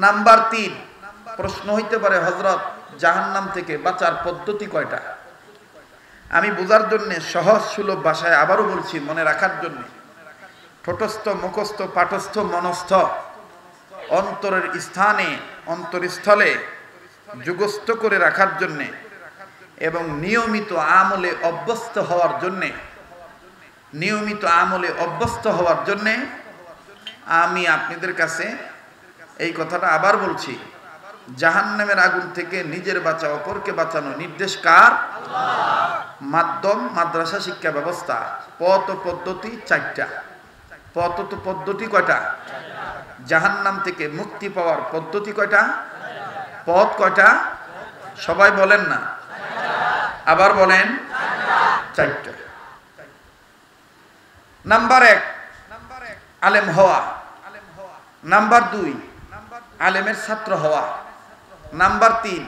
Number 3, প্রশ্ন হইতে পারে হযরত জাহান্নাম থেকে বাঁচার পদ্ধতি কয়টা? আমি বোঝার জন্য সহজ সুলভ ভাষায় আবারও বলছি, মনে রাখার জন্য। ঠোঁটস্থ, মুখস্থ, পাঠস্থ, মনস্থ, অন্তরের স্থানে, অন্তরস্থলে যুগস্থ করে রাখার জন্য এবং নিয়মিত আমলে অভ্যস্ত হওয়ার জন্যে, নিয়মিত আমলে অভ্যস্ত হওয়ার জন্যে আমি আপনাদের কাছে এই কথাটা আবার বলছি, জাহান্নামের আগুন থেকে নিজের বাঁচা, অপরকে বাঁচানো নির্দেশ কার? মাধ্যম মাদ্রাসা শিক্ষা ব্যবস্থা। পথ ও পদ্ধতি 4টা। পথ ও পদ্ধতি কয়টা? জাহান্নাম থেকে মুক্তি পাওয়ার পদ্ধতি কয়টা? পথ কয়টা? সবাই বলেন না, আবার বলেন। 4টা। নাম্বার 1, আলেম হওয়া। নাম্বার 2, আলেমের ছাত্র হওয়া। নাম্বার 3,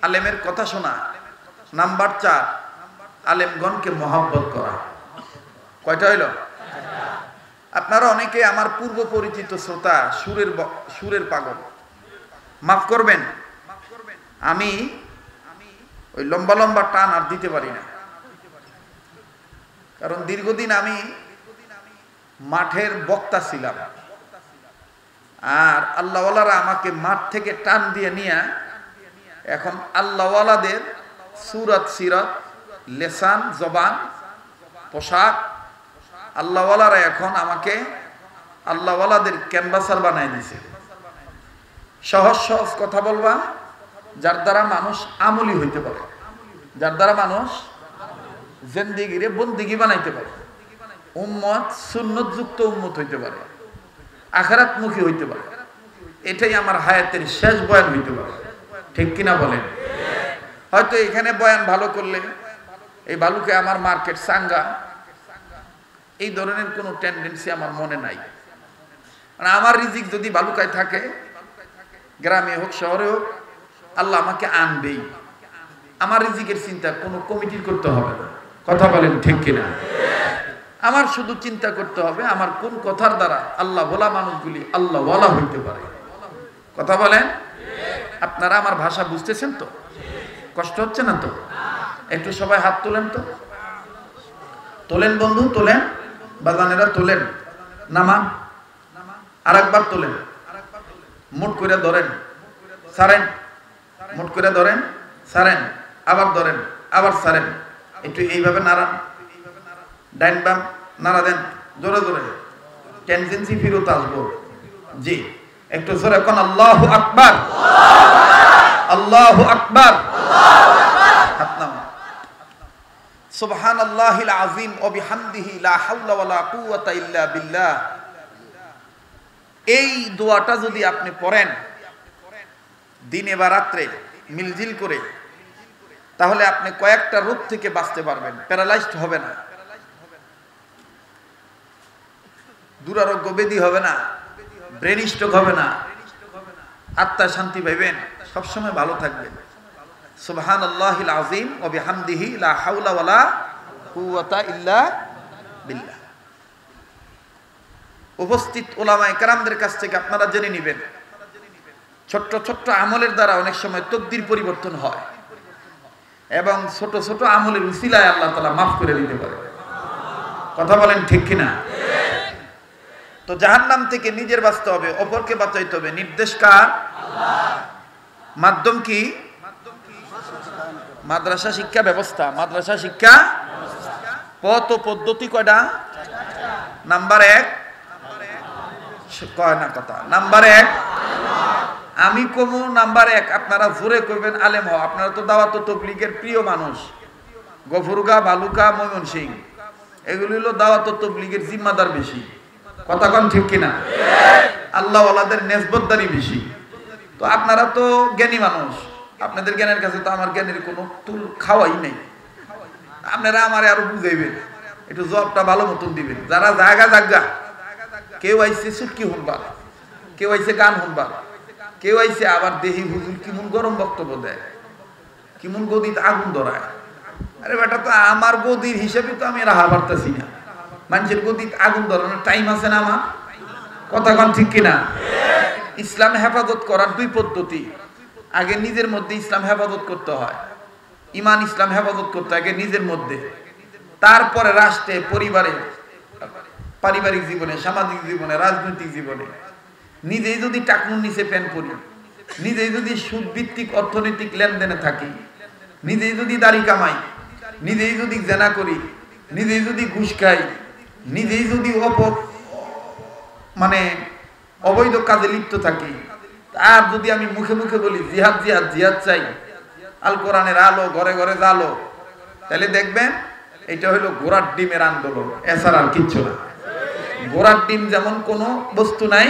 আলেমের কথা শোনা। নাম্বার 4, আলেমগণকে মহব্বত করা। কয়টা হইল? আপনারা অনেকে আমার পূর্ব পরিচিত শ্রোতা, সুরের পাগল, মাফ করবেন, আমি ওই লম্বা লম্বা টান আর দিতে পারি না, কারণ দীর্ঘদিন আমি মাঠের বক্তা ছিলাম, আর আল্লাহওয়ালারা আমাকে মাঠ থেকে টান দিয়ে নিয়ে এখন আল্লাহওয়ালাদের সুরত, সিরত, লেসান, জবান, পোশাক, আল্লাহওয়ালারা এখন আমাকে আল্লাহওয়ালাদের ক্যানভাসার বানায় দিছে। সহজ সহজ কথা বলবা, যার দ্বারা মানুষ আমলি হইতে পারে, যার দ্বারা মানুষ জিন্দেগিরে বন্দেগি বানাইতে পারে, উম্মত সুন্নত যুক্ত উম্মত হইতে পারে, আখিরাতমুখী হইতে পারে। এটাই আমার হায়াতের শেষ বয়ান হইতে পারে, ঠিক কিনা বলেন? হয়তো এখানে বয়ান ভালো করলে এই বালুকে আমার মার্কেট সাঙ্গা, এই ধরনের কোনো টেন্ডেন্সি আমার মনে নাই। মানে আমার রিজিক যদি বালুকায় থাকে, গ্রামে হোক শহরে হোক, আল্লাহ আমাকে আনবেই। আমার রিজিকের চিন্তা কোনো কমিটির করতে হবে না, কথা বলেন ঠিক কিনা? আমার শুধু চিন্তা করতে হবে আমার কোন কথার দ্বারা আল্লাহ বলা মানুষগুলি আল্লাহ ওয়ালা হইতে পারে, কথা বলেন। আপনারা আমার ভাষা বুঝতেছেন তো? কষ্ট হচ্ছে না তো? একটু সবাই হাত তোলেন তো, তোলেন বন্ধু, তোলেন, বাজানেরা তোলেন, নামান, আরেকবার তোলেন, মুট করে ধরেন, সারেন, মুট করে ধরেন, সারেন, আবার ধরেন, আবার সারেন, একটু এইভাবে নাড়ান, ডাইন বাম নাড়া দেন, জোরে জোরে, টেন্ডেন্সি ফিরত আসবো। জি, একটু জোরে কোন আল্লাহু আকবার, আল্লাহু আকবার, হাত নামান। সুবহানাল্লাহিল আযীম ওয়া বিহামদিহি লা হাওলা ওয়ালা কুওয়াতা ইল্লা বিল্লাহ। এই দোয়াটা যদি আপনি পড়েন দিনে বা রাত্রে মিলজিল করে, তাহলে আপনি কয়েকটা রোগ থেকে বাঁচতে পারবেন, প্যারালাইজড হবে না, দুরারোগ্য ব্যাধি হবে না, ব্রেন স্ট্রোক হবে না, আত্মায় শান্তি পাইবেন, সবসময় ভালো থাকবেন। সুবহানাল্লাহিল আযীম ওয়া বিহামদিহি লা হাওলা ওয়ালা কুওয়াতা ইল্লা বিল্লাহ। উপস্থিত উলামায়ে কেরামদের কাছ থেকে আপনারা জেনে নেবেন, ছোট্ট ছোট্ট আমলের দ্বারা অনেক সময় তকদির পরিবর্তন হয় এবং ছোট ছোট আমলের উসিলায় আল্লাহ তাআলা মাফ করে দিতে পারে, কথা বলেন ঠিক কিনা? তো জাহান্নাম থেকে নিজের বাঁচতে হবে, অপরকে বাঁচাইতে হবে, নির্দেশ কার? আল্লাহ। মাধ্যম কি? মাদ্রাসা শিক্ষা ব্যবস্থা। মাদ্রাসা শিক্ষা পথ ও পদ্ধতি কয়টা? নাম্বার 1, কয় না কথা, নাম্বার 1 আমি কমু, নাম্বার 1 আপনারা জোরে কইবেন আলেম হও। আপনারা তো দাওয়াত ও তাবলীগের প্রিয় মানুষ, গফরগা, বালুকা, ময়মনসিংহ, এগুলি হলো দাওয়াত ও তাবলীগের জিম্মাদার বেশি, কথা কোন ঠিক কিনা? আল্লাহ ওয়ালাদের নেসবতদারি বেশি। তো আপনারা তো জ্ঞানী মানুষ, আপনাদের জ্ঞানের কাছে তো আমার জ্ঞানের কোনো তুল খাওয়াই নেই। আপনারা আমারে আরো বুঝাইবেন, একটু জবটা ভালো মতন দিবেন। যারা জায়গা, কেউ আইছে সুটকি শুনবার, কেউ আইছে গান শুনবার, কেউ আইছে আবার দেহি হুজুর কিমন গরম বক্তব্য দেয়, কিমন গদিত আগুন ধরায়। আরে বেটা, তো আমার গদির হিসেবে তো আমি রাহা পারতেছি না, মানুষের গদিত আগুন ধরানোর টাইম আছে না আমার, কথা কোন ঠিক কিনা? ইসলাম হেফাজত করার দুই পদ্ধতি। আগে নিজের মধ্যে ইসলাম হেফাজত করতে হয়, ইমান ইসলাম হেফাজত করতে আগে নিজের মধ্যে, তারপরে রাষ্ট্রে, পরিবারে, পারিবারিক জীবনে, সামাজিক জীবনে, রাজনৈতিক জীবনে। নিজেই যদি টাকনুর নিচে প্যান পরি, নিজেই যদি সুদভিত্তিক অর্থনৈতিক লেনদেনে থাকি, নিজেই যদি দাড়ি কামাই, নিজেই যদি জেনা করি, নিজেই যদি ঘুষ খাই, নিজেই যদি অবৈধ কাজে লিপ্ত থাকি, আর যদি আমি মুখে মুখে বলি জিহাদ জিহাদ জিহাদ চাই, আল কোরআনের আলো ঘরে ঘরে জালো, তাহলে দেখবেন এটা হলো ঘোড়ার ডিমের আন্দোলন, এছাড়া আর কিচ্ছু না। ঘোড়ার ডিম যেমন কোনো বস্তু নাই,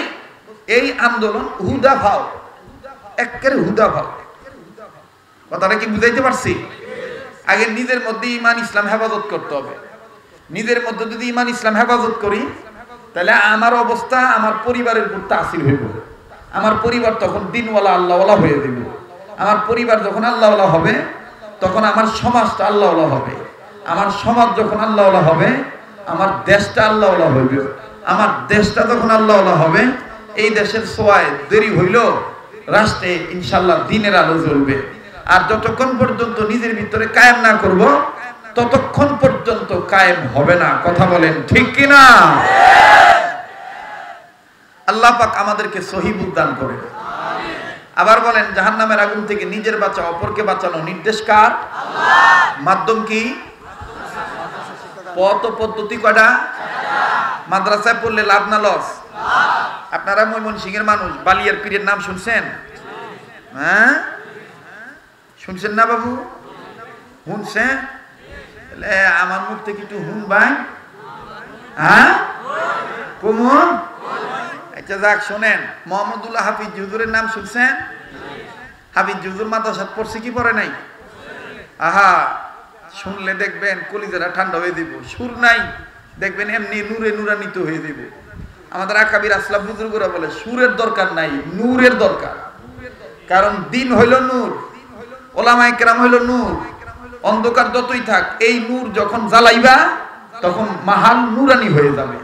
এই আন্দোলন হুদা ভাও, একেবারে হুদা ভাও। কথাটা কি বুঝাইতে পারছি? আগে নিজের মধ্যে ইমান ইসলাম হেফাজত করতে হবে। নিজের মধ্যে যদি ইমান ইসলাম হেফাজত করি, তাহলে আমার অবস্থা আমার পরিবারের উপর তাসির হইব। আমার পরিবার তখন দিনওয়ালা আল্লাহওয়ালা হয়ে দেব। আমার পরিবার যখন আল্লাহওয়ালা হবে, তখন আমার সমাজটা আল্লাহওয়ালা হবে। আমার সমাজ যখন আল্লাহওয়ালা হবে, আমার দেশটা আল্লাহওয়ালা হইবে। আমার দেশটা যখন আল্লাহওয়ালা হবে, এই দেশের ছোঁয়ায় দেরি হইল, রাষ্ট্রে ইনশাল্লাহ দিনের আলো জ্বলবে। আর যতক্ষণ পর্যন্ত নিজের ভিতরে কায়েম না করব, ততক্ষণ পর্যন্ত কায়েম হবে না। কথা বলেন ঠিক কিনা? আল্লাহ পাক আমাদেরকে সহি বুঝ দান করে। আবার বলেন, জাহান্নামের আগুন থেকে নিজের বাঁচা, অপরকে বাঁচানো নির্দেশ কার? আল্লাহ। মাধ্যম কি? পথ ও পদ্ধতি কয়টা? মাদ্রাসায় পড়লে লাভ না লস? আপনারা ময়মনসিংহের মানুষ, বালিয়ার পীরের নাম শুনছেন? হ্যাঁ, শুনছেন না বাবু? শুনছেন? আমার মুখ থেকে একটু হুন ভাই। হ্যাঁ, কুমুন। আচ্ছা যাক, শোনেন, মোহাম্মদুল্লাহ হাফিজ হুজুরের নাম শুনছেন? হাফিজ হুজুর মাদ্রাসাত পড়ছে কি পড়ে নাই? আহা, শুনলে দেখবেন কলিজারা ঠান্ডা হয়ে দিব। সুর নাই, দেখবেন এমনি নূরে নূরান্বিত হয়ে দিব। আমাদের আকাবির আসলাফ বুজুর্গরা বলে সুরের দরকার নাই, নূরের দরকার। কারণ দিন হইল নূর, ওলামায়ে কেরাম হইল নূর। অন্ধকার যতই থাক, এই নূর যখন জ্বালাইবা তখন মাহাল নূরানি হয়ে যাবে।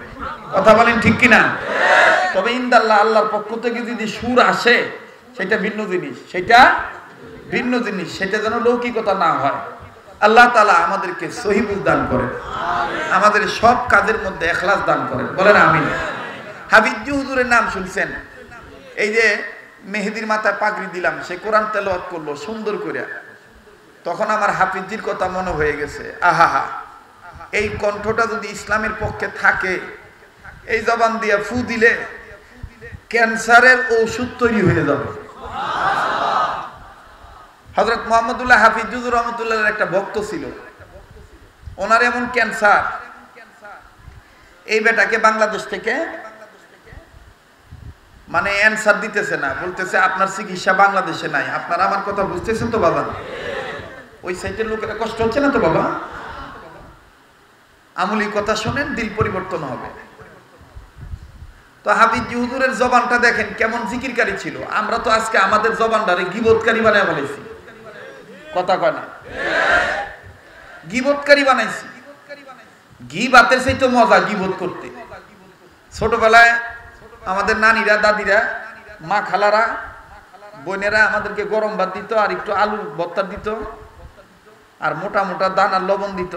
কথা বলেন ঠিক কিনা? তবে ইনদাল্লাহ, আল্লাহর পক্ষ থেকে যদি সুর আসে, সেটা ভিন্ন জিনিস, সেটা ভিন্ন জিনিস, সেটা যেন লৌকিকতা না হয়। আল্লাহ তাআলা আমাদেরকে সহি বুঝ দান করেন, আমাদের সব কাজের মধ্যে ইখলাস দান করেন। বলেন আমিন। হাফিজ হুজুরের নাম শুনছেন? এই যে মেহেদির মাথায় পাগড়ি দিলাম, সে কোরআন তেলাওয়াত করলো সুন্দর করে, তখন আমার হাফিজির কথা মনে হয়ে গেছে। আহা, এই কণ্ঠটা যদি ইসলামের পক্ষে থাকে, এই জবান দিয়ে ফু দিলে ক্যান্সারের ঔষধ তৈরি হয়ে যাবে। হযরত মুহাম্মদুল্লাহ হাফিজ হুজুর রহমাতুল্লাহর একটা ভক্ত ছিল, ওনার এমন ক্যান্সার, এই বেটাকে বাংলাদেশ থেকে অ্যানসার দিতেছে না, বলতেছে আপনার চিকিৎসা বাংলাদেশে নাই। আপনারা আমার কথা বুঝতেছেন তো বাবা? ওই সাইটের লোকেরা কষ্ট হচ্ছে না তো বাবা? আমলি কথা শোনেন, দিল পরিবর্তন হবে। তো হাফিজ হুজুরের জবানটা দেখেন কেমন জিকিরকারী ছিল। আমরা তো আজকে আমাদের জবানটারে গীবতকারী বানায় ফেলেছি। কথা কয় না? গীবতকারী বানাইছি। গীবাতের সেই তো মজা গীবত করতে। ছোটবেলায় আমাদের নানিরা, দাদিরা, মা খালারা, বোনেরা আমাদেরকে গরম ভাত দিত, আর একটু আলু ভর্তা দিত, আর মোটা মোটা দানার লবণ দিত,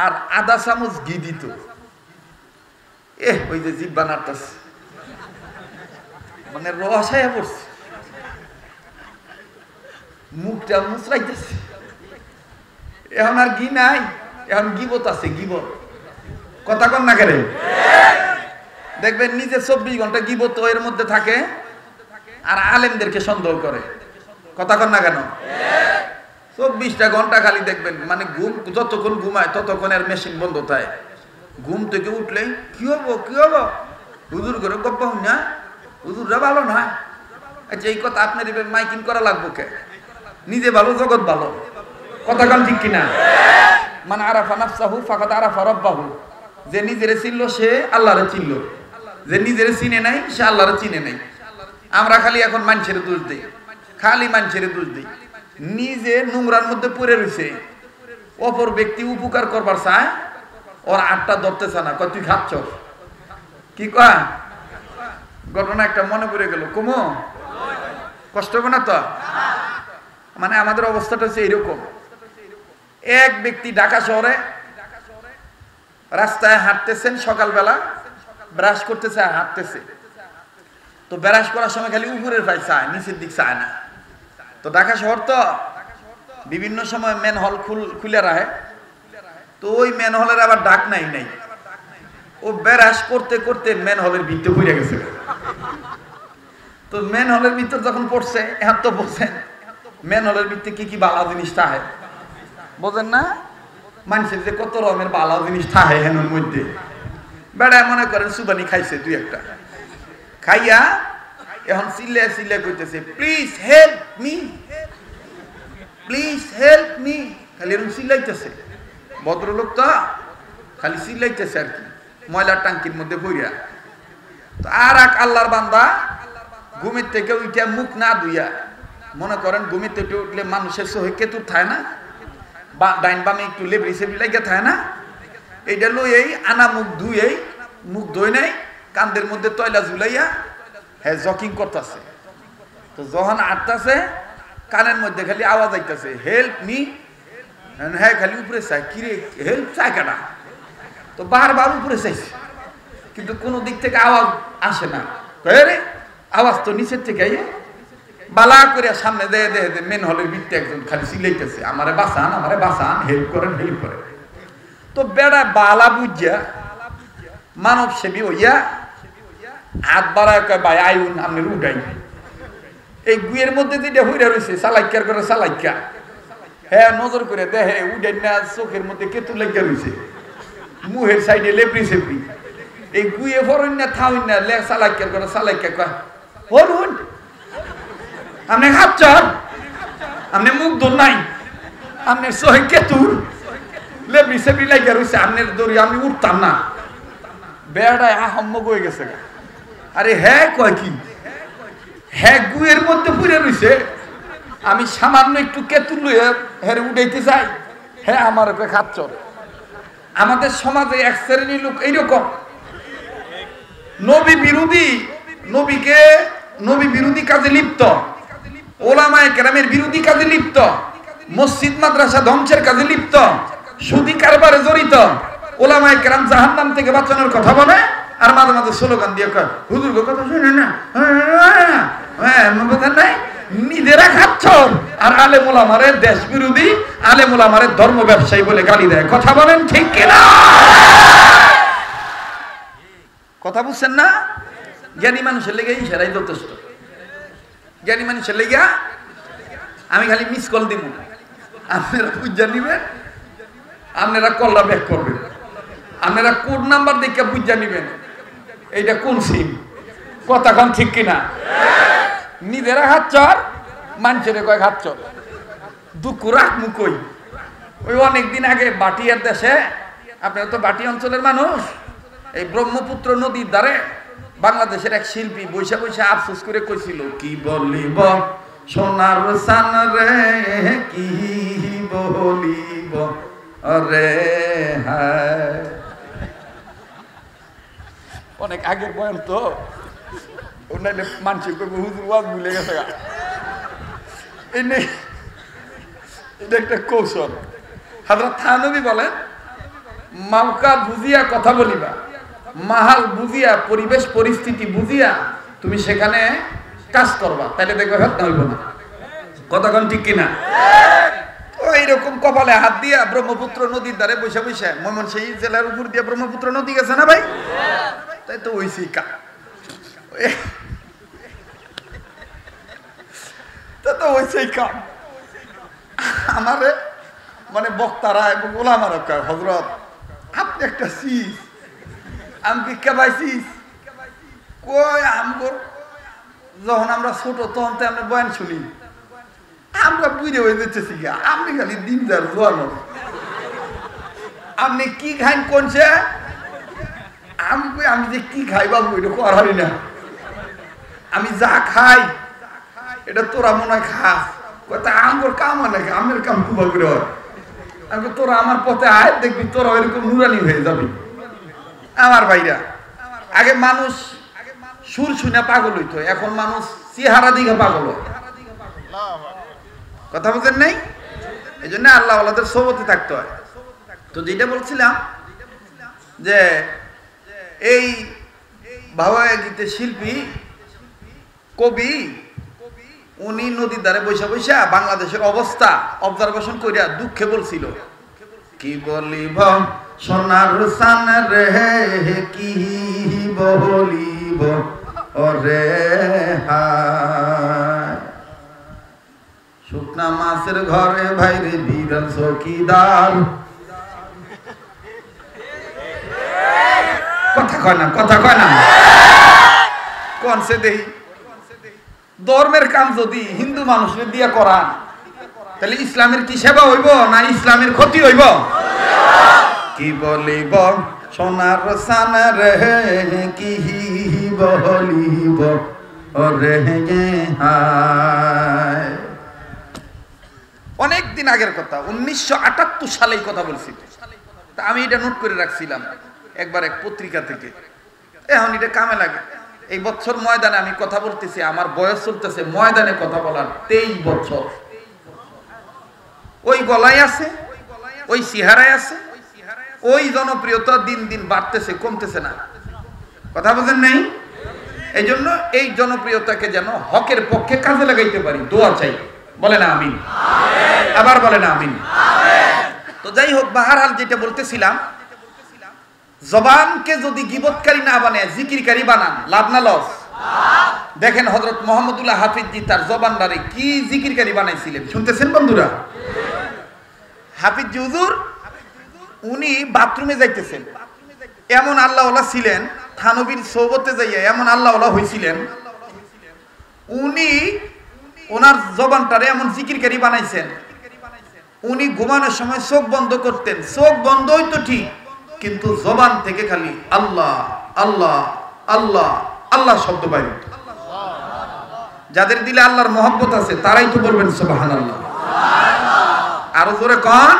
আর আধা চামচ ঘি দিত। ওই যে জিভ বানারটাছে, রসায়া পড়ছে, মুখটা মুচড়াইতেছে। এখন আর ঘি নাই, এখন গীবত আছে, গীবত। কথা কন না কেন? দেখবেন নিজে 24 ঘন্টা গীবত এর মধ্যে থাকে, আর আলেমদেরকে সন্দেহ করে। কথা কন না কেন? 24টা ঘন্টা খালি দেখবেন, ঘুম যতক্ষণ ঘুমায় ততক্ষণ এর মেশিন বন্ধ থাকে। ঘুম থেকে উঠলে কি হবো কি হবো, হুজুর করে গপ্প হই না, হুজুররা ভালো না। আচ্ছা, এই কথা আপনার মাইকিং করা লাগবো কে? নিজে ভালো, জগৎ ভালো। কথা কন ঠিক কিনা? মানে আরাফা নাফসাহু ফাকাদ আরাফা রাব্বাহু। যে নিজেরে চিনলো সে আল্লাহরে চিনলো, যে নিজেরে চিনে নাই সে আল্লাহরে চিনে নাই। আমরা খালি এখন মানুষের দোষ দিই, খালি মানুষের দোষ দিই। নিজে নোংরার মধ্যে পড়ে রয়েছে, অপর ব্যক্তি উপকার করবার চায়, ওর আটটা ধরতেছে না, কয় তুই খাচ্ছ কি কয়? ঘটনা একটা মনে পড়ে গেল। কুমো কষ্ট হবে না তো? মানে আমাদের অবস্থাটা হচ্ছে এইরকম। এক ব্যক্তি ঢাকা শহরে রাস্তায় হাঁটতেছেন, সকালবেলা ব্রাশ করতেছে আর হাঁটতেছে। তো ব্রাশ করার সময় খালি উপরের পায় চায়, নিচের দিক চায় না। তো ঢাকা শহর তো বিভিন্ন সময় মেন হল খুলে রাখে। তো ওই মেন হলের আবার ডাক নাই। ও ব্রাশ করতে করতে মেন হলের ভিতরে পড়ে গেছে। তো মেন হলের ভিতর যখন পড়ছে, এখন তো বলছেন মেন হলের ভিতরে কি কি বালা জিনিস থাকে বোঝেন না? মানুষের যে কত রকমের বালা জিনিস থাকে হেনের মধ্যে। বেড়ায় মনে করেন সুবানি খাইছে দুই একটা, খাইয়া এখন চিল্লে কইতেছে, please help me, please help me. খালি এরকম চিল্লাইতেছে। ভদ্রলোক তো খালি চিল্লাইতেছে আর কি, ময়লার টাঙ্কির মধ্যে ভরিয়া। তো আর এক আল্লাহর বান্দা ঘুমের থেকে উঠে মুখ না ধুইয়া, মনে করেন ঘুমের থেকে উঠলে মানুষের সহে কেতুর থাকে না, ডাইন বামে একটু লেবরি সেবরি লাগিয়া থাকে না, এইটা লই আনা মুখ ধুয়েই, মুখ ধুই নাই, কান্দের মধ্যে তয়লা ঝুলাইয়া হ্যাঁ জকিং করতেছে। তো যখন আটতাছে কানের মধ্যে খালি আওয়াজ আইতাছে, হেল্প মি। হ্যাঁ খালি উপরে চাই, কিরে হেল্প চাই কাটা। তো বারবার উপরে চাইছে, কিন্তু কোনো দিক থেকে আওয়াজ আসে না। রে আওয়াজ তো নিচের থেকে বালা করে সামনে দেয় মেন হলের ভিত্তি একজন খালি চিল্লাইতেছে, আমারে বাঁচান, হেল্প করেন। তো বেড়া বালা বুঝিয়া মানব সেবী হইয়া হাত বাড়ায় কয়, ভাই আইন আপনি উঠাই। এই গুয়ের মধ্যে যেটা হইরা রয়েছে চালাইকার করে চালাইকা, হ্যাঁ নজর করে দেখে উঠাই না, চোখের মধ্যে কেতু লাগিয়া রয়েছে, মুহের সাইডে লেবরি সেবরি। এই গুয়ে ফরন না থাউন না চালাইকার করে চালাইকা কয়, হরুন আপনি খাচ্ছন, আপনি মুখ ধর নাই, আপনার সহে কেতুর লেবরি সেবরি লাগিয়া রয়েছে, আপনার দড়ি আমি উঠতাম না। বেড়ায় আহম্মক হয়ে গেছে। আরে হ্যাঁ কয় কি, হ্যাঁ গুয়ের মধ্যে পুড়ে রয়েছে, আমি সামান্য একটু কেতুর লইয়া হেরে উঠাইতে চাই, হ্যাঁ আমার ওকে খাচ্ছ। আমাদের সমাজে এক শ্রেণীর লোক এইরকম নবী বিরোধী কাজে লিপ্ত, ওলামায়ে কেরামের বিরোধী কাজে লিপ্ত, মসজিদ মাদ্রাসা ধ্বংসের কাজে লিপ্ত, সুদী কারবারে জড়িত। ওলামায়ে কেরাম জাহান্নাম থেকে বাঁচানোর কথা বলে আর মাঝে মাঝে স্লোগান দিয়ে কয়, হুজুর কথা শুনে না, নাই নিজেরা খাচ্ছ আর আলেম ওলামারে দেশ বিরোধী, আলেম ওলামারে ধর্ম ব্যবসায়ী বলে গালি দেয়। কথা বলেন ঠিক কিনা? কথা বুঝছেন না? জ্ঞানী মানুষের লেগে সেরাই যথেষ্ট। জ্ঞানী মানুষের লেগে আমি খালি মিস কল দিব, আপনারা বুঝা নিবেন, আপনারা কলটা ব্যাক করবেন, আপনারা কোড নাম্বার দেখে বুঝা নিবেন এইটা কোন সিম। কথা কন ঠিক কিনা? নিজেরা খাচ্ছর, মানুষের কয় খাচ্ছর, দুঃখ রাখমু কই। ওই অনেকদিন আগে বাটিয়ার দেশে, আপনারা তো বাটি অঞ্চলের মানুষ, এই ব্রহ্মপুত্র নদীর ধারে বাংলাদেশের এক শিল্পী বৈশা আফসোস করে কইছিল, কি বলিব সোনার সান রে, কি বলিব রে। হ্যাঁ অনেক আগের বয়ান তো, নাইলে মানুষের হুজুর ওয়াজ ভুলে গেছে। এটা একটা কৌশল। হযরত থানবী বলেন, মাউকা বুঝিয়া কথা বলিবা, মাহাল বুঝিয়া, পরিবেশ পরিস্থিতি বুঝিয়া তুমি সেখানে কাজ করবা, তাহলে দেখবে হত্যা হইব না। কতক্ষণ ঠিক কিনা? তো এইরকম কপালে হাত দিয়া ব্রহ্মপুত্র নদীর ধারে বসে ময়মনসিংহ জেলার উপর দিয়ে ব্রহ্মপুত্র নদী গেছে না ভাই? তাই তো ওইসি কা তো ওইসই কাম আমারে মানে বক্তারা এবং ওলামারা কয়, হযরত আপনি একটা শীষ আমি কেবাইছিস কই আমগর যখন আমরা ছোট তখন তো আমরা বয়ান শুনি, আমরা বুঝে হয়ে যেতেছি, আপনি খালি দিন যার জোয়ানো, আপনি কি খাইন কোনছে, আমি যে কি খাই বাবু এটা করারি না, আমি যা খাই এটা তোরা মনে হয় খাস, কথা আমগর কাম হয় নাকি, আমের কাম খুব করে হয়, আমি তোরা আমার পথে আয় দেখবি তোরা ওইরকম নুরানি হয়ে যাবি। আমার ভাইরা, আগে মানুষ সুর শুনে পাগল হইতো, এখন মানুষ চেহারা দিকে পাগল হয়। কথা বলছেন নাই? এই জন্য আল্লাহ ওয়ালাদের সোহবতে থাকতে হয়। তো যেটা বলছিলাম যে এই ভাওয়াইয়া গীতের শিল্পী কবি উনি নদীর ধারে বৈশা বৈশা বাংলাদেশের অবস্থা অবজারভেশন করিয়া দুঃখে বলছিল, কি বলিব সোনার সান রে কি বলিব ওরে হায়, শুকনা মাছের ঘরে ভাইরে বিড়াল চৌকিদার। কথা কয় না, কথা কয় না, কোন সে দেহি ধর্মের কাম যদি হিন্দু মানুষের দিয়া করান তাহলে ইসলামের কি সেবা হইব না ইসলামের ক্ষতি হইব? কি বলিব সোনার সান রে কি বলিব ওরে হায়। অনেক দিন আগের কথা, 1978 সালে কথা বলছি। তা আমি এটা নোট করে রাখছিলাম একবার এক পত্রিকা থেকে। এখন এটা কামে লাগে। এই বছর ময়দানে আমি কথা বলতেছি, আমার বয়স চলতেছে ময়দানে কথা বলার 23 বছর। ওই গলায় আছে, ওই চেহারায় আছে, ওই জনপ্রিয়তা দিন দিন বাড়তেছে, কমতেছে না। কথা বলেন নাই? এই জন্য এই জনপ্রিয়তাকে যেন হকের পক্ষে কাজে লাগাইতে পারি, দোয়া চাই। বলে না আমিন? আবার বলে না আমিন? তো যাই হোক, বাহারহাল যেটা বলতেছিলাম, জবানকে যদি গীবতকারী না বানায় জিকিরকারী বানান, লাভ না লস? দেখেন হযরত মুহাম্মদুল্লাহ হাফিজজি তার জবানদারে কি জিকিরকারী বানাইছিলেন, শুনতেছেন বন্ধুরা? হাফিজজি হুজুর উনি বাথরুমে যাইতেছেন, এমন আল্লাহওয়ালা ছিলেন, থানবীর সোহবতে যাইয়া এমন আল্লাহওয়ালা হইছিলেন, উনি ওনার জবানটারে এমন জিকিরকারী বানাইছেন, উনি ঘুমানোর সময় চোখ বন্ধ করতেন, চোখ বন্ধ হইতো ঠিক, কিন্তু জবান থেকে খালি আল্লাহ আল্লাহ আল্লাহ আল্লাহ শব্দ বাইর হতো। যাদের দিলে আল্লাহর মহব্বত আছে তারাই তো বলবেন সুবহানাল্লাহ। আরো জোরে কন।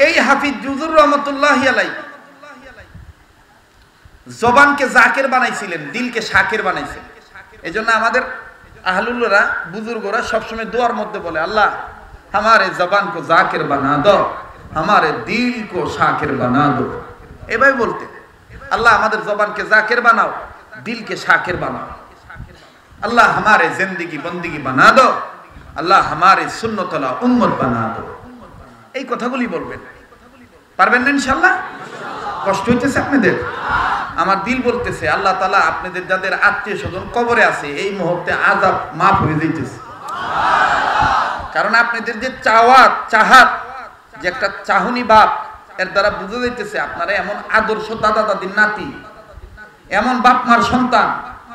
এই হাফিজ হুজুর রহমাতুল্লাহি আলাইহি জবানকে জাকির বানাইছিলেন, দিলকে শাকির বানাইছেন। এজন্য আমাদের আহলুলরা বুজুর্গরা সবসময় দোয়ার মধ্যে বলে, আল্লাহ हमारे जबान को जाकिर बना दो, हमारे दिल को शाकिर बना दो। এভাবে বলতে, আল্লাহ আমাদের জবানকে জাকির বানাও, দিলকে শাকির বানাও। अल्लाह हमारे जिंदगी बंदगी बना दो, अल्लाह हमारे सुन्नत वाला उम्मत बना दो। এই কথাগুলি বলবেন, পারবেন না ইনশাআল্লাহ? কষ্ট হইতেছে আপনাদের? আমার দিল বলতেছে আল্লাহ তাআলা আপনাদের যাদের আত্মীয়-স্বজন কবরে আছে এই মুহূর্তে আযাব মাফ হয়ে যাইতেছে। কারণ আপনাদের যে চাহাত যে একটা চাহনি বাপ, এর দ্বারা বুঝা যাইতেছে আপনারা এমন আদর্শ দাদা দাদির নাতি, এমন বাপ মার সন্তান।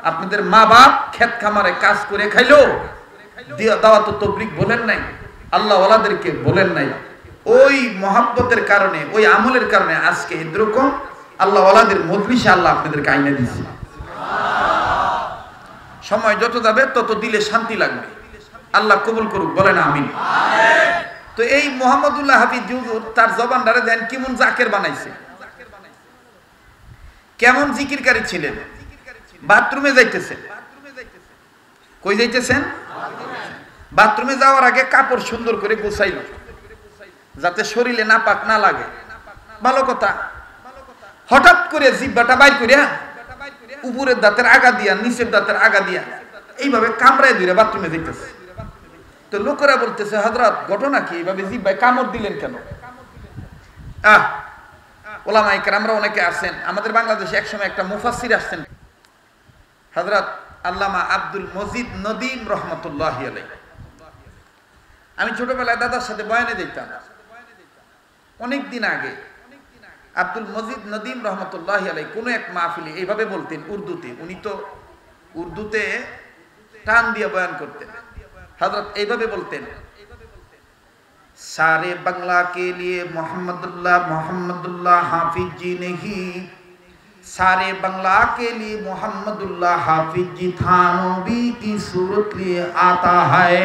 আপনাদের মা বাপ ক্ষেত খামারে কাজ করে খাইলো, দাওয়াত তাবলীগ বলেন নাই, আল্লাহ ওয়ালাদেরকে বলেন নাই। ওই মহাব্বতের কারণে, ওই আমলের কারণে আজকে এরকম আল্লাহ ওয়ালাদের মজলিসে আল্লাহ আপনাদেরকে আইনা দিয়েছে। সময় যত যাবে তত দিলে শান্তি লাগবে। আল্লাহ কবুল করুক, বলেন আমিন। তো এই মুহাম্মদুল্লাহ হাফিজ হুজুর তার জবানটারে দেন কেমন জাকির বানাইছে, কেমন জিকিরকারী ছিলেন। বাথরুমে যাইতেছেন, কই যাইতেছেন? বাথরুমে যাওয়ার আগে কাপড় সুন্দর করে গুছাইল যাতে শরীরে নাপাক না লাগে। ভালো কথা। হঠাৎ করে জিহ্বাটা বাইর করিয়া উপরের দাঁতের আগা দিয়া নিচের দাঁতের আগা দিয়া এইভাবে কামড়ায় ধরে বাথরুমে যাইতেছে। তো লোকেরা বলতেছে, হযরত ঘটনা কি, এইভাবে জিহ্বায় কামড় দিলেন কেন? ওলামায়ে কেরামরা অনেকে আছেন। আমাদের বাংলাদেশে একসময় একটা মুফাসসির আসছেন, হযরত আল্লামা আব্দুল মজিদ নদীম রহমাতুল্লাহি আলাইহি। আমি ছোটবেলায় দাদার সাথে বয়ানে যেতাম, অনেক দিন আগে। আব্দুল মজিদ নদীম রহমাতুল্লাহি আলাইহি কোন এক মাহফিলে এইভাবে বলতেন উর্দুতে। উনি তো উর্দুতে টান দিয়ে বয়ান করতেন। হযরত এইভাবে বলতেন, सारे बंगला के लिए मोहम्मदुल्लाह हाफिज जी नहीं, सारे बंगला के लिए मोहम्मदुल्लाह हाफिज जी थानवी की सूरत लिए आता है।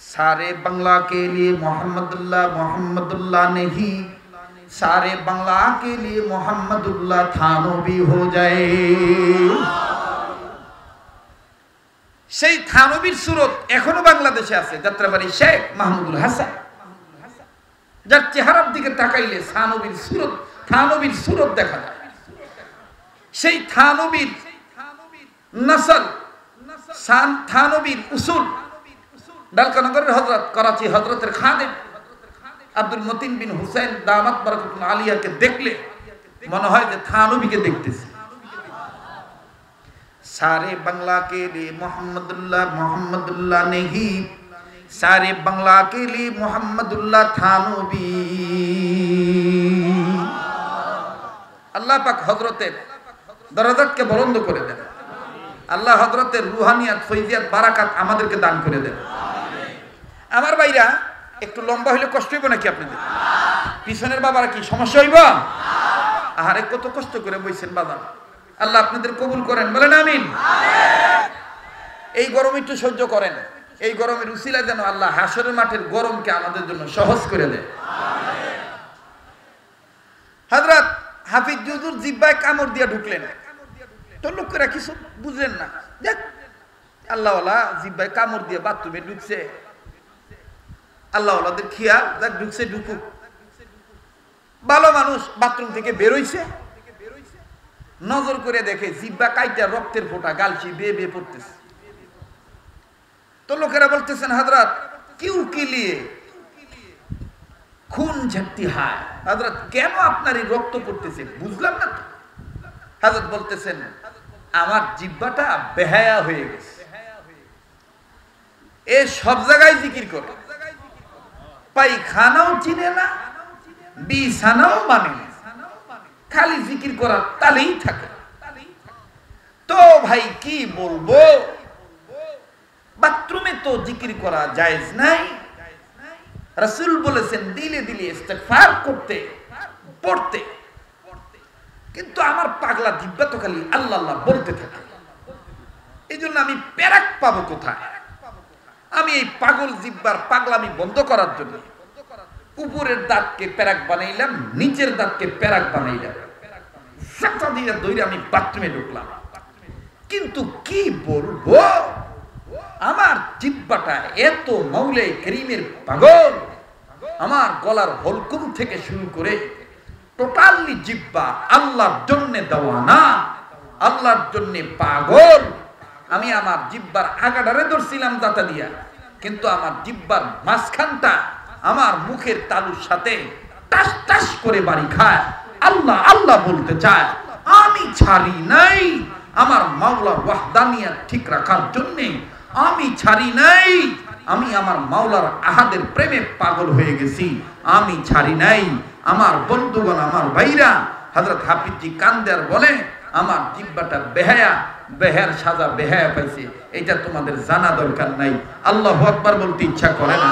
सारे बंगला के लिए मोहम्मदुल्लाह नहीं, सारे बांग्ला के लिए मोहम्मदुल्लाह थानवी हो जाए। সেই থানবীর সুরত এখনো বাংলাদেশে আছে, যাত্রাবাড়ি শেখ মাহমুদুল হাসান, যার চেহারার দিকে তাকাইলে থানবীর সুরত দেখা যায়। সেই থানবীর নসল, থানবীর উসুল ডালকানগরের হযরত, করাচি হযরতের খাদেম আব্দুল মতিন বিন হুসাইন দামাত বারাকাতুল্লাহ আলিয়াকে দেখলে মনে হয় যে থানবীকে দেখতেছি। सारे बांग्ला के लिए मोहम्मदुल्लाह नहीं, सारे बांग्ला के लिए मोहम्मदुल्लाह थानवी। আল্লাহ পাক হযরতের দরজাতকে বুলন্দ করে দেন। আল্লাহ হযরতের রুহানিয়াত, ফয়জিয়াত, বারাকাত আমাদেরকে দান করে দেন। আমার ভাইরা একটু লম্বা হইলে কষ্ট হইব নাকি আপনাদের? পিছনের বাবারা কি সমস্যা হইব? আহারে কত কষ্ট করে বইছেন বাবা, আল্লাহ আপনাদের কবুল করেন, বলেন আমিন। এই গরম একটু সহ্য করেন, এই গরমের উসিলা যেন আল্লাহ হাসরের মাঠের গরমকে আমাদের জন্য সহজ করে দেয়। হযরত হাফিজ হুজুর জিহ্বায় কামড় দিয়া ঢুকলেন, তো লোকেরা কিছু বুঝলেন না, দেখ আল্লাহওয়ালা জিহ্বায় কামড় দিয়ে বাথরুমে ঢুকছে, আল্লাহওয়ালাদের খেয়াল, দেখ ঢুকছে ঢুকুক, ভালো মানুষ বাথরুম থেকে বেরোইছে, নজর করে দেখে জিহ্বা কাইটা রক্তের ফোঁটা গালছি বেয়ে বেয়ে পড়তেছে। তো লোকেরা বলতেছেন হযরত কিউ কি লিয়ে খুন ঝরতি হয়, হযরত কেন আপনার এই রক্ত পড়তেছে বুঝলাম না তো। হযরত বলতেছেন আমার জিহ্বাটা বেহায়া হয়ে গেছে, এ সব জায়গায় জিকির করে, পায়খানাও চিনে না, বিছানাও মানে না, খালি জিকির করার তালেই থাকে। তো ভাই কি বলবো, বাথরুমে তো জিকির করা জায়েজ নাই, রাসূল বলেছেন দিলে দিলে ইস্তিগফার করতে পড়তে, কিন্তু আমার পাগলা জিহ্বা তো খালি আল্লাহ আল্লাহ বলতে থাকে। এই জন্য আমি পেরাক পাবো কোথায়? আমি এই পাগল জিহ্বার পাগলামি বন্ধ করার জন্য উপরের দাঁতকে পেরাক বানাইলাম, নিচের দাঁতকে পেরাক বানাইলাম, সাতা দিয়ে দইরে আমি বাথরুমে ঢুকলাম। কিন্তু কি বলবো, আমার জিহ্বাটা এত মাওলে করিমের পাগল, আমার গলার হলকুম থেকে শুরু করে টোটালি জিহ্বা আল্লাহর জন্য দেওয়ানা, আল্লাহর জন্য পাগল। আমি আমার জিহ্বার আগাডারে ধরছিলাম দাঁতা দিয়া, কিন্তু আমার জিহ্বার মাঝখানটা আমার মুখের তালুর সাথে টাস টাস করে বাড়ি খায়, আল্লাহ আল্লাহ বলতে চায়। আমি ছাড়ি নাই আমার মাওলার ওয়াহদানিয়াত ঠিক রাখার জন্য, আমি ছাড়ি নাই, আমি আমার মাওলার আহাদের প্রেমে পাগল হয়ে গেছি, আমি ছাড়ি নাই। আমার বন্ধুগণ, আমার ভাইরা, হযরত হাফিজজি কান্দের বলে আমার জিহ্বাটা বেহায়া, বেহার সাজা বেহায়া পাইছে, এটা তোমাদের জানা দরকার নাই। আল্লাহু আকবার বলতে ইচ্ছা করে না,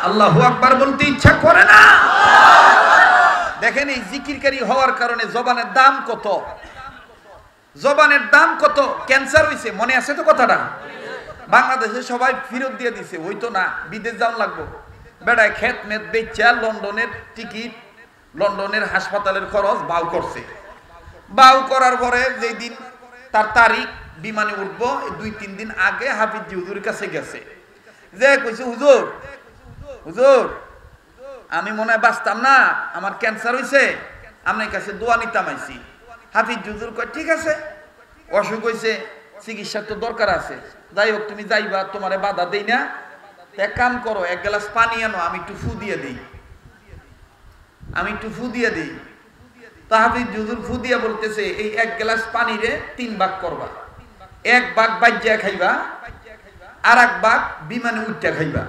আল্লাহু আকবার বলতে ইচ্ছা করে না। দেখেন এই জিকিরকারী হওয়ার কারণে জবানের দাম কত, জবানের দাম কত। ক্যান্সার হইছে, মনে আছে তো কথাটা? বাংলাদেশে সবাই ফেরত দিয়ে দিছে, ওই তো না, বিদেশ যাওয়া লাগবো। বেড়ায় খেত মেত বেচা লন্ডনের টিকিট, লন্ডনের হাসপাতালের খরচ বাউ করছে। বাউ করার পরে যেই দিন তার তারিখ বিমানে উঠবো, 2-3 দিন আগে হাফিজজি হুজুরের কাছে গেছে, যে কইছে হুজুর হুজুর আমি মনে হয় বাঁচতাম না, আমার ক্যান্সার হইছে, আপনার কাছে দোয়া নিতাম আইছি। হাফিজ হুজুর কয় ঠিক আছে, অসুখ হইছে, চিকিৎসার তো দরকার আছে, যাই হোক তুমি যাইবা, তোমারে বাধা দেই না, এক কাম করো, 1 গ্লাস পানি আনো, আমি একটু ফু দিয়ে দিই, আমি একটু ফু দিয়ে দিই। তা হাফিজ হুজুর ফু দিয়া বলতেছে এই 1 গ্লাস পানিরে 3 ভাগ করবা, 1 ভাগ বাজ্যা খাইবা, আর 1 ভাগ বিমানে উঠতে খাইবা,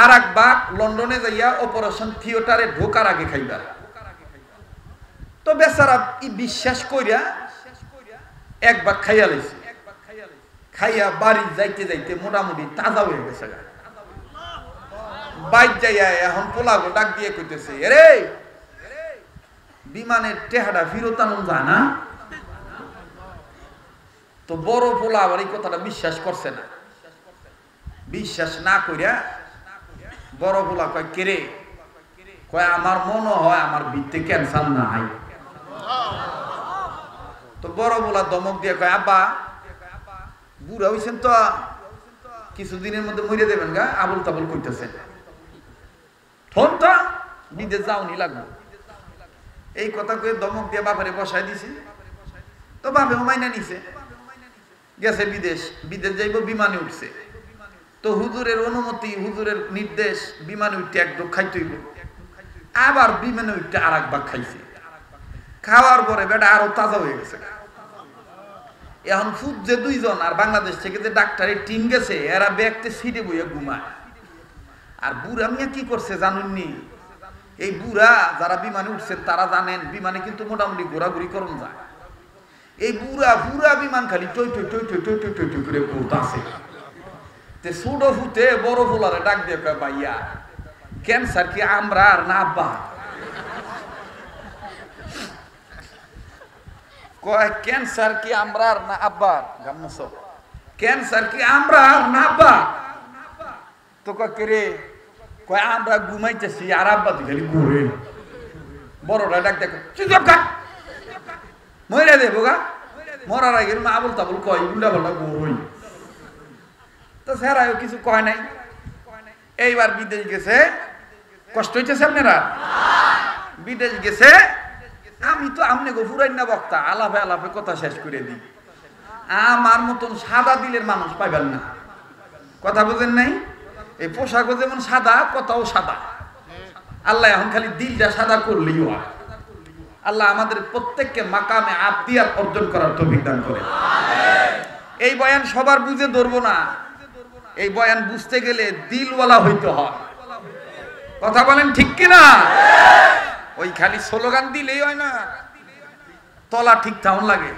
আর 1 ভাগ লন্ডনে যাইয়া অপারেশন থিয়েটারে ঢোকার আগে খাইবা। তো বেচারা বিশ্বাস কইরা 1 ভাগ খাইয়া লাইছে, খাইয়া বাড়ি যাইতে যাইতে মোটামুটি তাজা হয়ে গেছে। বাইক যাইয়া এখন পোলাগো ডাক দিয়ে কইতেছে, এরে বিমানের টেহাটা ফিরত আনুন যায় না। তো বড় পোলা আবার এই কথাটা বিশ্বাস করছে না, বিশ্বাস না কইরা বড় পোলা কয় কেরে কয় আমার মনে হয় আমার ভিতরে ক্যান্সার নাই। তো বড় বলা দমক দিয়ে কয় আব্বা বুড়া হইছেন তো কিছুদিনের মধ্যে মরে দেবেন গা, আবল তাবল করতেছেন, ফোন তো বিদেশ যাওনি লাগবে। এই কথা কয়ে দমক দিয়ে বাপরে বসাই দিছি। তো বাপেও মাইনা নিছে, গেছে বিদেশ। বিদেশ যাইব, বিমানে উঠছে। তো হুজুরের অনুমতি, হুজুরের নির্দেশ, বিমানে উঠতে এক ডোক খাইতে হইব। আবার বিমানে উঠতে আর এক ভাগ খাইছে। খাওয়ার পরে বেটা আরো তাজা হয়ে গেছে। এখন ফুট যে দুইজন, আর বাংলাদেশ থেকে যে ডাক্তারের টিম গেছে, এরা ব্যাগতে সিটে বইয়া ঘুমায়। আর বুড়া মিয়া কি করছে জানুননি? এই বুড়া যারা বিমানে উঠছেন তারা জানেন বিমানে কিন্তু মোটামুটি ঘোরাঘুরি করুন যায়। এই বুড়া পুরা বিমান খালি টই টই টই টই টই টই টই টই করে ঘুরতাছে। তে ছোট ফুটে বড় ফুলারে ডাক দিয়ে কয় ভাইয়া ক্যান্সার কি আমরা আর না আব্বা? কয় ক্যান্সার কি আমরা আর না আব্বা? গামছ ক্যান্সার কি আমরা আর না আব্বা? তো কয় রে, কয় আমরা ঘুমাইতেছি আর আব্বা তুই খালি ঘুরে। বড়রা ডাক দেখো মরে দেবো গা, মরার আগে আবল তাবল কয় উল্টা পাল্টা ঘুরই। তো স্যারাও কিছু কয় নাই। এইবার বিদেশ গেছে, কষ্ট হইতেছে আপনারা? বিদেশ গেছে। আমি তো আমনে গো ফুরাই না বক্তা, আলাপে আলাপে কথা শেষ করে দিই। আমার মতন সাদা দিলের মানুষ পাইবেন না। কথা বোঝেন নাই? এই পোশাকও যেমন সাদা, কথাও সাদা। আল্লাহ এখন খালি দিলটা সাদা করলেই হয়। আল্লাহ আমাদের প্রত্যেককে মাকামে আবদিয়াত অর্জন করার তৌফিক দান করে। এই বয়ান সবার বুঝে ধরবো না। এই বয়ান বুঝতে গেলে দিলওয়ালা হইতে হয়। কথা বলেন ঠিক কিনা? ওই খালি স্লোগান দিলেই হয় না, তলা ঠিক থাউন লাগে।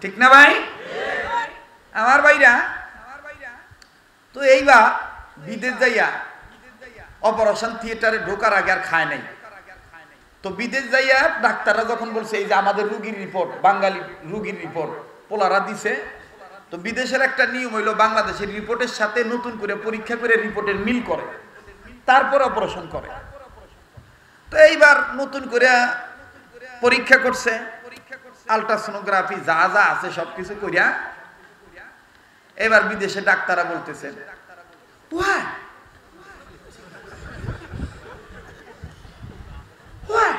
ঠিক না ভাই? আমার ভাইরা তো এইবার বিদেশ যাইয়া অপারেশন থিয়েটারে ঢোকার আগে আর খায় নাই। তো বিদেশ যাইয়া ডাক্তাররা যখন বলছে এই যে আমাদের রুগীর রিপোর্ট, বাঙালি রুগীর রিপোর্ট পোলারা দিছে, তো বিদেশের একটা নিয়ম হইলো বাংলাদেশের রিপোর্টের সাথে নতুন করে পরীক্ষা করে রিপোর্টের মিল করে, তারপর অপারেশন করে। তো এইবার নতুন করে পরীক্ষা করছে, আলট্রাসোনোগ্রাফি যা যা আছে সবকিছু করিয়া এবার বিদেশে ডাক্তাররা বলতেছে Why? Why?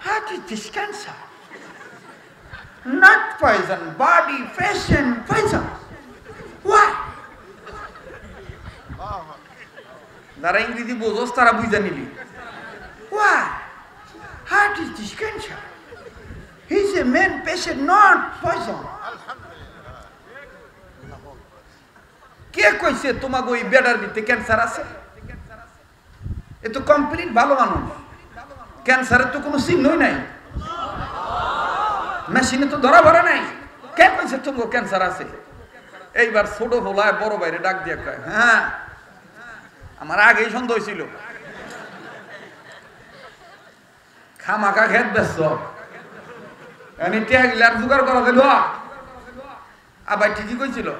Heart is cancer. Not poison, body, fashion, poison. Why? যারা ইংরেজি বোঝোস তারা বুঝা নিলি। Why? Heart is cancer. He's a main patient, not poison. কে কইছে তোমাকে ওই বেডার ভিতরে ক্যান্সার আছে? এ তো কমপ্লিট ভালো মানুষ, ক্যান্সারের তো কোনো চিহ্নই নাই, মেশিনে তো ধরা পড়ে নাই। কে কইছে তোমাকে ক্যান্সার আছে? এইবার ছোট হলায় বড় বাইরে ডাক দিয়ে কয় হ্যাঁ আমার আগেই সন্দেহ হয়েছিল, খামাকা খেত ব্যস্ত টেয়াগিলে আর জোগাড় করা দিল। আবার ঠিকই কইছিল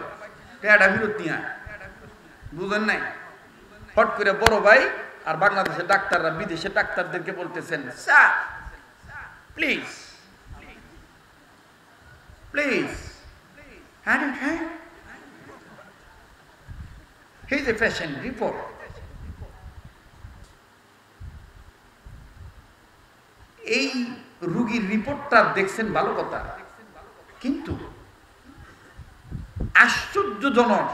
টেয়াটা ফিরত নিয়ে বুঝেন নাই। হট করে বড় ভাই আর বাংলাদেশের ডাক্তাররা বিদেশের ডাক্তারদেরকে বলতেছেন স্যার প্লিজ প্লিজ হ্যাঁ here's a patient report. এই রোগীর রিপোর্টটা দেখছেন ভালো কথা, কিন্তু আশ্চর্যজনক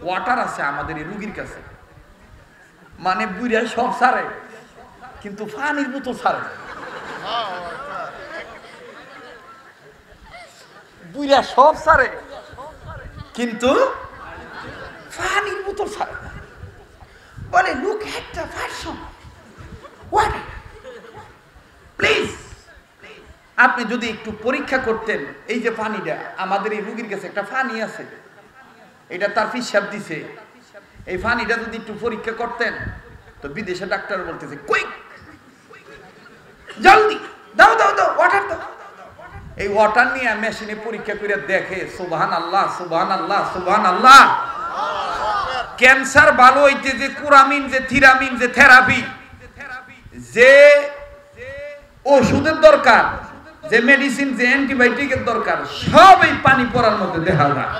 ওয়াটার আছে আমাদের এই রোগীর কাছে। মানে বুড়া সব সারে কিন্তু পানির মতো সারে, বুড়া সব সারে কিন্তু পানির মতো সারে। বলে look at the person, what please আপনি যদি একটু পরীক্ষা করতেন, এই যে পানিটা আমাদের এই রোগীর কাছে একটা পানি আছে, এটা তার পিসাব দিছে, এই পানিটা যদি একটু পরীক্ষা করতেন। তো বিদেশে ডাক্তার বলতেছে কুইক জলদি দাও দাও দাও ওয়াটার দাও। এই ওয়াটার নিয়ে মেশিনে পরীক্ষা করে দেখে সুবহানাল্লাহ সুবহানাল্লাহ সুবহানাল্লাহ, ক্যান্সার ভালো হইতে যে কুরামিন যে থিরামিন যে থেরাপি যে ওষুধের দরকার, যে মেডিসিন, যে অ্যান্টিবায়োটিকের দরকার, সব এই পানি পড়ার মধ্যে দেখা যায়।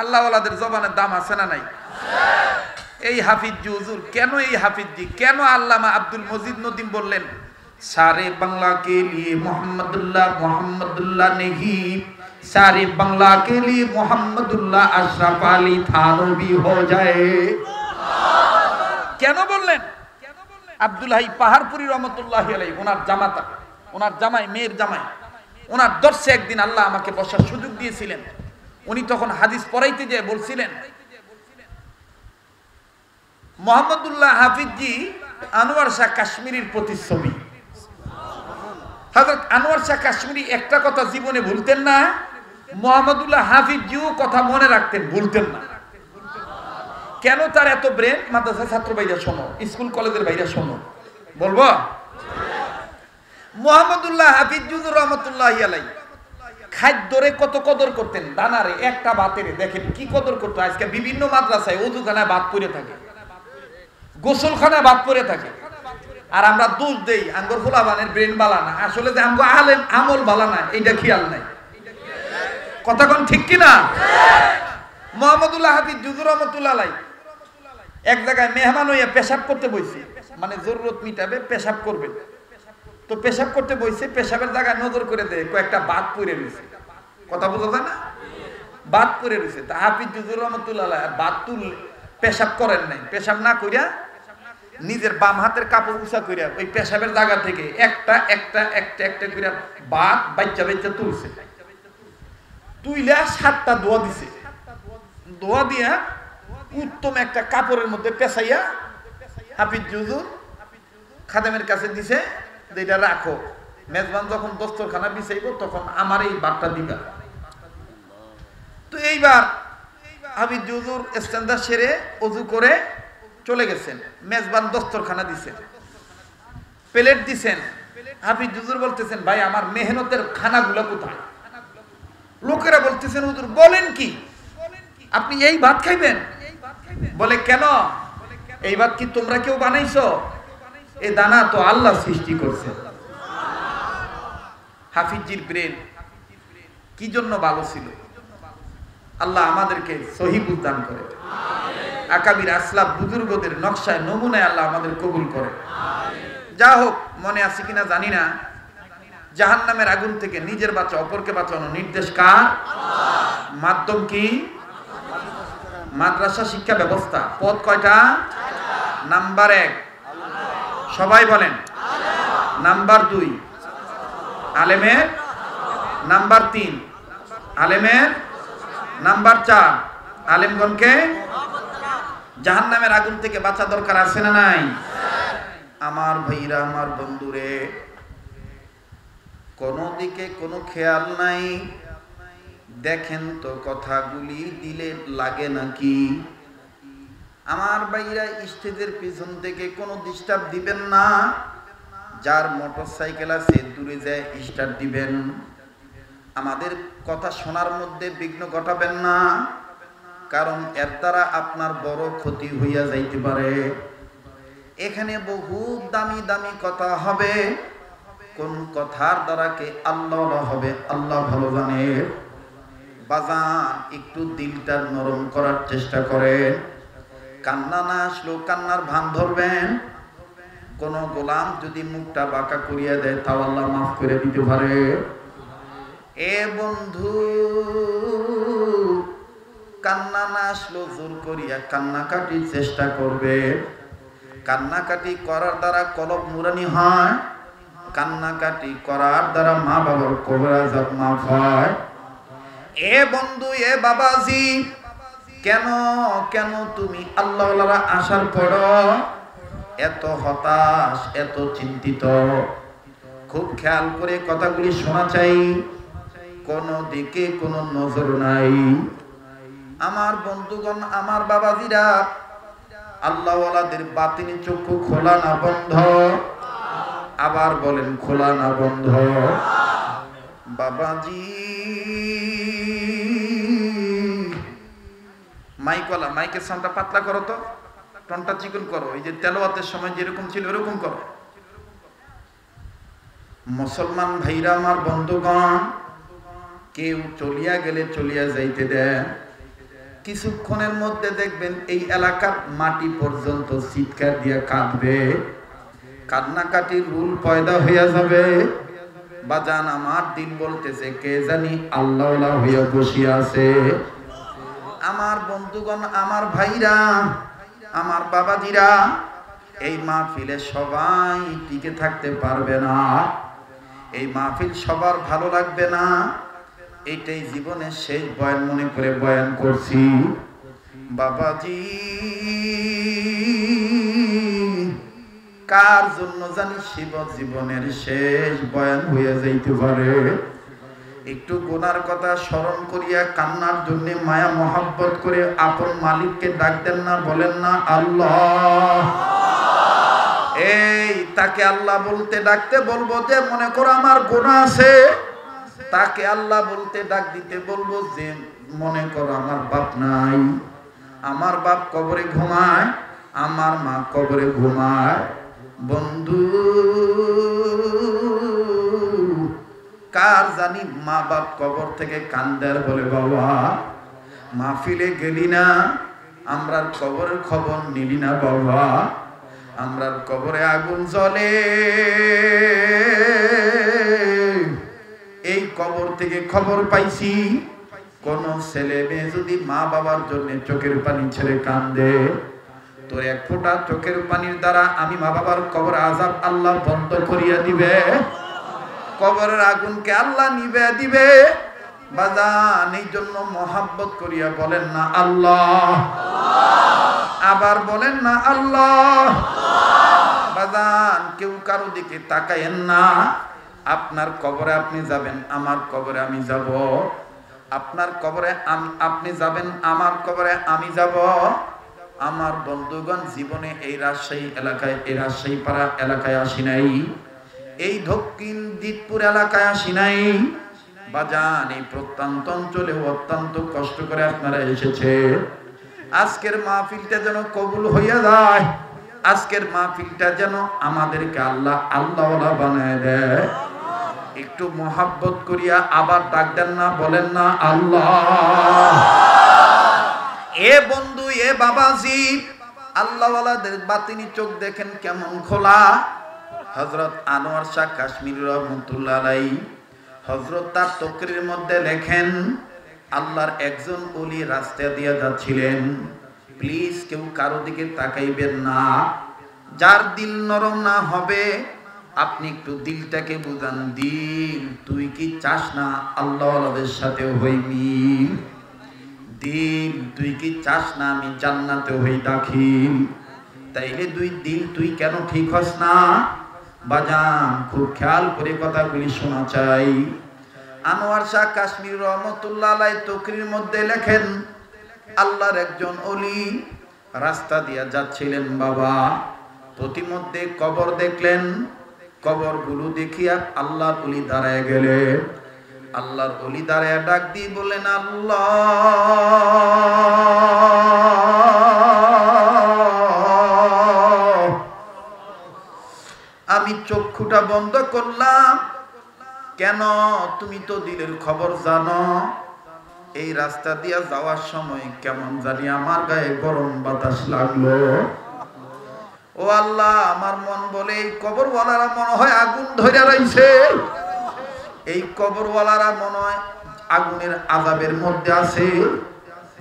আল্লাহওয়ালাদের জবানের দাম আছে না নাই? এই হাফিজি হুজুর কেন, এই হাফিজি কেন আল্লামা আব্দুল মজিদ নদীম বললেন सारे बांग्ला के लिए मोहम्मदुल्लाह नहीं, सारे बांग्ला के लिए मोहम्मदुल्लाह अशरफ अली थानवी हो जाए। কেন বললেন? আব্দুল হাই পাহাড়পুরি রহমতুল্লাহ আলাইহি, ওনার জামাতা, ওনার জামাই, মেয়ের জামাই, ওনার দর্শে একদিন আল্লাহ আমাকে বসার সুযোগ দিয়েছিলেন। উনি তখন হাদিস পড়াইতে যেয়ে বলছিলেন, মোহাম্মদুল্লাহ হাফিজি আনোয়ার শাহ কাশ্মীরির প্রতিচ্ছবি। হযরত আনোয়ার শাহ কাশ্মীরি একটা কথা জীবনে ভুলতেন না, মোহাম্মদুল্লাহ হাফিজিও কথা মনে রাখতেন, ভুলতেন না। কেন তার এত ব্রেন? মাদ্রাসা ছাত্র ভাইরা শোনো, স্কুল কলেজের ভাইরা শোনো, বলবো। মোহাম্মদুল্লাহ হাফিজ রহমতুল্লাহ আলাইহি খাদ্যরে কত কদর করতেন, দানারে, একটা ভাতেরে দেখেন কি কদর করতো। আজকে বিভিন্ন মাদ্রাসায় ওযুখানায় ভাত পড়ে থাকে, গোসলখানায় ভাত পড়ে থাকে, আর আমরা দোষ দেই আঙ্গুর ফুলাবানের ব্রেন বালা না, আসলে যে আমগো আলেম আমল বালা না, এইটা খেয়াল নাই। কথা কোন ঠিক কিনা? মোহাম্মদুল্লাহ হাফিজ রহমতুল্লাহ আলাইহি এক জায়গায় মেহমান হইয়া পেশাব করতে বইছে, মানে জরুরত মিটাবে, পেশাব করবে। তো পেশাব করতে বইছে, পেশাবের জায়গায় নজর করে দেয় কয়েকটা বাত পড়ে রয়েছে। কথা বোঝা যায় না? বাত পড়ে রয়েছে। তা হাফিজ রহমতুল্লাহ আলাইহি বাত তুল পেশাব করেন নাই, পেশাব না কইরা নিজের বাম হাতের কাপড় উঁচা কইরা ওই পেশাবের জায়গা থেকে একটা একটা একটা একটা কইরা বাত বাচ্চা বাচ্চা তুলছে, তুইলা 7টা দোয়া দিছে। দোয়া দিয়া উত্তম একটা কাপড়ের মধ্যে পেঁচাইয়া হাফিজ হুজুর খাদেমের কাছে দিছে, যেটা রাখো, মেজবান যখন দস্তরখানা বিছাইব তখন আমার এই বাতটা দিবা। তো এইবার হাফিজ হুজুর ইস্তেঞ্জা সেরে ওযু করে চলে গেছেন, মেজবান দস্তরখানা দিছেন, প্লেট দিছেন। হাফিজ হুজুর বলতেছেন, ভাই আমার মেহনতের খানাগুলো কোথায়? লোকেরা বলতেছেন, হুজুর বলেন কি, আপনি এই ভাত খাইবেন? বলে কেন, এই ভাত কি তোমরা কেউ বানাইছো? এই দানা তো আল্লাহ সৃষ্টি করছে। হাফিজির ব্রেন কি জন্য ভালো ছিল? আল্লাহ আমাদেরকে সহিহ দান করে, আকাবির আসলাফ বুজুর্গদের নকশায় নমুনায় আল্লাহ আমাদের কবুল করে। যা হোক, মনে আছে কিনা জানি না, জাহান্নামের আগুন থেকে নিজের বাঁচা অপরকে বাঁচানোর নির্দেশ কার? মাধ্যম কি? মাদ্রাসা শিক্ষা ব্যবস্থা। পদ কয়টা? নাম্বার 1 সবাই বলেন, নাম্বার 2 আলেমের, নাম্বার 3 আলেমের, নাম্বার 4 আলেমগণকে জাহান্নামের আগুন থেকে বাঁচা দরকার আছে না নাই? আমার ভাইরা, আমার বন্ধুরে, কোনো দিকে কোনো খেয়াল নাই। দেখেন তো কথাগুলি দিলে লাগে নাকি? আমার ভাইরা, স্টেজের পিছন থেকে কোনো ডিস্টার্ব দিবেন না। যার মোটরসাইকেল আছে দূরে যায় স্টার্ট দিবেন। আমাদের কথা শোনার মধ্যে বিঘ্ন ঘটাবেন না, কারণ এর দ্বারা আপনার বড় ক্ষতি হইয়া যাইতে পারে। এখানে বহু দামি দামি কথা হবে, কোন কথার দ্বারা কে আল্লাহ হবে আল্লাহ ভালো জানে। বাজান, একটু দিলটা নরম করার চেষ্টা করেন। কান্না না আসলেও কান্নার ভান ধরবেন। কোন গোলাম যদি মুখটা বাঁকা করিয়া দেয় তাও আল্লাহ মাফ করে দিতে পারে। এ বন্ধু, কান্না না আসলেও জোর করিয়া কান্নাকাটির চেষ্টা করবে। কান্নাকাটি করার দ্বারা কলব নুরানি হয়, কান্নাকাটি করার দ্বারা মা বাবার কবর আযাব মাফ হয়। এ বন্ধু, এ বাবাজি, কেন কেন তুমি আল্লাহওয়ালারা আসার পর এত হতাশ, এত চিন্তিত? খুব খেয়াল করে কথাগুলি শোনা চাই, কোন দিকে কোনো নজর নাই। আমার বন্ধুগণ, আমার বাবাজিরা, আল্লাহওয়ালাদের বাতিনি চক্ষু খোলা না বন্ধ? আবার বলেন, খোলা না বন্ধ? বাবাজি, মাইকওয়ালা, মাইকের সাউন্ডটা পাতলা করো তো, টনটা চিকন করো, এই যে তেলাওয়াতের সময় যেরকম ছিল এরকম করো। মুসলমান ভাইরা আমার, বন্ধুগণ, কেউ চলিয়া গেলে চলিয়া যাইতে দেন। কিছুক্ষণের মধ্যে দেখবেন এই এলাকার মাটি পর্যন্ত চিৎকার দিয়া কাঁদবে, কান্নাকাটির রুল পয়দা হইয়া যাবে। বাজান, আমার দিন বলতেছে কে জানি আল্লাহ হইয়া বসিয়া আছে। আমার বন্ধুগণ, আমার ভাইরা, আমার বাবাজিরা, এই মাহফিলে সবাই টিকে থাকতে পারবে না, এই মাহফিল সবার ভালো লাগবে না। এইটাই জীবনের শেষ বয়ান মনে করে বয়ান করছি। বাবাজি, কার জন্য জানি শিব জীবনের শেষ বয়ান হয়ে যাইতে পারে। একটু গুনার কথা স্মরণ করিয়া কান্নার জন্য মায়া মহাব্বত করে আপন মালিককে ডাক দেন না, বলেন না আল্লাহ। এই তাকে আল্লাহ বলতে ডাকতে বলবো যে মনে করো আমার গুনাহ আছে, তাকে আল্লাহ বলতে ডাক দিতে বলবো যে মনে করো আমার বাপ নাই, আমার বাপ কবরে ঘুমায়, আমার মা কবরে ঘুমায়। বন্ধু, কার জানি মা বাপ কবর থেকে কান্দার বলে বাবা মাহফিলে গেলি না, আমরার কবরের খবর নিলি না বাবা, আমরার কবরে আগুন জ্বলে, এই কবর থেকে খবর পাইছি কোন ছেলে মেয়ে যদি মা বাবার জন্য চোখের পানি ছেড়ে কান্দে, তোর এক ফোঁটা চোখের পানির দ্বারা আমি মা বাবার কবর আযাব আল্লাহ বন্ধ করিয়া দিবে, কবরের আগুনকে আল্লাহ নিবে দিবে। বাজান, এই জন্য মহাব্বত করিয়া বলেন না আল্লাহ, আবার বলেন না আল্লাহ। বাজান, কেউ কারো দিকে তাকায়েন না। আপনার কবরে আপনি যাবেন, আমার কবরে আমি যাব, আপনার কবরে আপনি যাবেন, আমার কবরে আমি যাব। আমার বন্ধুগণ, জীবনে এই রাজশাহী এলাকায়, এই রাজশাহী পাড়া এলাকায় আসি নাই, এই দক্ষিণ দিকপুর এলাকায় আসি নাই। বাজান, এই প্রত্যন্ত অঞ্চলে অত্যন্ত কষ্ট করে আপনারা এসেছে। আজকের মাহফিলটা যেন কবুল হইয়া যায়, আজকের মাহফিলটা যেন আমাদেরকে আল্লাহ আল্লাহওয়ালা বানায় দেয়। একটু মহাব্বত করিয়া আবার ডাক দেন না, বলেন না আল্লাহ। এ বন্ধু, এ বাবাজি, আল্লাহওয়ালাদের বাতিনি চোখ দেখেন কেমন খোলা। হযরত আনোয়ার শাহ কাশ্মীরি রহমাতুল্লাহ আলাইহি হযরত তার তকরীরের মধ্যে লেখেন, আল্লাহর একজন ওলি রাস্তা দিয়ে যাচ্ছিলেন। প্লিজ কেউ কারো দিকে তাকাইবেন না, যার দিল নরম না হবে আপনি একটু দিলটাকে বুঝান, দিল তুই কি চাস না আল্লাহওয়ালাদের সাথে হইবি? দিল তুই কি চাস না আমি জান্নাতে হই দাখিল? তাইলে দুই দিল তুই কেন ঠিক হস না? বাজান, খুব খেয়াল করে কথাগুলি শোনা চাই। আনোয়ার শাহ কাশ্মীরি রহমাতুল্লাহ আলাইহি তকরীরের মধ্যে লেখেন, আল্লাহর একজন ওলি রাস্তা দিয়া যাচ্ছিলেন বাবা, প্রতিমধ্যে কবর দেখলেন, কবরগুলো দেখিয়া আল্লাহর ওলি দাঁড়ায় গেলে, আল্লাহর ওলি দাঁড়ায় ডাক দিয়ে বলেন, আল্লাহ আমি চক্ষুটা বন্ধ করলাম কেন? তুমি তো দিলের খবর জানো। এই রাস্তা দিয়া যাওয়ার সময় কেমন জানি আমার গায়ে গরম বাতাস লাগলো। ও আল্লাহ, আমার মন বলে এই কবরওয়ালারা মনে হয় আগুন ধরে রইছে, এই কবরওয়ালারা মনে হয় আগুনের আযাবের মধ্যে আছে।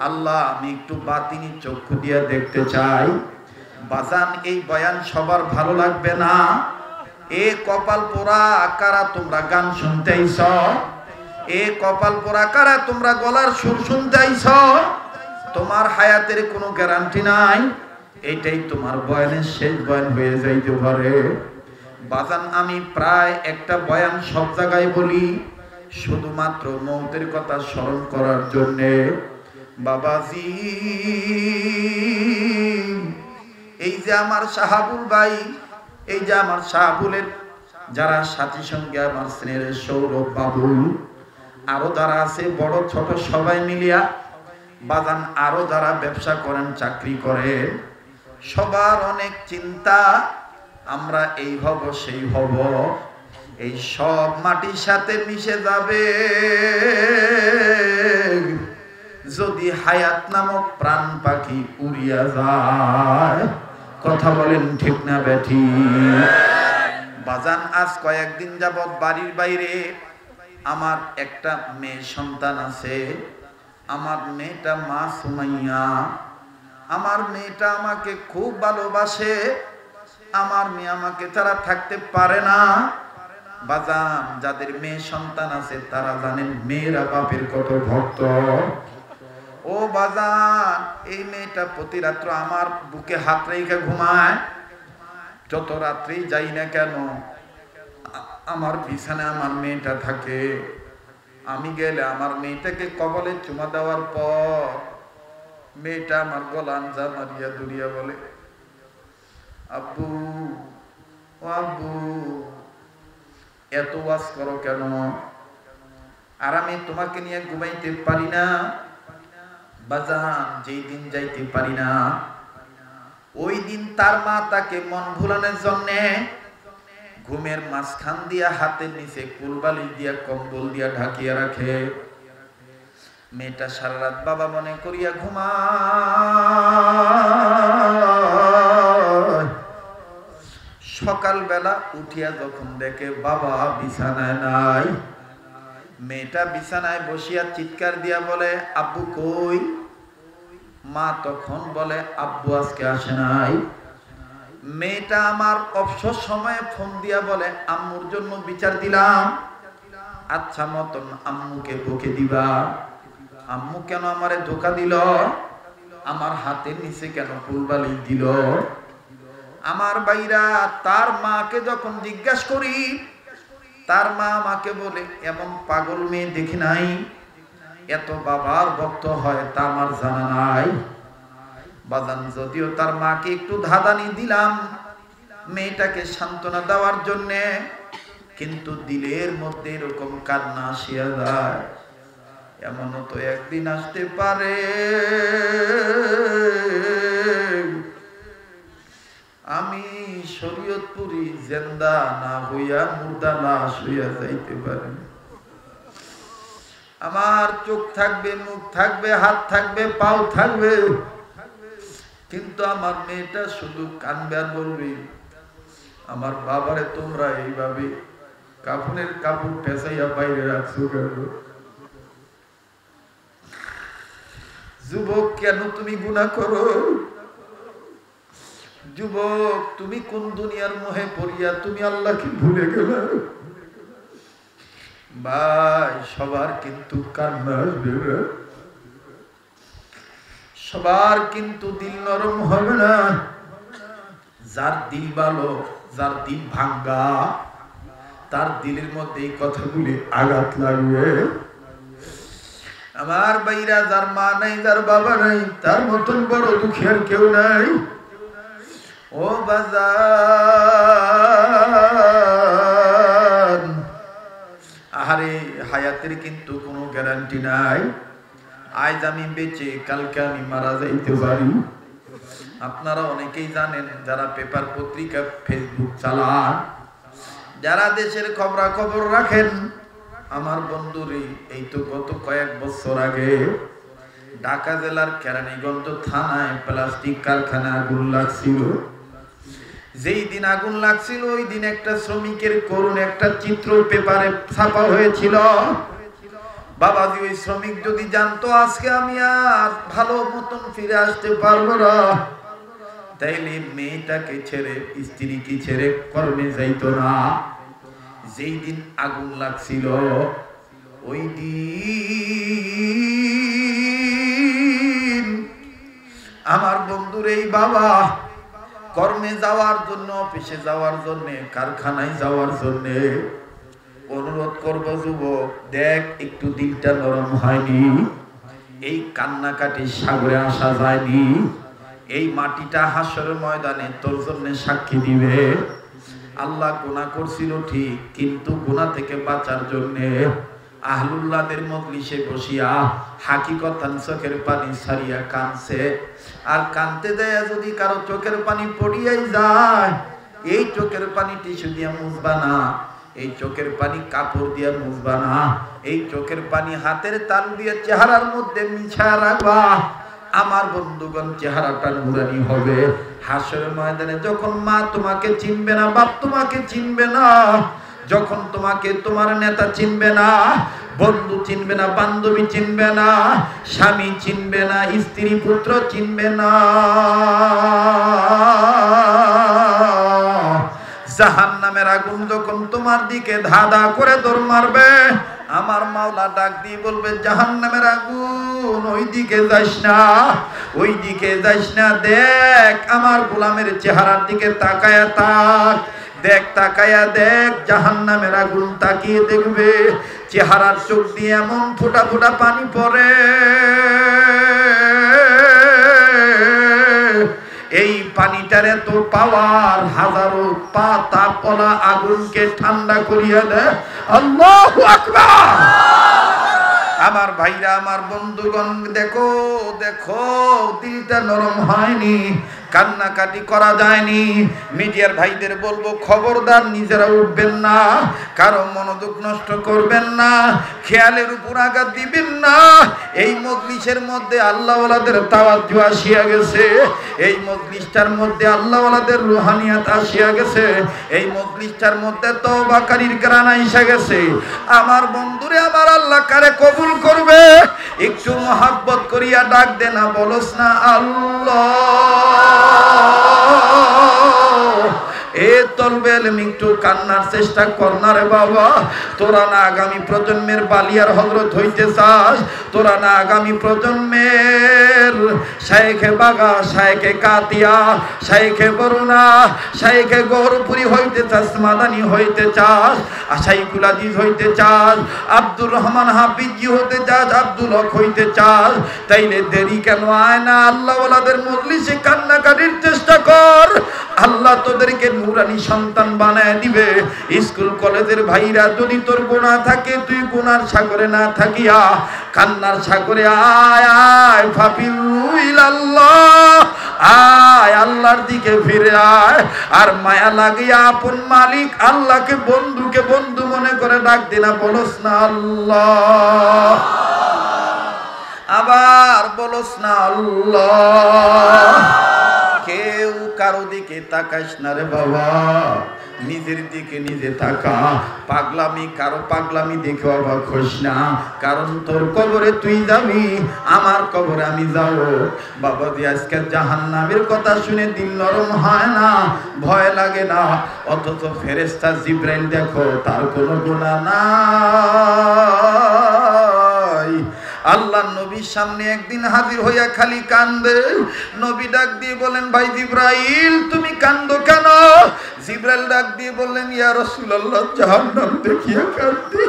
আল্লাহ, আমি একটু বাতিনি চক্ষু দিয়ে দেখতে চাই। বাজান, এই বয়ান সবার ভালো লাগবে না। এ কপাল পোড়া কারা তোমরা গান শুনতে আইছ? এ কপাল পোড়া কারা তোমরা গলার সুর শুনতে আইছ? তোমার হায়াতের কোনো গ্যারান্টি নাই, এইটাই তোমার বয়ানের শেষ বয়ান হয়ে যাইতে পারে। বাজান, আমি প্রায় একটা বয়ান সব জায়গায় বলি শুধুমাত্র মৌতের কথা স্মরণ করার জন্যে। বাবাজি, এই যে আমার শাহাবুল ভাই, এই যে আমার শাহাবুলের যারা সাথী সঙ্গে আমার স্নেহের সৌরভ বাবুল, আরো যারা আছে বড় ছোট সবাই মিলিয়া, বাজান আরো যারা ব্যবসা করেন, চাকরি করেন, সবার অনেক চিন্তা, আমরা এই হব সেই হব, এই সব মাটির সাথে মিশে যাবে যদি হায়াত নামক প্রাণ পাখি উড়িয়া যায়। কথা বলেন ঠিক না বেঠি? বাজান, আজ কয়েকদিন যাবৎ বাড়ির বাইরে আমার একটা মেয়ে সন্তান আছে। আমার মেয়েটা মা সুমাইয়া, আমার মেয়েটা আমাকে খুব ভালোবাসে। আমার মেয়ে আমাকে ছাড়া থাকতে পারে না। বাজান, যাদের মেয়ে সন্তান আছে তারা জানেন মেয়েরা বাপের কত ভক্ত। ও বাজান, এই মেয়েটা প্রতি রাত্র আমার বুকে হাত রেখে ঘুমায়। যত রাত্রি যাই না কেন আমার বিছানায় আমার মেয়েটা থাকে। আমি গেলে আমার মেয়েটাকে কবলে চুমা দেওয়ার পর মেয়েটা আমার গলা আঞ্জা মারিয়া দুরিয়া বলে, আব্বু ও আব্বু, এত ওয়াজ করো কেন? আর আমি তোমাকে নিয়ে ঘুমাইতে পারি না। বাজান, যেই দিন যাইতে পারি না ওই দিন তার মা তাকে মন ভুলানোর জন্যে ঘুমের মাঝখান দিয়া হাতের নিচে কুলবালিশ দিয়া কম্বল দিয়া ঢাকিয়া রাখে। মেয়েটা সারা রাত বাবা মনে করিয়া ঘুমায়। সকালবেলা উঠিয়া যখন দেখে বাবা বিছানায় নাই, মেয়েটা বিছানায় বসিয়া চিৎকার দিয়া বলে, আব্বু কই? মা তখন বলে, আব্বু আজকে আসে নাই। মেয়েটা আমার অবসর সময়ে ফোন দিয়া বলে, আম্মুর জন্য বিচার দিলাম, আচ্ছা মতন আম্মুকে বকে দিবা। আম্মু কেন আমারে ধোকা দিল? আমার হাতের নিচে কেন ফুলবালিশ দিল? আমার বাইরা তার মাকে যখন জিজ্ঞাসা করি, তার মা আমাকে বলে, এমন পাগল মেয়ে দেখি নাই, এত বাবার ভক্ত হয় তা আমার জানা নাই। বাজান, যদিও তার মাকে একটু ধাঁধানি দিলাম মেয়েটাকে সান্ত্বনা দেওয়ার জন্যে, কিন্তু দিলের মধ্যে এরকম কান্না আসিয়া যায়। এমনও তো একদিন আসতে পারে আমি শরীয়তপুরি জিন্দা না হইয়া মুর্দা লাশ হইয়া যাইতে পারি। আমার চোখ থাকবে, মুখ থাকবে, হাত থাকবে, পাও থাকবে, কিন্তু আমার মেয়েটা শুধু কানবে আর বলবি, আমার বাবারে তোমরা এইভাবে কাফনের কাপড় পেঁচাইয়া বাইরে রাখছো কেন? যুবক, কেন তুমি গুনাহ করো? যুবক, তুমি কোন দুনিয়ার মোহে পড়িয়া তুমি আল্লাহকে ভুলে গেলে? ভাই, সবার কিন্তু কান্না আসবে, সবার কিন্তু দিল নরম হবে না। যার দিল ভালো, যার দিল ভাঙ্গা, তার দিলের মধ্যে এই কথাগুলি আঘাত লাগবে। আমার বাইরা, যার মা নাই, যার বাবা নাই, তার মতন বড় দুঃখী আর কেউ নাই। ও বাজার, আহারে, হায়াতের কিন্তু কোনো গ্যারান্টি নাই। আজ আমি বেঁচে কালকে আমি মারা যাইতে পারি। আপনারা অনেকেই জানেন, যারা পেপার পত্রিকা ফেসবুক চালান, যারা দেশের খবরাখবর রাখেন, আমার বন্ধুরে এই তো গত কয়েক বছর আগে ঢাকা জেলার কেরানীগঞ্জ থানায় প্লাস্টিক কারখানা আগুন লাগছিল। যেই দিন আগুন লাগছিল ওই দিন একটা শ্রমিকের করুণ একটা চিত্র পেপারে ছাপা হয়েছিল। বাবাজি, ওই শ্রমিক যদি জানতো আজকে আমি আর ভালো মতন ফিরে আসতে পারবো না, তাইলে মেয়েটাকে ছেড়ে, স্ত্রীকে ছেড়ে কর্মে যাইতো না। যেই দিন আগুন লাগছিল ওই দিন আমার বন্ধুর এই বাবা কর্মে যাওয়ার জন্য, অফিসে যাওয়ার জন্য, কারখানায় যাওয়ার জন্য অনুরোধ করব, যুবক দেখ একটু দিলটা নরম হয়নি, এই কান্নাকাটি সাগরে আসা যায়নি, এই মাটিটা হাসরের ময়দানে তোর জন্য সাক্ষী দিবে। আল্লাহ গুনাহ করছিল ঠিক, কিন্তু গুনাহ থেকে বাঁচার জন্য আহলুল্লাহদের মজলিসে বসিয়া হাকিকতান চোখের পানি ছাড়িয়া কাঁদছে। আর কাঁদতে দেয় যদি কারো চোখের পানি পড়িয়াই যায়, এই চোখের পানি টিস্যু দিয়ে মুছবা না, এই চোখের পানি কাপড় দিয়ে মুছবা না, এই চোখের পানি হাতের তাল দিয়ে চেহারার মধ্যে মিছায়া রাখবা। আমার বন্ধুগণ, চেহারাটা নুরানি হবে। হাসরের ময়দানে যখন মা তোমাকে চিনবে না, বাপ তোমাকে চিনবে না, যখন তোমাকে তোমার নেতা চিনবে না, বন্ধু চিনবে না, বান্ধবী চিনবে না, স্বামী চিনবে না, স্ত্রী পুত্র চিনবে না, জাহান্নামের আগুন যখন তোমার দিকে ধাঁধা করে দৌড় মারবে, আমার মাওলা ডাক দিয়ে বলবে, জাহান্নামের আগুন ওই দিকে যাস না, ওই দিকে যাস না, দেখ আমার গোলামের চেহারার দিকে তাকায়া তাক, দেখ তাকায়া দেখ। জাহান্নামের আগুন তাকিয়ে দেখবে, চেহারার চোখ দিয়ে এমন ফোঁটা ফোঁটা পানি পড়ে, এই পানিটার এত পাওয়ার, হাজারো পাতা পলা আগুনকে ঠান্ডা করিয়া দেয়। আল্লাহু আকবার। আমার ভাইরা, আমার বন্ধুগণ, দেখো দেখো, দিলটা নরম হয়নি, কান্নাকাটি করা যায়নি। মিডিয়ার ভাইদের বলবো, খবরদার নিজেরা উঠবেন না, কারো মনোযোগ নষ্ট করবেন না, খেয়ালের উপর আঘাত দিবেন না। এই মজলিসের মধ্যে আল্লাহওয়ালাদের তাওয়াজ্জু আসিয়া গেছে, এই মজলিসটার মধ্যে আল্লাহওয়ালাদের রুহানিয়াত আসিয়া গেছে, এই মজলিসটার মধ্যে তওবাকারীর গ্রান আইসা গেছে। আমার বন্ধুরে, আমার আল্লাহ কারে কবুল করবে? একটু মহাব্বত করিয়া ডাক দে না, বলস না আল্লাহ। এ তলবে একটু কান্নার চেষ্টা কর না রে বাবা। তোরা না আগামী প্রজন্মের বালিয়ার হযরত হইতে চাস, তোরা না আগামী প্রজন্মের শায়েখে বাগা, শায়েখে কাতিয়া, শায়েখে বরুণা, শায়েখে গৌরপুরি হইতে চাস, মাদানী হইতে চাস, শাইখুল আজিজ হইতে চাস, আব্দুর রহমান হাফিজি হতে চাস, আব্দুল হক হইতে চাস, তাইলে দেরি কেন? আয় না আল্লাহওয়ালাদের মজলিসে কান্নাকাটির চেষ্টা কর। আল্লাহ তোদেরকে নুরানি সন্তান বানায় দিবে। স্কুল কলেজের ভাইরা, যদি তোর গুনাহ থাকে, তুই গুনার সাগরে না থাকিয়া কান্নার সাগরে আয় আয়, ফাফিরু ইলাল্লাহ, আয় আল্লাহর দিকে ফিরে আয়। আর মায়া লাগিয়া আপন মালিক আল্লাহকে বন্ধুকে বন্ধু মনে করে ডাক দিনা, বলস না আল্লাহ, আবার বলস না আল্লাহ। কেউ কারো দিকে তাকাস না রে বাবা, নিজের দিকে নিজে তাকা। পাগলামি, কারো পাগলামি দেখে অবাক হইস না, কারণ তোর কবরে তুই যাবি, আমার কবরে আমি যাব। বাবা দি, আজকে জাহান্নামের কথা শুনে দিল নরম হয় না, ভয় লাগে না, অথচ ফেরেশতা জিবরাইল দেখো, তার কোনো গুনাহ নাই। আল্লাহ নবীর সামনে একদিন হাজির হইয়া খালি কান্দে। নবী ডাক দিয়ে বলেন, ভাই জিবরাইল, তুমি কান্দো কেন? জিবরাইল ডাক দিয়ে বললেন, ইয়া রাসূলুল্লাহ, জাহান্নাম দেখিয়া কাঁদছি।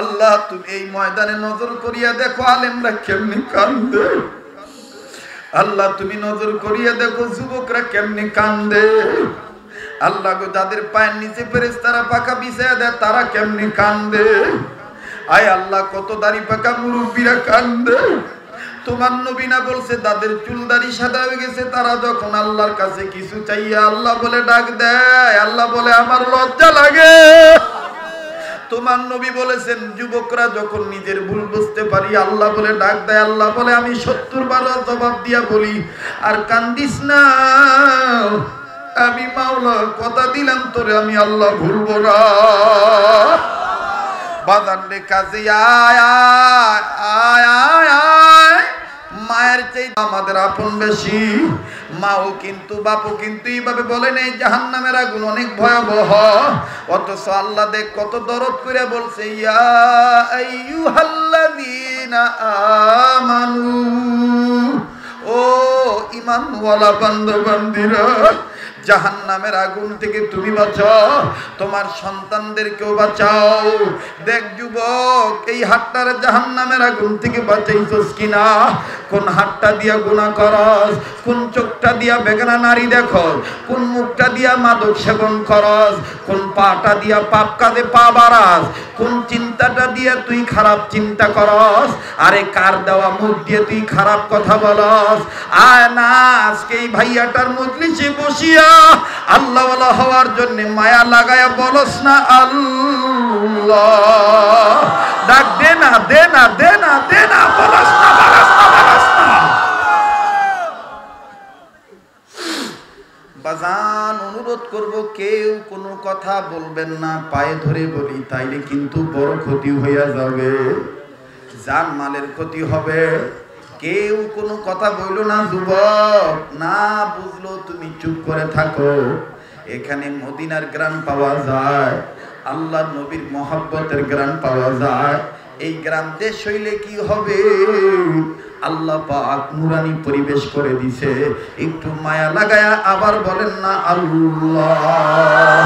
আল্লাহ, তুমি এই ময়দানে নজর করিয়া দেখো আলেমরা কেমনি কান্দে। আল্লাহ, তুমি নজর করিয়া দেখো যুবকরা কেমনি কান্দে। আল্লাহ গো, যাদের পায়ের নিচে ফেরেশতারা পাকা বিছায়া দেয়, তারা কেমনি কান্দে। আয় আল্লাহ, কত দাড়ি পাকা মুরব্বীরা কান্দে। তোমার নবী না বলছে, তাদের চুল দাড়ি সাদা হয়ে গেছে, তারা যখন আল্লাহর কাছে কিছু চাইয়া আল্লাহ বলে ডাক দেয়, আল্লাহ বলে আমার লজ্জা লাগে। তোমার নবী বলেছেন, যুবকরা যখন নিজের ভুল বুঝতে পারি আল্লাহ বলে ডাক দেয়, আল্লাহ বলে আমি ৭০ বার জবাব দিয়া বলি, আর কান্দিস না, আমি মাওলা কথা দিলাম তোরে, আমি আল্লাহ ভুলবো না। বাজার রে কাজে আয় আয় আয় আয় আয়। মায়ের চেয়ে আমাদের আপন বেশি। মাও কিন্তু, বাপও কিন্তু এইভাবে বলে নেই জাহান্নামের আগুন অনেক ভয়াবহ, অথচ আল্লাহ দেখ কত দরদ করে বলছে, ইয়া আইয়ুহাল্লাযীনা আমানু, ও ঈমানওয়ালা বান্দা-বান্দীরা, জাহান্নামের আগুন থেকে তুমি বাঁচাও, তোমার সন্তানদেরকেও বাঁচাও। দেখ যুবক, এই হাতটারে জাহান্নামের আগুন থেকে বাঁচাইছস কিনা? কোন হাতটা দিয়া গুনাহ করস, কোন চোখটা দিয়া বেগানা নারী দেখস, কোন মুখটা দিয়া মাদক সেবন করস, কোন পাটা দিয়া পাপ কাজে পা বাড়াস, কোন চিন্তাটা দিয়া তুই খারাপ চিন্তা করস, আরে কার দেওয়া মুখ দিয়ে তুই খারাপ কথা বলস। আয় না আজকে এই ভাইয়াটার মজলিসে বসিয়া আল্লাহ ওয়ালা হওয়ার জন্য মায়া লাগায়া বলস না আল্লাহ, ডাক দে না দে না দে না দে না, বলস না বলস না বলস না। বাজান অনুরোধ করব কেউ কোনো কথা বলবেন না, পায়ে ধরে বলি, তাইলে কিন্তু বড় ক্ষতি হইয়া যাবে, জান মালের ক্ষতি হবে। কেউ কোনো কথা বইল না যুবক, না বুঝলো তুমি চুপ করে থাকো। এখানে মদিনার গ্রাম পাওয়া যায়, আল্লাহ নবীর মহব্বতের গ্রাম পাওয়া যায়। এই গ্রাম দেশ হইলে কি হবে, আল্লাহ পাক নুরানি পরিবেশ করে দিছে। একটু মায়া লাগায়া আবার বলেন না আল্লাহ।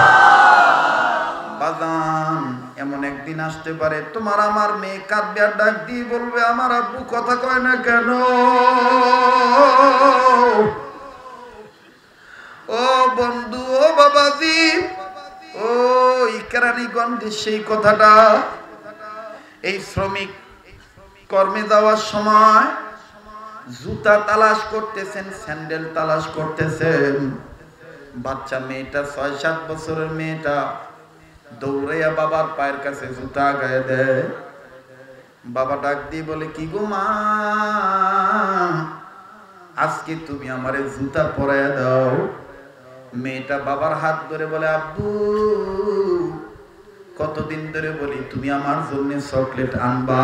বাজান এমন একদিন আসতে পারে তোমার আমার মেয়ে কাঁদবে আর ডাক দিয়ে বলবে আমার আব্বু কথা কয় না কেন। ও বন্ধু, ও বাবাজি, ও কেরানীগঞ্জের সেই কথাটা, এই শ্রমিক কর্মে যাওয়ার সময় জুতা তালাশ করতেছেন, স্যান্ডেল তালাশ করতেছেন, বাচ্চা মেয়েটা ৬-৭ বছরের মেয়েটা দৌড়াইয়া বাবার পায়ের কাছে জুতা গায়ে দেয়। বাবা ডাক দিয়ে বলে কি গো মা, আজকে তুমি আমারে জুতা পরাইয়া দাও। মেয়েটা বাবার হাত ধরে বলে আব্বু কতদিন ধরে বলি তুমি আমার জন্য চকলেট আনবা,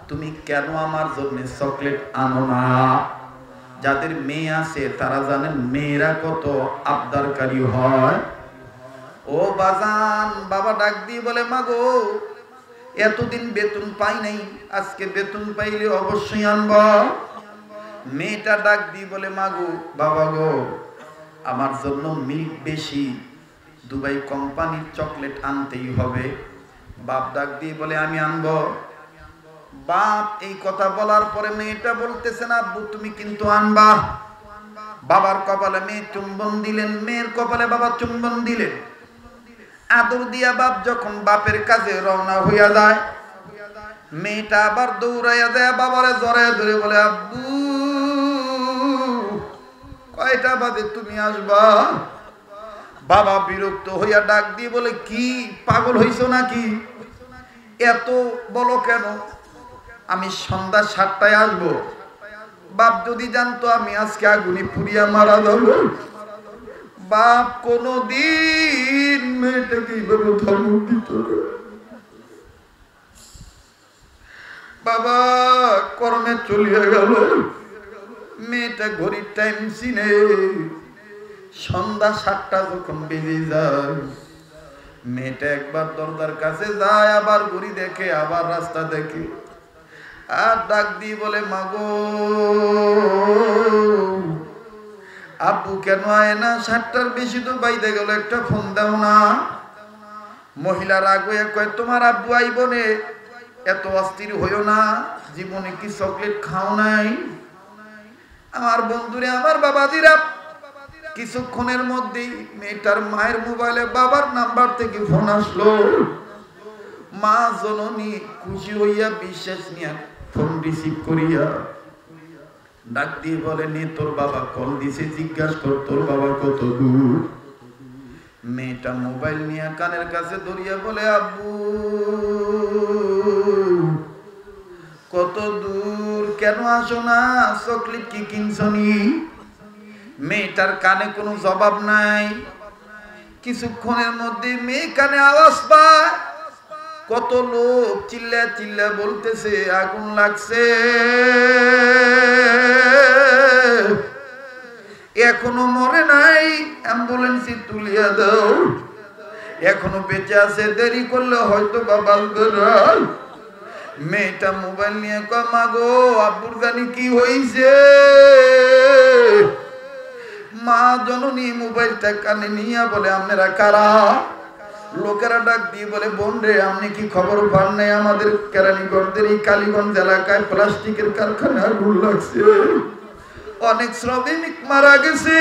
তুমি কেন আমার জন্য চকলেট আনো না? যাদের মেয়ে আছে তারা জানেন মেয়েরা কত আবদারকারী হয়। ও বাজান, বাবা ডাক দিয়ে বলে মা গো এতদিন বেতন পাই নাই, আজকে বেতন পাইলে অবশ্যই আনব। মেয়েটা ডাক দিয়ে বলে মা গো, বাবা গো আমার জন্য মিল্ক বেশি, দুবাই কোম্পানির চকলেট আনতেই হবে। বাপ ডাক দিয়ে বলে আমি আনব। বাপ এই কথা বলার পরে মেয়েটা বলতেছে না আব্বু তুমি কিন্তু আনবা। বাবার কপালে মেয়ে চুম্বন দিলেন, মেয়ের কপালে বাবা চুম্বন দিলেন। আদর দিয়া বাপ যখন বাপের কাজে রওনা হইয়া যায়, মেয়েটা আবার দৌড়াইয়া যায় বাবারে জড়াইয়া ধরে বলে আব্বু কয়টা বাজে তুমি আসবা? বাবা বিরক্ত হইয়া ডাক দিয়ে বলে কি পাগল হইছো নাকি, এত বলো কেন? আমি সন্ধ্যা ৭টায় আসবো। বাপ যদি জানতো আমি আজকে আগুনে পুড়িয়া মারা যাব। বাপ কোনদিন মেয়েটাকে এইভাবে ধমক দিত না। বাবা কর্মে চলিয়া গেল, মেয়েটা ঘড়ির টাইম চিনে। সন্ধ্যা ৭টা যখন বেজে যায়, মেয়েটা একবার দরজার কাছে যায়, আবার ঘড়ি দেখে, আবার রাস্তা দেখে, আর ডাক দিয়ে বলে মাগো আব্বু কেন আয় না? ৭টার বেশি তো বাইরে গেল, একটা ফোন দাও না। মহিলা রাগ হয়ে কয় তোমার আব্বু আইব নে, এত অস্থির হইও না, জীবনে কি চকলেট খাও নাই? আমার বন্ধুরে, আমার বাবাজিরা, কিছুক্ষণের মধ্যেই মেয়েটার মায়ের মোবাইলে বাবার নাম্বার থেকে ফোন আসলো। মা জননী খুশি হইয়া বিশ্বাস নিয়া ফোন রিসিভ করিয়া ডাক দিয়ে বলে নে তোর বাবা কল দিছে, জিজ্ঞাসা কর তোর বাবা কত দূর। মেয়েটা মোবাইল নিয়ে কানের কাছে ধরিয়া বলে আব্বু কত দূর, কেন আসো না? চকলেট কি কিনছনি? মেয়েটার কানে কোনো জবাব নাই। কিছুক্ষণের মধ্যে মেয়ে কানে আওয়াজ পায়, কত লোক চিল্লা চিল্লা বলতেছে আগুন লাগছে, এখনো মরে নাই, অ্যাম্বুলেন্সে তুলিয়া দাও, এখনো বেঁচে আছে, দেরি করলে হয়তো বাবা। মেয়েটা মোবাইল নিয়ে কয় মা গো আব্বুর জানি কি হইছে। মা জননী মোবাইলটা কানে নিয়ে বলে আপনারা কারা? লোকেরা ডাক দিয়ে বলে, বোন রে, আপনি কি খবর পান নাই আমাদের কেরানীগঞ্জের এই কালীগঞ্জ এলাকায় প্লাস্টিকের কারখানায় আগুন লাগছে, অনেক শ্রমিক মারা গেছে।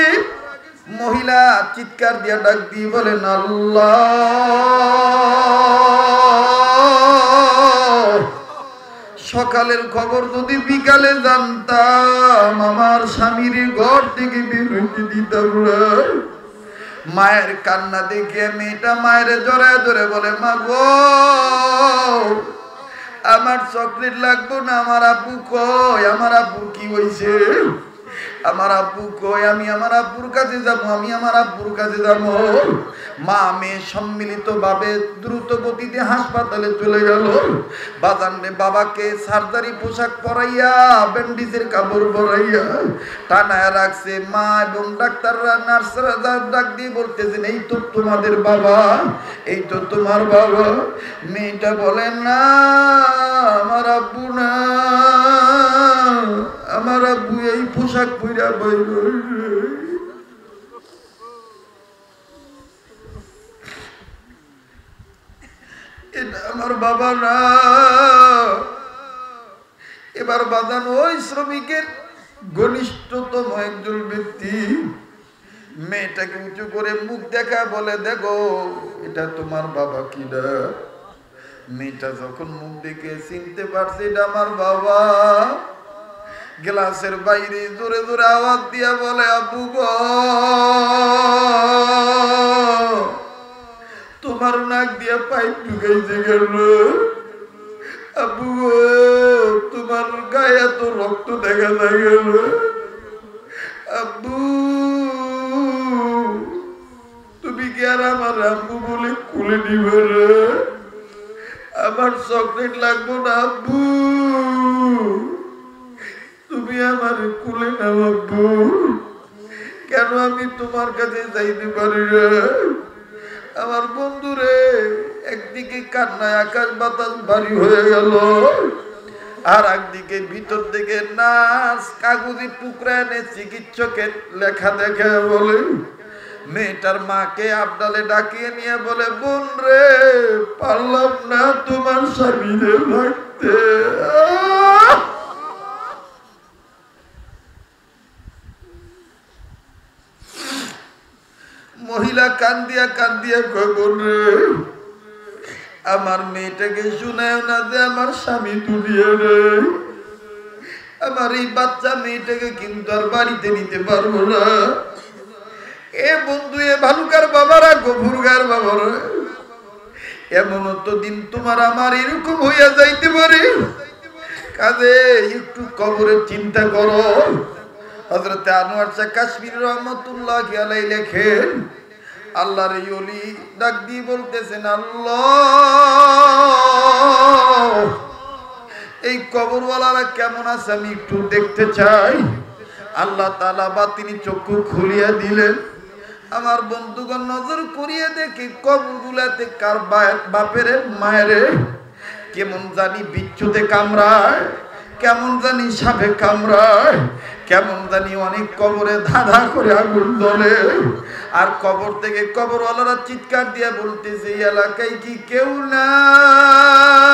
মহিলা চিৎকার দিয়ে ডাক দিয়ে বলেন, আল্লাহ, সকালের খবর যদি বিকালে জানতাম আমার স্বামীর ঘর থেকে বের হইতে দিতাম না। মায়ের কান্না দেখে মেয়েটা মায়ের জড়ায় ধরে বলে, মা গো, আমার চকলেট লাগবো না, আমার আব্বু কই, আমার আব্বুর কি হয়েছে, আমার আব্বু কই, আমি আমার আব্বুর কাছে যাবো, আমি আমার আব্বুর কাছে যাবো। মা মেয়ে সম্মিলিত ভাবে দ্রুত গতিতে হাসপাতালে চলে গেল। বাজানে বাবাকে সার্জারি পোশাক পরাইয়া ব্যান্ডেজের কাপড় পরাইয়া টানায় রাখছে। মা এবং ডাক্তাররা নার্সরা ডাক দিয়ে বলতেছেন, এই তো তোমাদের বাবা, এই তো তোমার বাবা। মেয়েটা বলে, না আমার আব্বু না, আমার আব্বু এই পোশাক পরা বাইর, এটা আমার বাবা না। এবার বাজান ওই শ্রমিকের ঘনিষ্ঠতম একজন ব্যক্তি মেয়েটাকে উঁচু করে মুখ দেখা বলে, দেখো এটা তোমার বাবা কিনা। মেয়েটা যখন মুখ দেখে চিনতে পারছে এটা আমার বাবা, গ্লাসের বাইরে জোরে জোরে আওয়াজ দিয়া বলে, আব্বু গো, তোমার নাক দিয়া পাইপ ঢুকাইছে গেল, আব্বু গো, তোমার গায়ে এত রক্ত দেখা যায় গেল, আব্বু তুমি কি আর আমার আব্বু বলে খুলে নিবে রে, আমার চকলেট লাগবো না আব্বু, তুমি আমার কুলে নাও আব্বু, কেন আমি তোমার কাছে যাইতে পারি রে। আমার বন্ধুরে একদিকে কান্নায় আকাশ বাতাস ভারী হয়ে গেল, আর একদিকে ভিতর থেকে নার্স কাগজের টুকরা এনে চিকিৎসকের লেখা দেখে বলে, মেয়েটার মাকে আবডালে ডাকিয়ে নিয়ে বলে, বোন রে, পারলাম না তোমার স্বামীরে রাখতে। মহিলা কান্দিয়া কান্দিয়া কয়, বোন রে, আমার মেয়েটাকে শুনায় না যে আমার স্বামী দুনিয়া নেই, আমার এই বাচ্চা মেয়েটাকে কিন্তু আর বাড়িতে নিতে পারবো না। এ বন্ধু, এ ভালুকার বাবারা, গভুরগার বাবারা, এমন তো দিন তোমার আমার এরকম হইয়া যাইতে পারে, কাজে একটু কবরের চিন্তা করো। হযরত আনোয়ার শাহ কাশ্মীর রহমাতুল্লাহ আলাইহি লেখেন, আল্লাহর এই ওলি ডাক দিয়ে বলতেছেন, আল্লাহ, এই কবরওয়ালারা কেমন আছে আমি একটু দেখতে চাই। আল্লাহ তাআলা বাতিনি চক্ষু খুলিয়া দিলেন। আমার বন্ধুগণ নজর করিয়ে দেখি কবরগুলাতে কার বাপের মায়ের কেমন জানি বিচ্ছুতে কামড়ায়, কেমন জানি সাপে কামড়ায়, কেমন জানি অনেক কবরে ধাঁধা করে আগুন জ্বলে। আর কবর থেকে কবরওয়ালারা চিৎকার দিয়ে বলতেছে, এই এলাকায় কি কেউ নাই?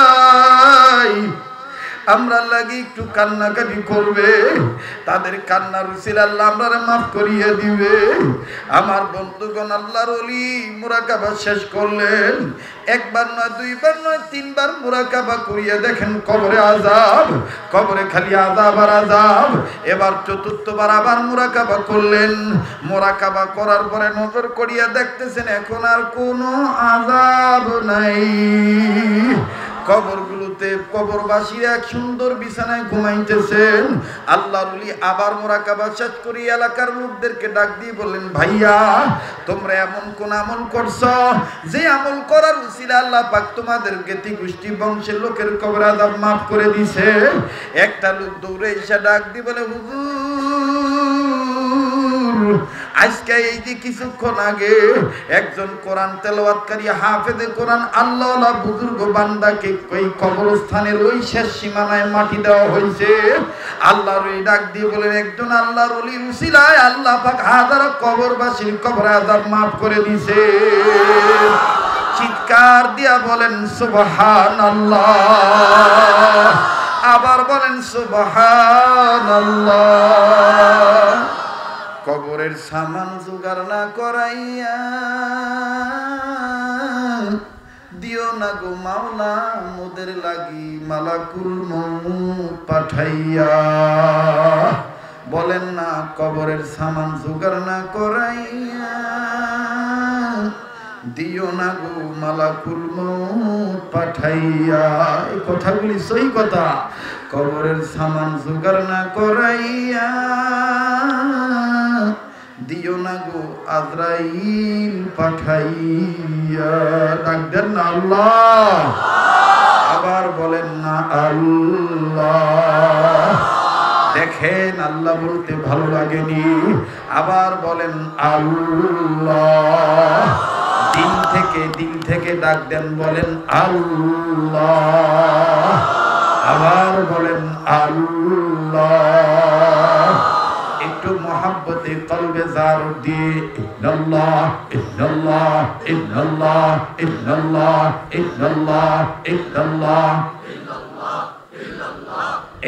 আমরা লাগি একটু কান্নাকাটি করবে, তাদের কান্নার উসিলা আল্লাহ আমরারে মাফ করিয়ে দিবে। আমার বন্ধুগণ আল্লাহর ওলি মুরাকাবা শেষ করলেন। একবার নয়, দুইবার নয়, তিনবার মুরাকাবা করিয়ে দেখেন কবরে আযাব, কবরে খালি আযাব আর আযাব। এবার চতুর্থবার আবার মুরাকাবা করলেন। মুরাকাবা করার পরে নজর করিয়া দেখতেছেন এখন আর কোনো আযাব নাই। কবরগুলোতে কবরবাসীরা এক সুন্দর বিছানায় ঘুমাইতেছেন। আল্লাহর ওলি আবার মুরাকাবা শেষ করে এলাকার লোকদেরকে ডাক দিয়ে বললেন, ভাইয়া তোমরা এমন কোন আমল করছো যে আমল করার উসিলা আল্লাহ পাক তোমাদের জ্ঞাতি গোষ্ঠী বংশের লোকের কবর আযাব মাফ করে দিছে। একটা লোক দৌড়ে এসে ডাক দিয়ে বলে, হুজুর, আজকে এই যে কিছুক্ষণ আগে একজন কোরআন তেলাওয়াতকারী হাফেজে কোরআন আল্লাহওয়ালা বুজুর্গ বান্দাকে ওই কবরস্থানের ওই শেষ সীমানায় মাটি দেওয়া হয়েছে। আল্লাহর ওই ডাক দিয়ে বলেন, একজন আল্লাহর ওলির উসিলায় আল্লাহ পাক হাজারো কবরবাসীর কবর আযাব মাফ করে দিয়েছে। চিৎকার দিয়া বলেন সুবহানাল্লাহ, আবার বলেন সুবহানাল্লাহ। কবরের সামান জোগাড় না করাইয়া দিও না গো মাওলা মোদের লাগি মালাকুল মউত পাঠাইয়া। বলেন না কবরের সামান জোগাড় না করাইয়া দিও না গো মালাকুল মউত পাঠাইয়া। এই কথাগুলি সহি কথা। কবরের সামান জোগাড় না করাইয়া দিও না গো আজরাইল পাঠাইয়া। ডাক দেন না আল্লাহ, আবার বলেন না আল্লাহ। দেখেন আল্লাহ বলতে ভালো লাগেনি, আবার বলেন আল্লাহ। দিল থেকে ডাক দেন, বলেন আল্লাহ, আবার বলেন আল্লাহ। একটু মহাব্বতে কলবে জার দিয়ে ইল্লাল্লাহ ইল্লাল্লাহ ইল্লাল্লাহ ইল্লাল্লাহ ইল্লাল্লাহ ইল্লাল্লাহ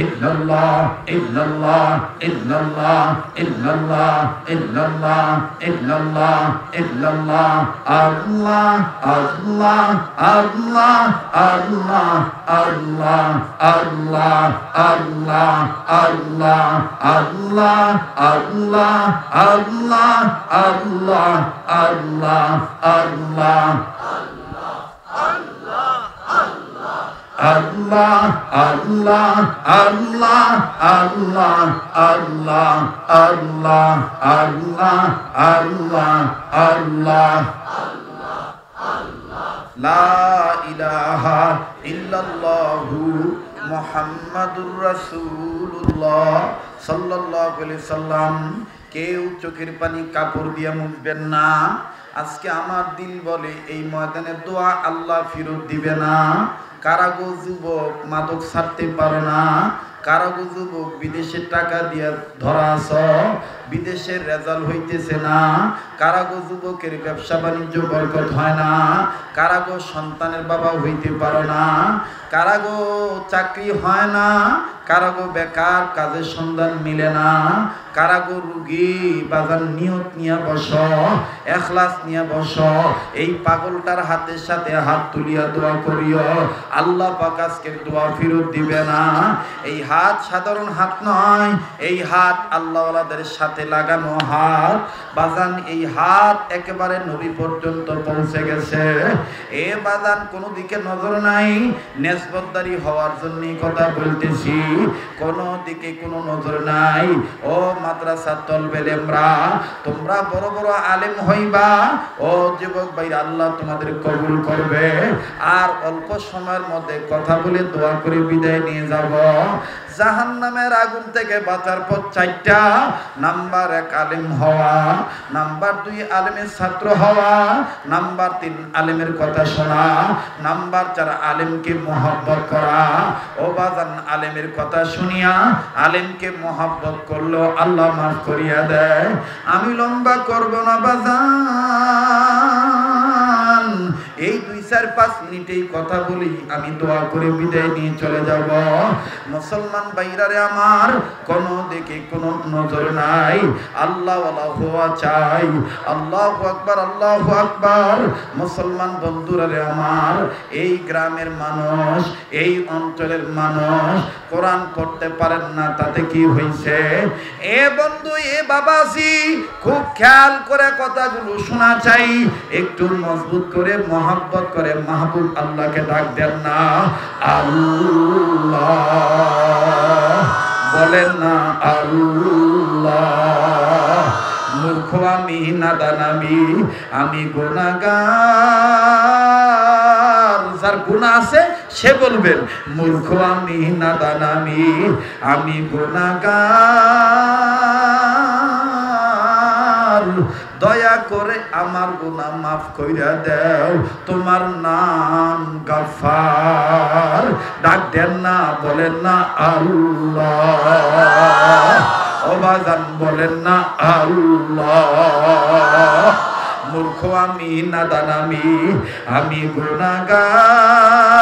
illallah illallah illallah illallah illallah illallah illallah allah allah allah allah allah allah allah allah allah allah allah allah allah allah Allah, Allah, Allah, Allah, Allah, Allah, Allah, Allah, Allah, La ilaha illallahu Muhammadur Rasulullah sallallahu alaihi wasallam। কেউ চোখের পানি কাপড় দিয়ে মুছবেন না। আজকে আমার দিল বলে এই ময়দানে দোয়া আল্লাহ ফিরত দিবে না। কারাগো যুবক মাদক ছাড়তে পারো না, কারাগো যুবক বিদেশে টাকা দিয়ে ধরা আছ, বিদেশের রেজাল্ট হইতেছে না, কারাগো যুবকের ব্যবসা বাণিজ্য বরকত হয় না, কারাগো সন্তানের বাবা হইতে পারো না, কারাগো চাকরি হয় না, কারাগো বেকার কাজের সন্ধান মিলে না, কারাগো রুগী বাজার নিয়ত নিয়ে বস, এখলাস নিয়ে বস। এই পাগলটার হাতের সাথে হাত তুলিয়া দোয়া করিও, আল্লাহ পাক আজকের দোয়া ফিরত দিবে না। এই হাত সাধারণ হাত নয়, এই হাত আল্লাহওয়ালাদের সাথে লাগানো হাত। বাজান এই হাত একেবারে নবী পর্যন্ত পৌঁছে গেছে। এ বাজান কোনো দিকে নজর নাই, নেসবতদারি হওয়ার জন্য কথা বলতেছি, কোনো দিকে কোনো নজর নাই। ও মাদ্রাসা তলবেল এমরা, তোমরা বড় বড় আলেম হইবা। ও যুবক ভাইরা, আল্লাহ তোমাদের কবুল করবে। আর অল্প সময়ের মধ্যে কথা বলে দোয়া করে বিদায় নিয়ে যাব। জাহান্নামের আগুন থেকে বাঁচার পথ চারটা। নাম্বার 1 আলেম হওয়া, নাম্বার 2 আলেমের ছাত্র হওয়া, নাম্বার 3 আলেমের কথা শোনা, নাম্বার 4 আলেমকে মহব্বত করা। ও বাজান, আলেমের কথা শুনিয়া আলেমকে মহব্বত করলো আল্লাহ মাফ করিয়া দেয়। আমি লম্বা করব না বাজান, এই 2-4-5 মিনিটেই কথা বলি, আমি দোয়া করে বিদায় নিয়ে চলে যাব। মুসলমান ভাইরারে আমার, কোনো দিকে কোনো নজর নাই, আল্লাহ ওয়ালা হওয়া চাই। আল্লাহু আকবার, আল্লাহু আকবার। মুসলমান বন্ধুরারে আমার, এই গ্রামের মানুষ, এই অঞ্চলের মানুষ কোরআন পড়তে পারেন না, তাতে কি হইছে? এ বন্ধু, এ বাবাজি, খুব খেয়াল করে কথাগুলো শোনা চাই। একটু মজবুত করে মহব্বত করে মাহবুব আল্লাহকে ডাক দেন না আল্লাহ, বলেন না আল্লাহ। মূর্খ আমি, নাদান আমি গুনাহগার। যার গুনাহ আছে সে বলবেন মূর্খ আমি, নাদান আমি গুনাহগার। দয়া করে আমার গুনাহ মাফ কইরা দাও, তোমার নাম গফফার। ডাক দেন না, বলেন না আল্লাহ। ও বাজান, বলেন না আল্লাহ। মূর্খ আমি, নাদান আমি গুনাহগার।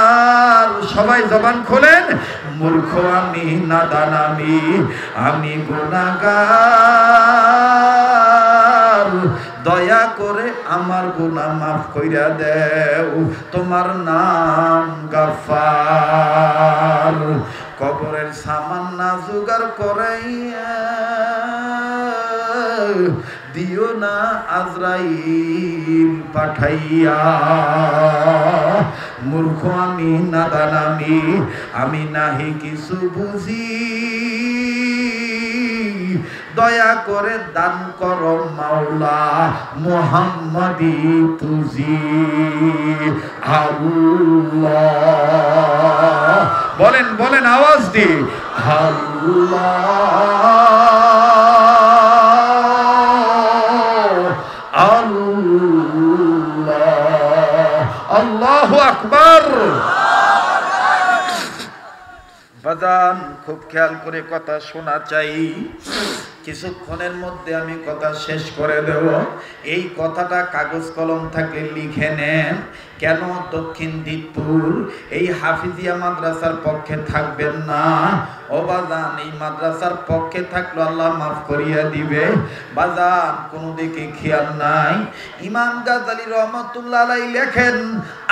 সবাই জবান খোলেন, মূর্খ আমি, নাদান আমি গুনাহগার। দয়া করে আমার গুনাহ মাফ কইরা দেও, তোমার নাম গাফফার। কবরের সামান না জোগাড় করাইয়া দিও না আজরাইল পাঠাইয়া। মূর্খ আমি, নাদান আমি নাহি কিছু বুঝি, দয়া করে দান করো মাওলা মুহাম্মাদি তুজি। আল্লাহ বলেন, বলেন আওয়াজ দি, আল্লাহ আল্লাহ আল্লাহু আকবার। বাজান খুব খেয়াল করে কথা শোনা চাই, কিছুক্ষণের মধ্যে আমি কথা শেষ করে দেব। এই কথাটা কাগজ কলম থাকলে লিখে নেন। কেন দক্ষিণ দিকপুর এই হাফিজিয়া মাদ্রাসার পক্ষে থাকবেন না? ও বাজান, এই মাদ্রাসার পক্ষে থাকলে আল্লাহ মাফ করিয়া দিবে। বাজান কোনো দিকে খেয়াল নাই। ইমাম গাজ্জালী রহমাতুল্লাহ আলাইহি লেখেন,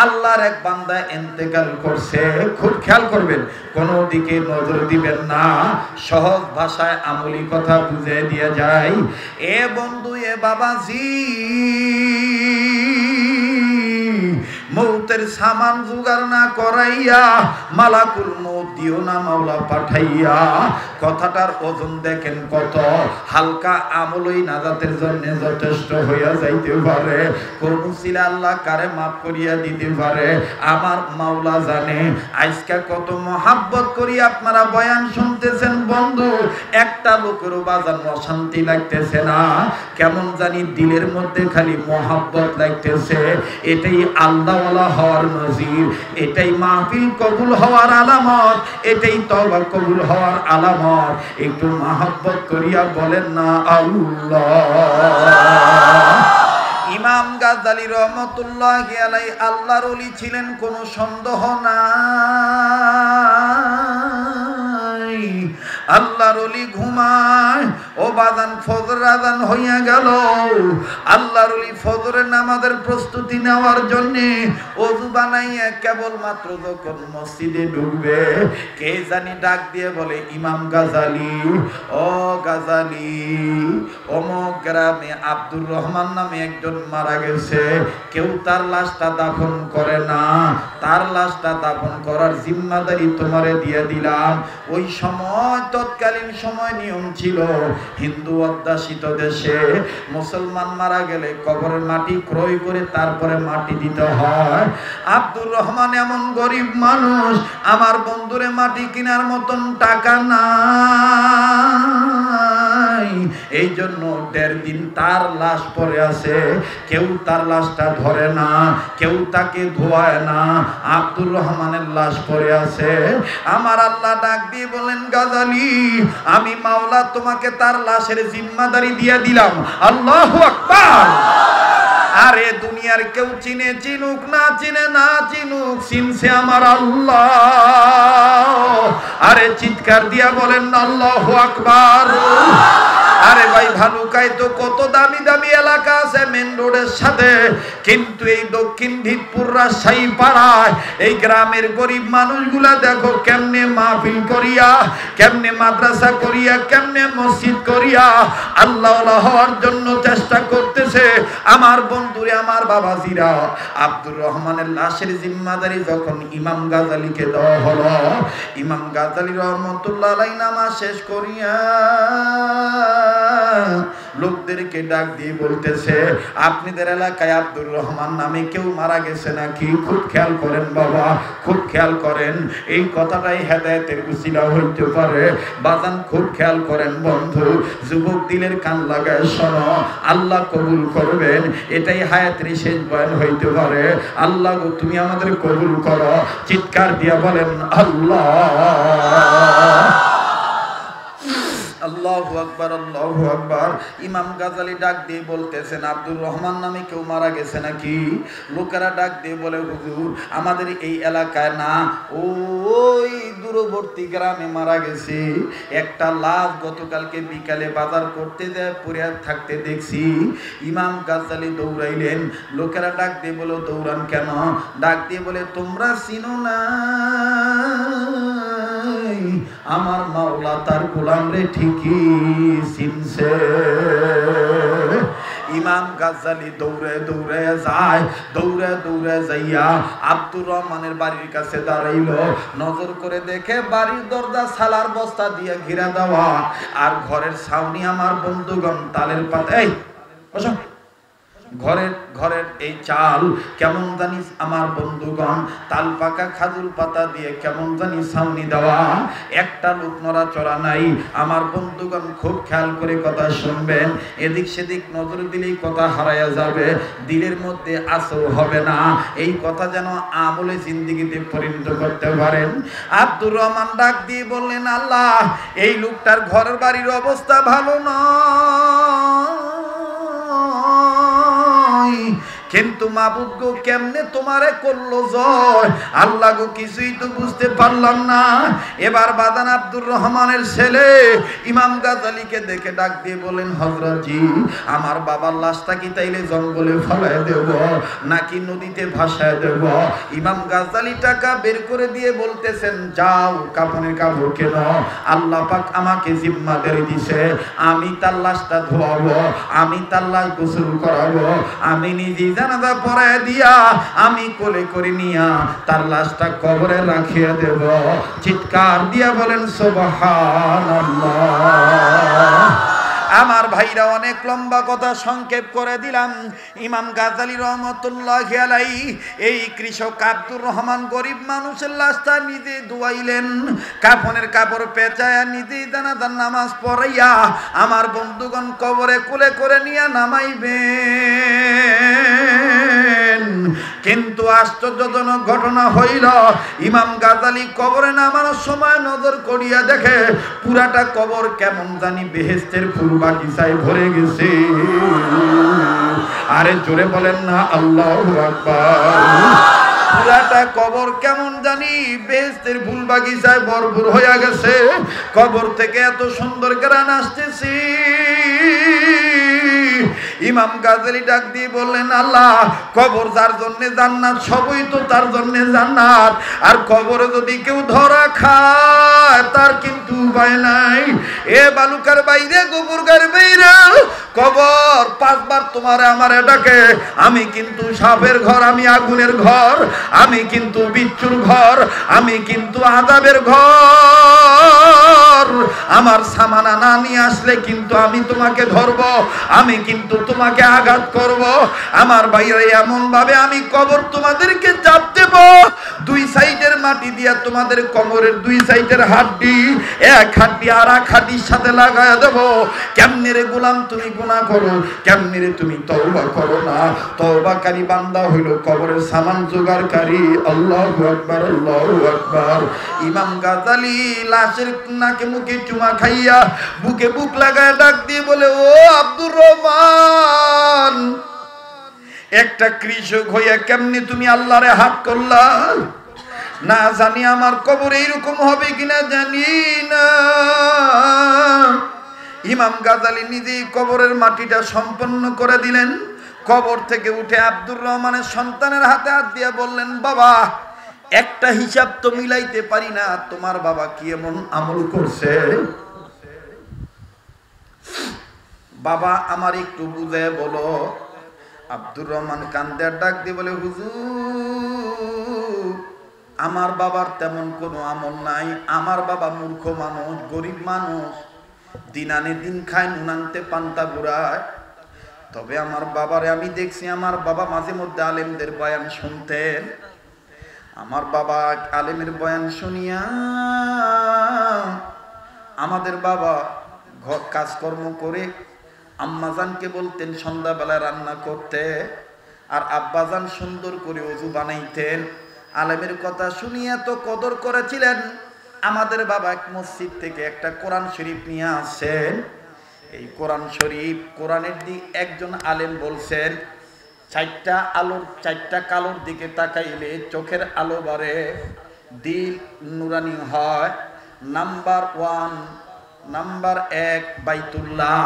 আল্লাহর এক বান্দা ইন্তেকাল করছে। খুব খেয়াল করবেন, কোনো দিকে নজর দিবেন না। সহজ ভাষায় আমলি কথা বুঝিয়ে দিয়ে যায়। এ বন্ধু, এ বাবাজি, মৌতের সামান জোগাড় না করাইয়া মালাকুল মৌত দিও না মাওলা পাঠাইয়া। কথাটার ওজন দেখেন কত হালকা, আমলই নাজাতের জন্য যথেষ্ট হইয়া যাইতে পারে। কোন উসিলা আল্লাহ কারে মাফ করিয়া দিতে পারে আমার মাওলা জানে। আজকে কত মহাব্বত করি আপনারা বয়ান শুনতেছেন বন্ধু, একটা লোকেরও বাজান অশান্তি লাগতেছে না। কেমন জানি দিলের মধ্যে খালি মহাব্বত লাগতেছে। এটাই আল্লাহ হওয়ার নজির, এটাই মাহফিল কবুল হওয়ার আলামত, এটাই তওবা কবুল হওয়ার আলামত। একটু মহব্বত করিয়া বলেন না আল্লাহ। ইমাম গাজ্জালী রহমাতুল্লাহি আলাইহি আল্লাহর ওলি ছিলেন, কোনো সন্দেহ নাই। আল্লাহর ওলি ঘুমায়। ও বাজান, ফজর আযান হইয়া গেল। আল্লাহর ওলি ফজরের নামাজের প্রস্তুতি নেওয়ার জন্য ওযু বানাইয়া কেবল মাত্র যখন মসজিদে ঢুকবে, কে জানি ডাক দিয়ে বলে, ইমাম গাজ্জালী, ও গাজ্জালী, অমুক গ্রামে আব্দুর রহমান নামে একজন মারা গেছে, কেউ তার লাশটা দাফন করে না, তার লাশটা দাফন করার জিম্মাদারি তোমারে দিয়ে দিলাম। ওই সময় তৎকালীন সময় নিয়ম ছিল, হিন্দু অধ্যাসিত দেশে মুসলমান মারা গেলে কবরের মাটি ক্রয় করে তারপরে মাটি দিতে হয়। আব্দুর রহমান এমন গরিব মানুষ, আমার বন্ধুরে মাটি কেনার মতন টাকা নাই। এই জন্য 1.5 দিন তার লাশ পড়ে আছে, কেউ তার লাশটা ধরে না, কেউ তাকে ধোয়ায় না। আব্দুর রহমানের লাশ পড়ে আছে। আমার আল্লাহ ডাক দিয়ে বলেন, গাজ্জালী, আমি মাওলা তোমাকে তার লাশের জিম্মাদারি দিয়ে দিলাম। আল্লাহু আকবার। আরে দুনিয়ার কেউ চিনে চিনুক না চিনে না চিনুক, চিনছে আমার আল্লাহ। আরে চিৎকার দিয়া বলেন আল্লাহু আকবার। আরে ভাই, ভালুকায় তো কত দামি দামি এলাকা আছে মেন রোডের সাথে, কিন্তু এই দক্ষিণ ভিতপুর রাজশাহী পাড়ায় এই গ্রামের গরিব মানুষগুলা দেখো কেমনে মাহফিল করিয়া, কেমনে মাদ্রাসা করিয়া, কেমনে মসজিদ করিয়া আল্লাহ হওয়ার জন্য চেষ্টা করতেছে। আমার বন্ধুরে, আমার বাবাজিরা, আব্দুর রহমানের লাশের জিম্মাদারি যখন ইমাম গাজ্জালীকে দেওয়া হলো, ইমাম গাজ্জালী রহমাতুল্লাহ আলাইহি নামাজ শেষ করিয়া লোকদেরকে ডাক দিয়ে বলতেছে, আপনাদের এলাকায় আব্দুর রহমান নামে কেউ মারা গেছে নাকি? খুব খেয়াল করেন বাবা, খুব খেয়াল করেন। এই কথাটাই হেদায়েতের উসিলা হইতে পারে। বাজান খুব খেয়াল করেন বন্ধু, যুবক দিলের কান লাগায় শোনো, আল্লাহ কবুল করবেন। এটাই হায়াতের শেষ বয়ান হইতে পারে। আল্লাহ গো, তুমি আমাদের কবুল করো। চিৎকার দিয়া বলেন আল্লাহ। আল্লাহু আকবার, আল্লাহু আকবার। ইমাম গাজালি ডাক দিয়ে বলতেছেন, আব্দুর রহমান নামে কেউ মারা গেছে নাকি? লোকেরা ডাক দিয়ে বলে, হুজুর আমাদের এই এলাকায় না, ওই দূরবর্তী গ্রামে মারা গেছে। একটা লাশ গতকালকে বিকালে বাজার করতে যায় পড়ে থাকতে দেখছি। ইমাম গাজালি দৌড়াইলেন। লোকেরা ডাক দিয়ে বলে, দৌড়ান কেন? ডাক দিয়ে বলে, তোমরা চিনো না আমার মাওলা তার গোলাম রে ঠিকই চিনছে। ইমাম গাজ্জালি দৌড়ে দৌড়ে যায়, দৌড়ে দৌড়ে যাইয়া আব্দুর রহমানের বাড়ির কাছে দাঁড়াইল। নজর করে দেখে বাড়ির দরজা সালার বস্তা দিয়ে ঘিরা দেওয়া, আর ঘরের ছাউনি আমার বন্ধুগণ তালের পাতায় ঘরের এই চাল কেমন জানি আমার বন্ধুগণ তাল পাকা খাজুর পাতা দিয়ে কেমন জানি ছাউনি দেওয়া, একটা লোক নড়াচড়া নাই। আমার বন্ধুগণ খুব খেয়াল করে কথা শুনবেন, এদিক সেদিক নজর দিলেই কথা হারায়া যাবে, দিলের মধ্যে আসর হবে না। এই কথা যেন আমলে জিন্দেগিতে পরিণত করতে পারেন। আব্দুর রহমান ডাক দিয়ে বললেন, আল্লাহ এই লোকটার ঘরের বাড়ির অবস্থা ভালো নয়, কিন্তু মাবুদ গো কেমনে তোমারে করলো জয়, আল্লাহ গো কিছুই তো বুঝতে পারলাম না। এবার বাদান আব্দুর রহমানের ছেলে ইমাম গাজালিকে দেখে ডাক দিয়ে বলেন, হযরত জি আমার বাবার লাশটা কি তাইলে জঙ্গলে ফেলায় দেব নাকি নদীতে ভাসায় দেব? ইমাম গাজালি টাকা বের করে দিয়ে বলতেছেন, যাও কাফনের কাপড় কেন, আল্লাহ পাক আমাকে জিম্মাদারি দিছে, আমি তার লাশটা ধোয়াবো, আমি তার লাশ গোসল করাবো, আমি নিজে জানাজা পড়ায় দিয়া আমি কোলে করে নিয়া তার লাশটা কবরে রাখিয়া দেব। চিৎকার দিয়া বলেন সুবহানাল্লাহ। আমার ভাইরা অনেক লম্বা কথা সংক্ষেপ করে দিলাম। ইমাম গাজালি রহমতুল্লাহি আলাইহি এই কৃষক আব্দুর রহমান গরিব মানুষের লাশটা নিজে ধুয়াইলেন, কাফনের কাপড় পেঁচায়া নিজেই জানাজার নামাজ পড়াইয়া আমার বন্ধুগণ কবরে কোলে করে নিয়ে নামাইবেন। কিন্তু আশ্চর্যজনক ঘটনা হইল, ইমাম গাজালি কবরে নামানোর সময় নজর করিয়া দেখে পুরাটা কবর কেমন জানি বেহেশতের ফুল বাগিচায় ভরে গেছে। আরে জোরে বলেন না আল্লাহু আকবার। পুরাটা কবর কেমন জানি বেহেশতের ফুল বাগিচায় ভরপুর হয়ে গেছে। কবর থেকে এত সুন্দর ঘ্রাণ আসতেছে। ইমাম গাজালি ডাক দিয়ে বললেন, আল্লাহ কবর যার জন্য জান্নাত সবই তো তার জন্য জান্নাত, আর কবরে যদি কেউ ধরা খায় তার কিন্তু উপায় নাই। এ বালুকার বাইরে গোবরগার বাইরে কবর পাঁচবার তোমারে আমারে ডাকে, আমি কিন্তু সাপের ঘর, আমি আগুনের ঘর, আমি কিন্তু বিচ্ছুর ঘর, আমি কিন্তু আযাবের ঘর। আমার সামানা না নিয়ে আসলে কিন্তু আমি তোমাকে ধরব, আমি কিন্তু তোমাকে আঘাত করব। আমার ভাইরা এমন ভাবে আমি কবর তোমাদেরকে চাপ দেব, দুই সাইডের মাটি দিয়া তোমাদের কোমরের দুই সাইডের হাড্ডি এক হাড্ডি আর এক হাড্ডির সাথে লাগায়া দেব। কেমনে রে গোলাম তুমি গুনাহ করো, কেমনে রে তুমি তওবা করো না? তওবাকারী বান্দা হইল কবরের সামান জোগাড়কারী। আল্লাহু আকবার, আল্লাহু আকবার। ইমাম গাজালি লাশের নাকে মুখে চুমা খাইয়া বুকে বুক লাগায় ডাক দিয়ে বলে, ও আব্দুর রহমান, একটা কৃষক হইয়া কেমনে তুমি আল্লাহরে হাত করলা? না জানি আমার কবর এইরকম হবে কিনা জানি না। ইমাম গাজালি নিজেই কবরের মাটিটা সম্পন্ন করে দিলেন। কবর থেকে উঠে আব্দুর রহমানের সন্তানের হাতে হাত দিয়ে বললেন, বাবা একটা হিসাব তো মিলাইতে পারি না, তোমার বাবা কি এমন আমল করছে? বাবা আমার একটু বুঝে বলো। আব্দুর রহমান কান্দে ডাক দিয়ে বলে, হুজুর আমার বাবার তেমন কোনো আমল নাই, আমার বাবা মূর্খ মানুষ, গরিব মানুষ, দিন আনে দিন খায়, নুন আনতে পান্তা ঘুরায়। তবে আমার বাবারে আমি দেখছি, আমার বাবা মাঝে মধ্যে আলেমদের বয়ান শুনতেন। আমার বাবা আলেমের বয়ান শুনিয়া আমাদের বাবা কাজকর্ম করে আম্মাজানকে বলতেন সন্ধ্যাবেলা রান্না করতে, আর আব্বাজান সুন্দর করে ওযু বানাইতেন। আলেমের কথা শুনিয়া তো কদর করেছিলেন, আমাদের বাবা এক মসজিদ থেকে একটা কোরআন শরীফ নিয়ে আসছেন। এই কোরআন শরীফ, কোরআনের দিক একজন আলেম বলছেন, চারটা কালোর দিকে তাকাইলে চোখের আলো বাড়ে, দিল নুরানি হয়। নাম্বার 1, নাম্বার 1 বাইতুল্লাহ,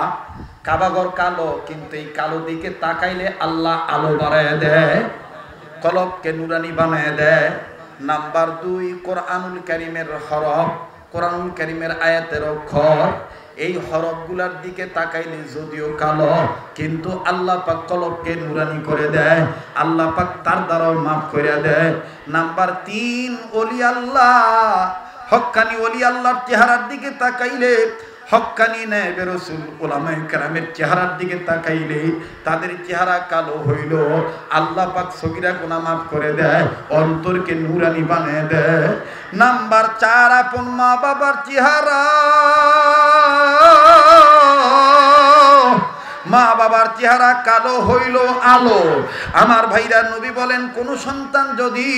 কাবাঘর কালো, কিন্তু এই কালো দিকে তাকাইলে আল্লাহ আলো বাড়ায় দেয়, কলবকে নুরানি বানায় দেয়। নাম্বার 2 কোরআনুল কারীমের হরফ, কোরআনুল কারীমের আয়াতের অক্ষর, এই হরফগুলার দিকে তাকাইলে যদিও কালো, কিন্তু আল্লাহ পাক কলবকে নুরানি করে দেয়, আল্লাহ পাক তার দ্বারাও মাফ করে দেয়। নাম্বার 3 ওলি আল্লাহ, হক্কানি ওলি আল্লাহর চেহারার দিকে তাকাইলে, হক্কানি নায়েবে রাসূল উলামায়ে কেরামের চেহারার দিকে তাকাইলে তাদের চেহারা কালো হইল, আল্লাহ পাক সগীরা গুনাহ মাফ করে দেয়, অন্তরকে নুরানি বানিয়ে দেয়। নাম্বার 4 আপন মা বাবার চেহারা, মা বাবার চেহারা কালো হইল আলো। আমার ভাইরা, নবী বলেন কোন সন্তান যদি,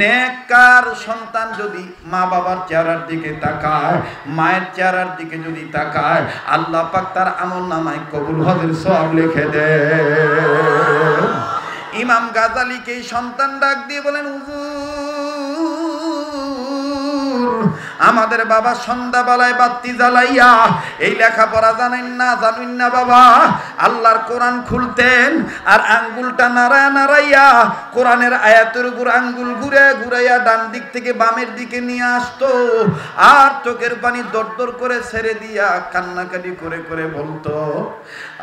নেককার সন্তান যদি মা বাবার চেহারার দিকে তাকায়, মায়ের চেহারার দিকে যদি তাকায়, আল্লাহ পাক তার আমলনামায় কবুল হজের সওয়াব লিখে দেয়। ইমাম গাজালিকে এই সন্তান ডাক দিয়ে বলেন, আমাদের বাবা সন্ধ্যাবেলায় বাতি জ্বালাইয়া এই লেখাপড়া জানেন না, জানুন না বাবা, আল্লাহর কোরআন খুলতেন আর আঙ্গুলটা নাড়াইয়া কোরআনের আয়াতের উপর আঙ্গুল ঘুরাইয়া ডান দিক থেকে বামের দিকে নিয়ে আসতো, আর চোখের পানি দরদর করে ছেড়ে দিয়া কান্নাকাটি করে করে বলতো,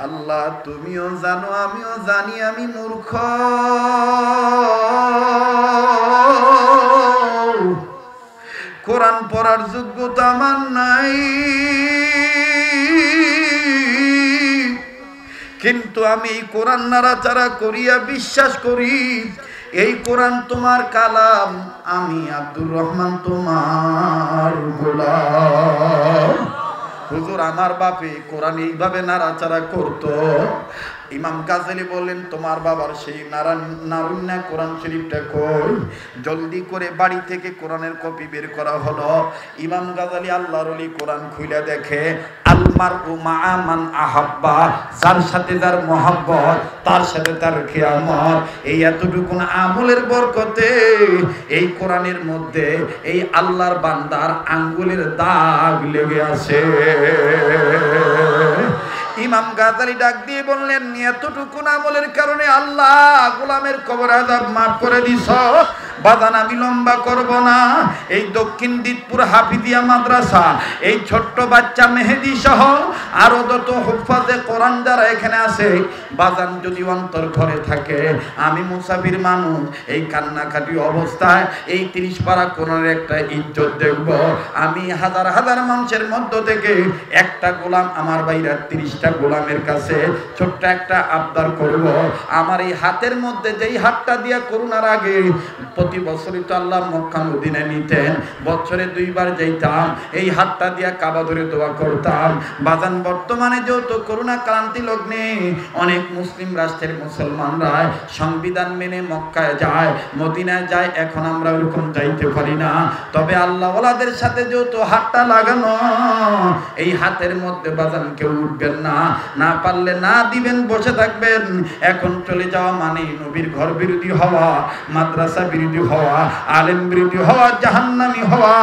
আল্লাহ তুমিও জানো আমিও জানি আমি মূর্খ, কোরআন পড়ার যোগ্যতা আমার নাই, কিন্তু আমি এই কোরআন নাড়াচাড়া করিয়া বিশ্বাস করি এই কোরআন তোমার কালাম, আমি আব্দুর রহমান তোমার গোলাম। হুজুর আমার বাপে কোরআন এইভাবে নাড়াচাড়া করতো। ইমাম গাজালি বললেন, তোমার বাবার সেই নারুন্না কোরআন শরীফটা কই? জলদি করে বাড়ি থেকে কোরআনের কপি বের করা হলো। ইমাম গাজালি আল্লাহর ওলি কোরআন খুলে দেখে, আলমারউ মাআ মান আহাব্বা, যার সাথে যার মহব্বত তার সাথে তার কিয়ামত। এই এতটুকু আমলের বরকতে এই কোরআনের মধ্যে এই আল্লাহর বান্দার আঙ্গুলের দাগ লেগে আছে। ইমাম গাজালি ডাক দিয়ে বললেন, এতটুকু আমলের কারণে আল্লাহ গোলামের কবর আযাব মাফ করে দিছ। বাদান আমি লম্বা করব না, এই দক্ষিণ দিতপুর হাফিজিয়া মাদ্রাসা, এই ছোট্ট বাচ্চা মেহেদি সহ আরো যত হুফাজে কোরআন যারা এখানে আছে, বাজান যদি অন্তর ঘরে থাকে, আমি মুসাফির মানুষ, এই কান্নাকাটি অবস্থায় এই 30 পারা কোরআনের একটা ইজ্জত দেখব। আমি হাজার হাজার মানুষের মধ্য থেকে একটা গোলাম, আমার বাইরে 30টা গোলামের কাছে ছোট্ট একটা আবদার করব। আমার এই হাতের মধ্যে যেই হাতটা দিয়া করুণার আগে প্রতি বছরই তো আল্লাহ মক্কা মদিনা নিতেন, বছরে 2 বার যাইতাম, এই হাতটা দিয়া কাবা ধরে দোয়া করতাম। বাজান বর্তমানে যেহেতু করোনা ক্রান্তি লগ্নে অনেক মুসলিম রাষ্ট্রের মুসলমানরা সংবিধান মেনে মক্কায় যায়, মদিনায় যায়, এখন আমরা ওরকম যাইতে পারি না। তবে আল্লাহ ওয়ালাদের সাথে যেহেতু হাতটা লাগানো, এই হাতের মধ্যে বাজান কেউ উঠবেন না, না পারলে না দিবেন, বসে থাকবেন। এখন চলে যাওয়া মানে নবীর ঘর বিরোধী হওয়া, মাদ্রাসা বিরোধী হওয়া, আলেম বিরোধী হওয়া, জাহান্নামী হওয়া।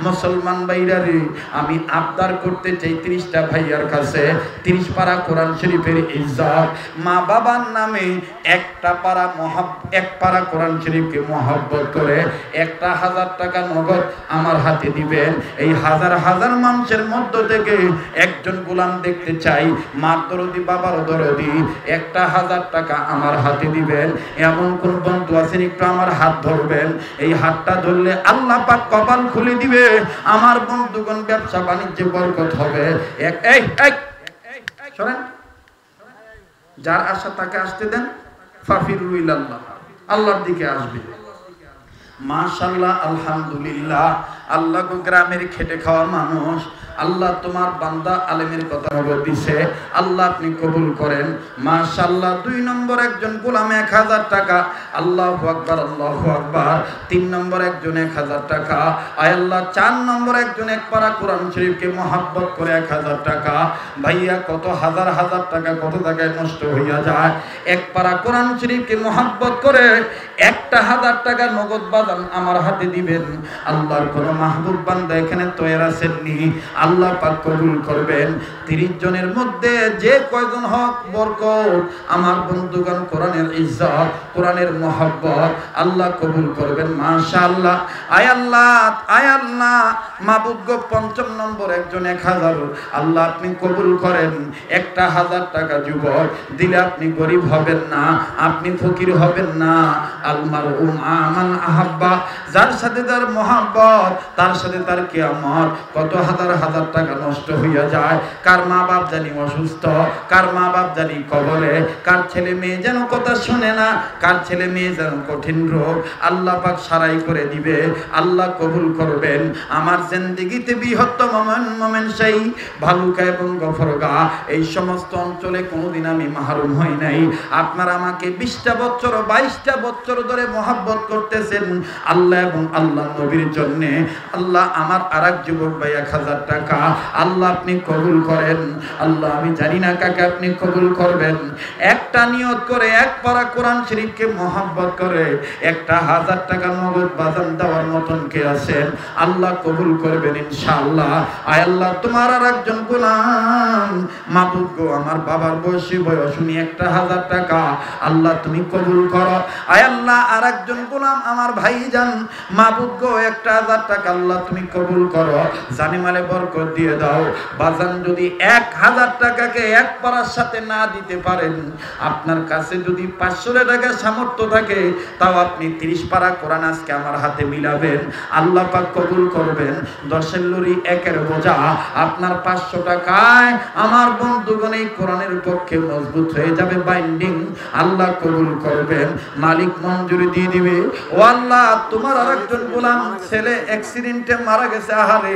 মুসলমান ভাইরা রে, আমি আবদার করতে চাই 30টা ভাইয়ার কাছে, 30 পারা কোরআন শরীফের ইজ্জত, মা বাবার নামে একটা পারা এক পারা কোরআন শরীফকে মহব্বত করে 1000 টাকা নগদ আমার হাতে দিবেন। এই হাজার হাজার মানুষের মধ্য থেকে একজন গোলাম দেখতে চাই, মার দরদি বাবার দরদি, 1000 টাকা আমার হাতে দিবেন। এমন কোন বন্ধু আছেন একটু আমার হাত ধরবেন, এই হাতটা ধরলে আল্লাহ পাক কপাল খুলে দিবে, আমার বন্ধুগণ ব্যবসা বাণিজ্যে বরকত হবে। শোনেন, যার আশা তাকে আসতে দেন, ফাফিরু ইলাল্লাহ, আল্লাহর দিকে আসবে। মাশাআল্লাহ, আলহামদুলিল্লাহ। আল্লাহ গো গ্রামের খেটে খাওয়া মানুষ, আল্লাহ তোমার বান্দা আলেমের কথা দিছে, আল্লাহ আপনি কবুল করেন। মাশাআল্লাহ 2 নম্বর একজন গোলাম 1000 টাকা, আল্লাহু আকবার আল্লাহু আকবার। 3 নম্বর একজন 1000 টাকা, আয় আল্লাহ 4 নম্বর একজন এক পারা কোরআন শরীফকে মহব্বত করে 1000 টাকা। ভাইয়া কত হাজার হাজার টাকা কত জায়গায় নষ্ট হইয়া যায়, এক পারা কোরআন শরীফকে মহব্বত করে 1000 টাকা নগদ বাজান আমার হাতে দিবেন। আল্লাহর কোন মাহবুব বান্দা এখানে তৈরি আছেননি, আল্লাহ পাক কবুল করবেন। 30 জনের মধ্যে যে কয়জন হক বরকত, আমার বন্ধুগণ কোরআনের ইজ্জত, কোরআনের মহব্বত আল্লাহ কবুল করবেন। মাশাআল্লাহ। আয় আল্লাহ মাবুদ গো 5 নম্বর একজন 1000, আল্লাহ আপনি কবুল করেন। 1000 টাকা যুবক দিলে আপনি গরিব হবেন না, আপনি ফকির হবেন না। আলমারউ আমান আহাব্বা, যার সাথে তার মহব্বত তার সাথে তার কিয়ামত। কত হাজার হাজার টাকা নষ্ট হইয়া যায়, কার মা বাপ জানি অসুস্থ, কার মা বাপ জানি কবরে, কার ছেলে মেয়ে যেন কথা শুনে না, কার ছেলে মেয়ে যেন কঠিন রোগ, আল্লাহ পাক সারাই করে দিবে। আল্লাহ কবুল করবেন। আমার জিন্দেগিতে বৃহত্তম মোমেন সেই ভালুকা এবং গফরগা এই সমস্ত অঞ্চলে কোনোদিন আমি মাহরুম হই নাই। আপনারা আমাকে 20টা বছর 22টা বছর ধরে মহব্বত করতেছেন আল্লাহ এবং আল্লাহ নবীর জন্য। আল্লাহ আমার আরেক যুবক ভাই 1000 টাকা আল্লাহ আপনি কবুল করেন। আল্লাহ আমি জানি না কাকে আপনি কবুল করবেন। একটা নিয়ত করে এক পারা কোরআন শরীফকে মহব্বত করে 1000 টাকা নগদ বাজান দেওয়ার মতন কে আছেন? আল্লাহ কবুল করবেন ইনশাআল্লাহ। আয় আল্লাহ তোমার আরেকজন গোলাম মাবুদ গো, আমার বাবার বয়স 1000 টাকা আল্লাহ তুমি কবুল করো। আয় আল্লাহ আরেকজন গোলাম আমার ভাইজান মাবুদ গো 1000 টাকা আল্লাহ তুমি কবুল করো, জানিমালে বরকত দিয়ে দাও। বাজান যদি 1000 টাকাকে এক পারার সাথে না দিতে পারেন, আপনার কাছে যদি 500 টাকা সামর্থ্য থাকে, তাও আপনি 30 পারা কোরআন আজকে আমার হাতে মিলাবেন, আল্লাহ পাক কবুল করবেন। 10 লরি একের বোঝা আপনার 500 টাকায় আমার বন্ধুগণ এই কোরআনের পক্ষে মজবুত হয়ে যাবে, বাইন্ডিং আল্লাহ কবুল করবেন। মালিক মঞ্জুরি দিয়ে দিবে। ও আল্লাহ তোমার আরেকজন গোলাম ছেলে অ্যাক্সিডেন্টে মারা গেছে, আহারে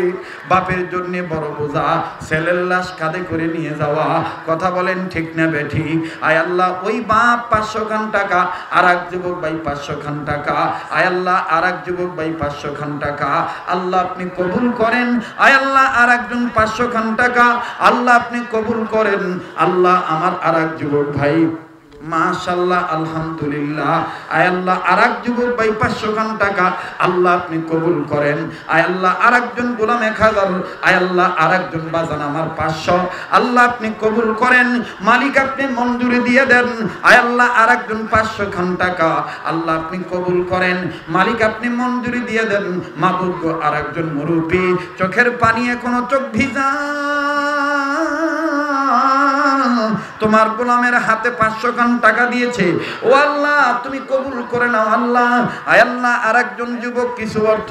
বাপের জন্য বড় বোঝা, ছেলের লাশ কাঁধে করে নিয়ে যাওয়া, কথা বলেন ঠিক না বেঠিক? আয় আল্লাহ ওই বাপ 500 খান টাকা, আর এক যুবক ভাই 500 খান টাকা, আয় আল্লাহ আর এক যুবক ভাই 500 খান টাকা আল্লাহ আপনি কবুল করেন। আয় আল্লাহ আর একজন 500 খান টাকা আল্লাহ আপনি কবুল করেন। আল্লাহ আমার আর এক যুবক ভাই মাশাআল্লাহ আলহামদুলিল্লাহ, আয় আল্লাহ আরেক যুবক ভাই 500 খান টাকা আল্লাহ আপনি কবুল করেন। আয় আল্লাহ আরেকজন গোলাম 1000, আয় আল্লাহ আরেকজন বাজান আমার 500 আল্লাহ আপনি কবুল করেন। মালিক আপনি মঞ্জুরি দিয়ে দেন। আয় আল্লাহ আরেকজন 500 খান টাকা আল্লাহ আপনি কবুল করেন। মালিক আপনি মঞ্জুরি দিয়ে দেন। মাবুদ গো আরেকজন মুরব্বি চোখের পানি এখনো চোখ ভিজা, তোমার গোলামের হাতে 500 খান টাকা দিয়েছে, ও আল্লাহ তুমি কবুল করে নাও আল্লাহ। আয় আল্লাহ আরেকজন যুবক কিছু অর্থ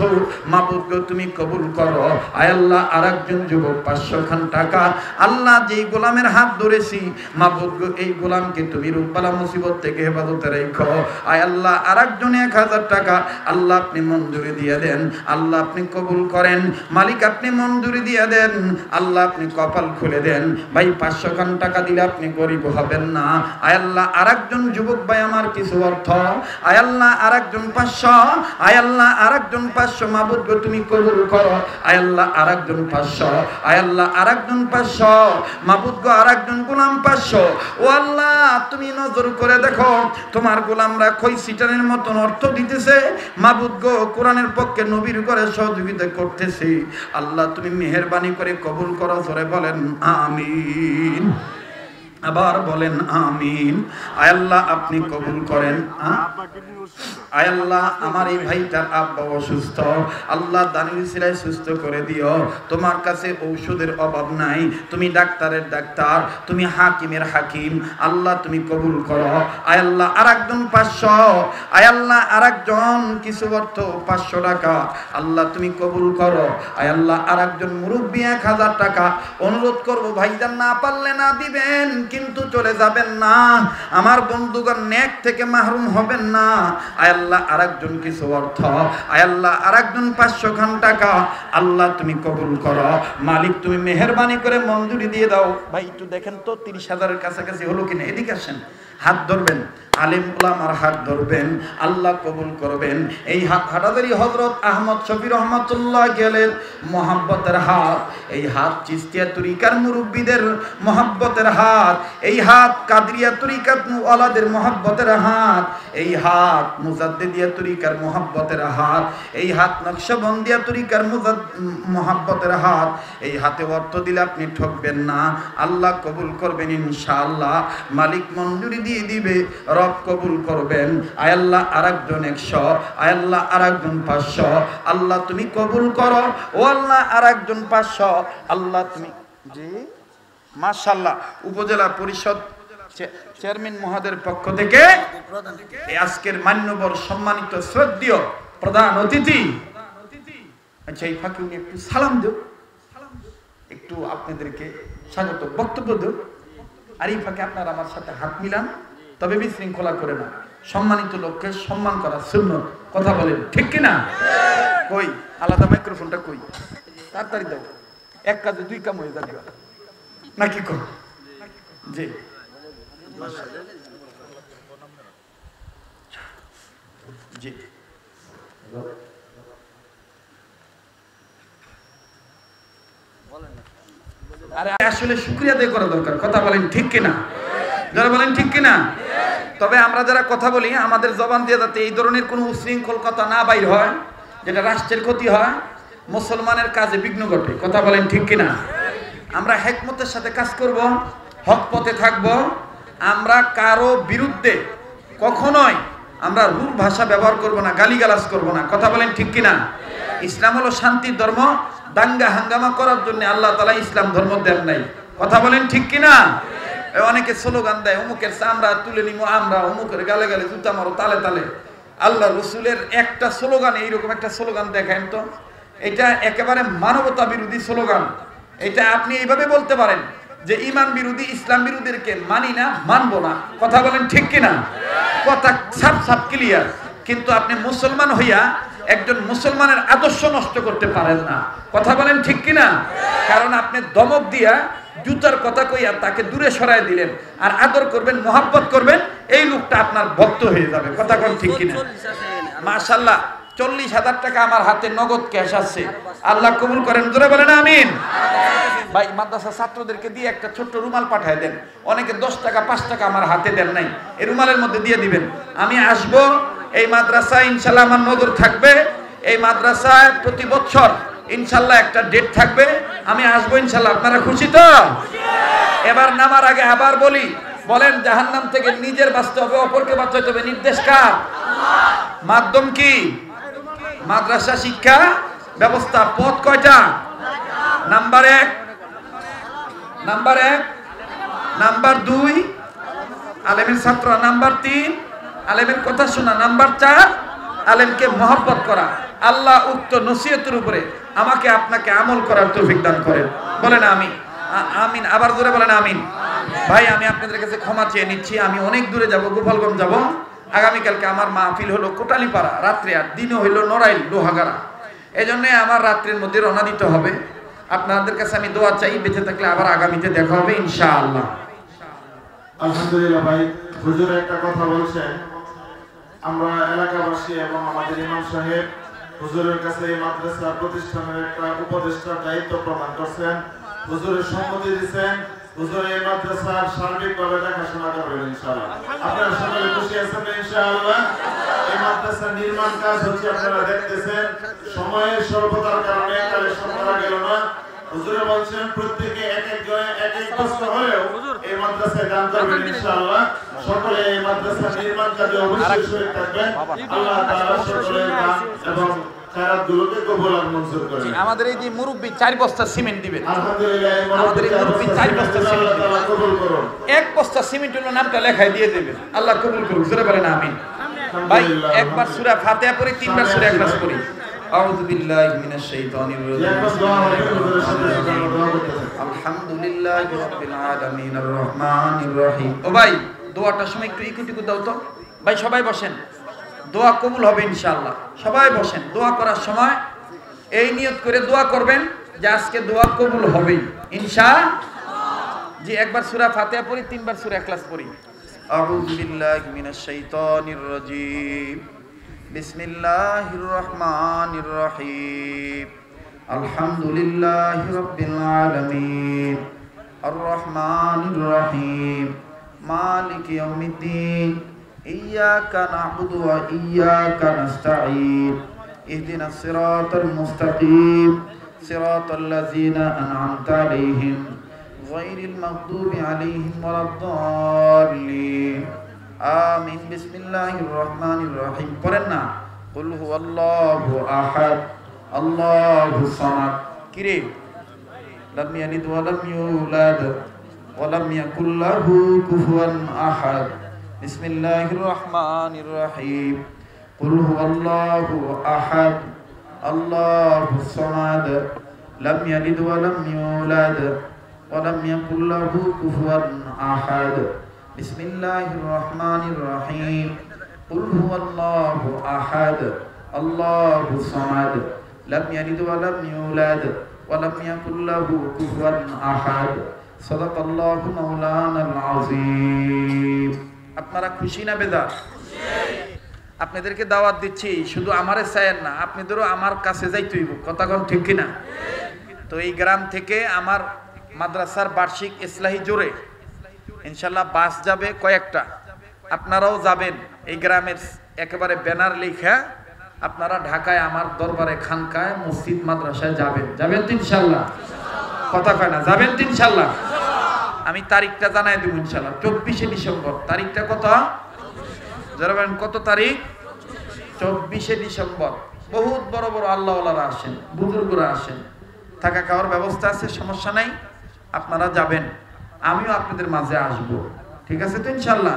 মাবুদ গো তুমি কবুল করো। আয় আল্লাহ আরেকজন যুবক 500 খান টাকা আল্লাহ যেই গোলামের হাত ধরেছি মাবুদ গো এই গোলামকে তুমি রূপবালা মুসিবত থেকে হেফাজতে রেখো। আয় আল্লাহ আরেকজন 1000 টাকা আল্লাহ আপনি মঞ্জুরি দিয়ে দেন, আল্লাহ আপনি কবুল করেন। মালিক আপনি মঞ্জুরি দিয়ে দেন, আল্লাহ আপনি কপাল খুলে দেন। ভাই 500 খান টাকা দিলে আপনি গরিব হবেন না। আয় আল্লাহ আরেকজন যুবক ভাই আমার কিছু অর্থ, আয় আল্লাহ আরেকজন 500, আয় আল্লাহ আরেকজন 500 মাবুদ গো তুমি কবুল করো। আয় আল্লাহ আরেকজন 500, আয় আল্লাহ আরেকজন 500 মাবুদ গো আরেকজন গোলাম 500। ও আল্লাহ তুমি নজর করে দেখো তোমার গোলামরা কই সিটানের মতন অর্থ দিতেছে মাবুদ গো, কোরআনের পক্ষে নবীর করে সহযোগিতা করতেছে। আল্লাহ তুমি মেহেরবানি করে কবুল করো। জোরে বলেন আমিন, আবার বলেন আমিন। আয় আল্লাহ আপনি কবুল করেন। আয় আল্লাহ আমার এই ভাইটার আব্বা অসুস্থ, আল্লাহ দানির সিলাই সুস্থ করে দিও। তোমার কাছে ঔষধের অভাব নাই, তুমি ডাক্তারের ডাক্তার, তুমি হাকিমের হাকিম, আল্লাহ তুমি কবুল করো। আয় আল্লাহ আরেকজন 500, আয় আল্লাহ আরেকজন কিছু অর্থ 500 টাকা আল্লাহ তুমি কবুল করো। আয় আল্লাহ আরেকজন মুরব্বি 1000 টাকা। অনুরোধ করবো ভাইজান না পারলে না দিবেন, কিন্তু চলে যাবেন না, আমার বন্ধুগণ নেক থেকে মাহরুম হবেন না। আয় আল্লাহ আরেকজন কিছু অর্থ, আয় আল্লাহ আরেকজন 500 খান টাকা আল্লাহ তুমি কবুল করো। মালিক তুমি মেহেরবানি করে মঞ্জুরি দিয়ে দাও। ভাই একটু দেখেন তো 30,000-এর কাছাকাছি হলো কিনা, এদিকে আসেন, হাত ধরবেন, আলেম ওলামার হাত ধরবেন, আল্লাহ কবুল করবেন। এই হাত হাটাদারি হযরত আহমদ শফি রহমাতুল্লাহ গেলেন মোহাব্বতের হাত, এই হাত চিশতিয়া তরিকার মুরব্বীদের মোহাব্বতের হাত, এই হাত কাদরিয়া তরিকার ওয়ালাদের মোহাব্বতের হাত, এই হাত মুজাদ্দিদিয়া তরিকার মোহাব্বতের হাত, এই হাত নকশবন্দিয়া তরিকার মোহাব্বতের হাত। এই হাতে অর্থ দিলে আপনি ঠকবেন না, আল্লাহ কবুল করবেন ইনশাআল্লাহ। মালিক মঞ্জুরি দিয়ে দিবে, রব কবুল করবেন। আয় আল্লাহ আরেকজন 100, আয় আল্লাহ আরেকজন 500, আল্লাহ তুমি কবুল করো। ও আল্লাহ আরেকজন 500, আল্লাহ তুমি। জি মাশাআল্লাহ। উপজেলা পরিষদ চেয়ারম্যান মহোদয়ের পক্ষ থেকে এই আজকের মান্যবর সম্মানিত শ্রদ্ধেয় প্রধান অতিথি, আচ্ছা এই ফাঁকে উনি একটু সালাম দেব, একটু আপনাদেরকে স্বাগত বক্তব্য দেব, আর এই ফাঁকে আপনারা আমার সাথে হাত মিলান, তবে বিশৃঙ্খলা করে না। সম্মানিত লোককে সম্মান করা সুন্নাত, কথা বলেন ঠিক কিনা? কই আলাদা মাইক্রোফোনটা কই, তাড়াতাড়ি দাও, এক কাজে 2 কাম হয়ে যাবে নাকি কর। জি জি আরে আসলে শুকরিয়া আদায় করা দরকার, কথা বলেন ঠিক কিনা? যারা বলেন ঠিক কিনা? তবে আমরা যারা কথা বলি আমাদের জবান দিয়ে যাতে এই ধরনের কোনো উশৃঙ্খল কথা না বাইর হয়, যেটা রাষ্ট্রের ক্ষতি হয়, মুসলমানের কাজে বিঘ্ন ঘটে, কথা বলেন ঠিক কিনা? আমরা হিকমতের সাথে কাজ করব, হক পথে থাকব, আমরা কারো বিরুদ্ধে কখনোই আমরা রূঢ় ভাষা ব্যবহার করব না, গালিগালাজ করব না, কথা বলেন ঠিক কিনা? ইসলাম হলো শান্তির ধর্ম, দাঙ্গা হাঙ্গামা করার জন্য আল্লাহ তাআলা ইসলাম ধর্ম দেন নাই, কথা বলেন ঠিক কিনা? অনেকে স্লোগান দেয় অমুকের চামড়া তুলে নিব আমরা, অমুকের গালে গালে জুতা মারো তালে তালে। আল্লাহ রসুলের একটা স্লোগান, এইরকম একটা স্লোগান দেখেন তো, এটা একেবারে মানবতা বিরোধী স্লোগান। এটা আপনি এইভাবে বলতে পারেন যে ইমান বিরোধী, ইসলাম বিরোধীদেরকে মানি না, মানবো না, কথা বলেন ঠিক কিনা? কথা সাপ সাপ ক্লিয়ার। কিন্তু আপনি মুসলমান হইয়া একজন মুসলমানের আদর্শ নষ্ট করতে পারেন না, কথা বলেন ঠিক কিনা? কারণ আপনি দমক দিয়া জুতার কথা কইয়া তাকে দূরে সরায় দিলেন, আর আদর করবেন, মোহাব্বত করবেন, এই লোকটা আপনার ভক্ত হয়ে যাবে, কথা বলেন ঠিক কিনা? মাশাআল্লাহ 40,000 টাকা আমার হাতে নগদ ক্যাশ আছে, আল্লাহ কবুল করেন, জোরে বলেন আমিন। ভাই মাদ্রাসা ছাত্রদেরকে দিয়ে একটা ছোট্ট রুমাল পাঠায় দেন, অনেকে 10 টাকা 5 টাকা আমার হাতে দেন নাই, এই রুমালের মধ্যে দিয়ে দিবেন। আমি আসব এই মাদ্রাসায়, ইনশাল্লাহ আমার নজর থাকবে। এই মাদ্রাসায় প্রতি বছর ইনশাল্লাহ একটা ডেট থাকবে, আমি আসবো ইনশাল্লাহ। আপনারা খুশি তো? এবার নামার আগে আবার বলি, বলেন জাহান্নাম থেকে নিজের বাঁচতে হবে, অপরকে বাঁচাতে হবে, নির্দেশ কার? মাধ্যম কি? মাদ্রাসা শিক্ষা ব্যবস্থা। পথ কয়টা? নাম্বার 1, নাম্বার 1, নাম্বার 2 আলেমের ছাত্র, নাম্বার 3 আলেমের কথা শোনা, নাম্বার 4 আলেমকে মহব্বত করা। আল্লাহ উক্ত নসিহতের উপরে আমাকে আপনাকে আমল করার তৌফিক দান করেন, বলেন আমিন। আমিন, আবার জোরে বলেন আমিন। ভাই আমি আপনাদের কাছে ক্ষমা চেয়ে নিচ্ছি, আমি অনেক দূরে যাব, গোপালগঞ্জ যাব। আগামীকালকে আমার মাহফিল হলো কোটালীপাড়া রাত্রে, আর দিনও হইলো নড়াইল লোহাগাড়া, এই জন্য আমার রাত্রের মধ্যে রওনা দিতে হবে। আপনাদের কাছে আমি দোয়া চাই, বেঁচে থাকলে আবার আগামীতে দেখা হবে ইনশাআল্লাহ। আলহামদুলিল্লাহ। ভাই হুজুর একটা কথা বলছেন, আমরা এলাকাবাসী এবং আমাদের ইমাম সাহেব হুজুরের কাছে এই মাদ্রাসা প্রতিষ্ঠানের একটা উপদেষ্টার দায়িত্ব প্রদান করছেন, হুজুরের সম্মতি দিচ্ছেন, হুজুর এই মাদ্রাসার সার্বিকভাবে দেখাশোনা করবেন ইনশাআল্লাহ। আপনারা সকলে খুশি আছেন ইনশাআল্লাহ? এই মাদ্রাসার নির্মাণ কাজ হচ্ছে, আপনারা দেখতেছেন, সময়ের স্বল্পতার কারণে কালেকশন করা গেল না। হুজুরে বলছেন প্রত্যেকে এক এক জনে এক এক বস্তা হলেও এই মাদ্রাসায় দান করবেন ইনশাআল্লাহ। সকলে এই মাদ্রাসা নির্মাণ কাজে অবশ্যই শরীক থাকবেন। আল্লাহ তাআলা সকলের দান এবং খায়রাতগুলোকে কবুল আর মঞ্জুর করেন। আমাদের এই যে মুরব্বি 4 বস্তা সিমেন্ট দিবেন, আলহামদুলিল্লাহ। আমাদের এই মুরব্বি 4 বস্তা সিমেন্ট দিবেন, আল্লাহ কবুল করুন। 1 বস্তা সিমেন্ট হলো নামটা লেখায় দিয়ে দেবেন, আল্লাহ কবুল করুন, জোরে বলেন আমিন। ভাই একবার সূরা ফাতিহা পড়ি, 3 বার সূরা ইখলাস পড়ি। আউযু বিল্লাহি মিনাশ শাইতানির একবার দোয়া হবে হুজুরের সাথে সাথে আমরা দোয়া করতেছি। আলহামদুলিল্লাহি রাব্বিল আলামিন আর রহমানির রহিম। ও ভাই দোয়াটার সময় একটু ইকুটিকু দাও তো ভাই, সবাই বসেন, দোয়া কবুল হবে ইনশাআল্লাহ। সবাই বসেন, দোয়া করার সময় এই নিয়ত করে দোয়া করবেন যে আজকে দোয়া কবুল হবেই ইনশাআল্লাহ। জি একবার সূরা ফাতিহা পড়ি, তিনবার সূরা ইখলাস পড়ি। আউযু বিল্লাহি মিনাশ শাইতানির রাজীম, বিসমিল্লাহির রহমানির রহিম, আলহামদুলিল্লাহি রাব্বিল আলামিন আর রহমানির রহিম, মালিকি ইয়াউমিদ্দিন, ইয়্যাকা না'বুদু ওয়া ইয়্যাকা নাস্তাঈন, ইহদিনাস সিরাতাল মুস্তাকিম, সিরাতাল লাযীনা আন'আমতা আলাইহিম গায়রিল মাগদুবি আলাইহিম ওয়ালাদ-দাল্লিন। আমিন। বিসমিল্লাহির রহমানির রহিম পড়েন না। কুল হুয়াল্লাহু আহাদ আল্লাহুস সামাদ। কি রে? লাম ইয়ালিদ ওয়া লাম ইউলাদ ওয়া লাম ইয়াকুল লাহু কুফুয়ান আহাদ। বিসমিল্লাহির রহমানির রহিম। কুল হুয়াল্লাহু আহাদ আল্লাহুস সামাদ। লাম ইয়ালিদ ওয়া লাম ইউলাদ ওয়া লাম ইয়াকুল লাহু কুফুয়ান আহাদ। বিসমিল্লাহির রহমানির রহিম। কুল হুয়াল্লাহু আহাদ আল্লাহুস সামাদ। লাম ইয়ালিদ ওয়া লাম ইউলাদ ওয়া লাম ইয়াকুল লাহু কুফুয়ান আহাদ। সাদাকাল্লাহু মাওলানাল আযীম। আপনারা খুশি না বেজার? আপনাদেরকে দাওয়াত দিচ্ছি, শুধু আমারে চাইয়েন না, আপনাদেরও আমার কাছে যাইতে হইব। কথা কোন ঠিক কিনা? তো এই গ্রাম থেকে আমার মাদ্রাসার বার্ষিক ইসলাহি জোরে ইনশাল্লাহ বাস যাবে কয়েকটা, আপনারাও যাবেন। এই গ্রামের একেবারে ব্যানার লেখা আপনারা ঢাকায় আমার দরবারে খানকায় মসজিদ মাদ্রাসায় যাবেন। যাবেন তো ইনশাল্লাহ? কথা কয় না, যাবেন তো ইনশাল্লাহ? আমি তারিখটা জানাই দেব ইনশাল্লাহ। 24শে ডিসেম্বর। তারিখটা কত? যারা বলেন কত তারিখ? 24শে ডিসেম্বর। বহুত বড় বড় আল্লাহওয়ালারা আসেন, বুজুর্গরা আসেন, থাকা খাওয়ার ব্যবস্থা আছে, সমস্যা নাই, আপনারা যাবেন, আমিও আপনাদের মাঝে আসব। ঠিক আছে তো ইনশাল্লাহ?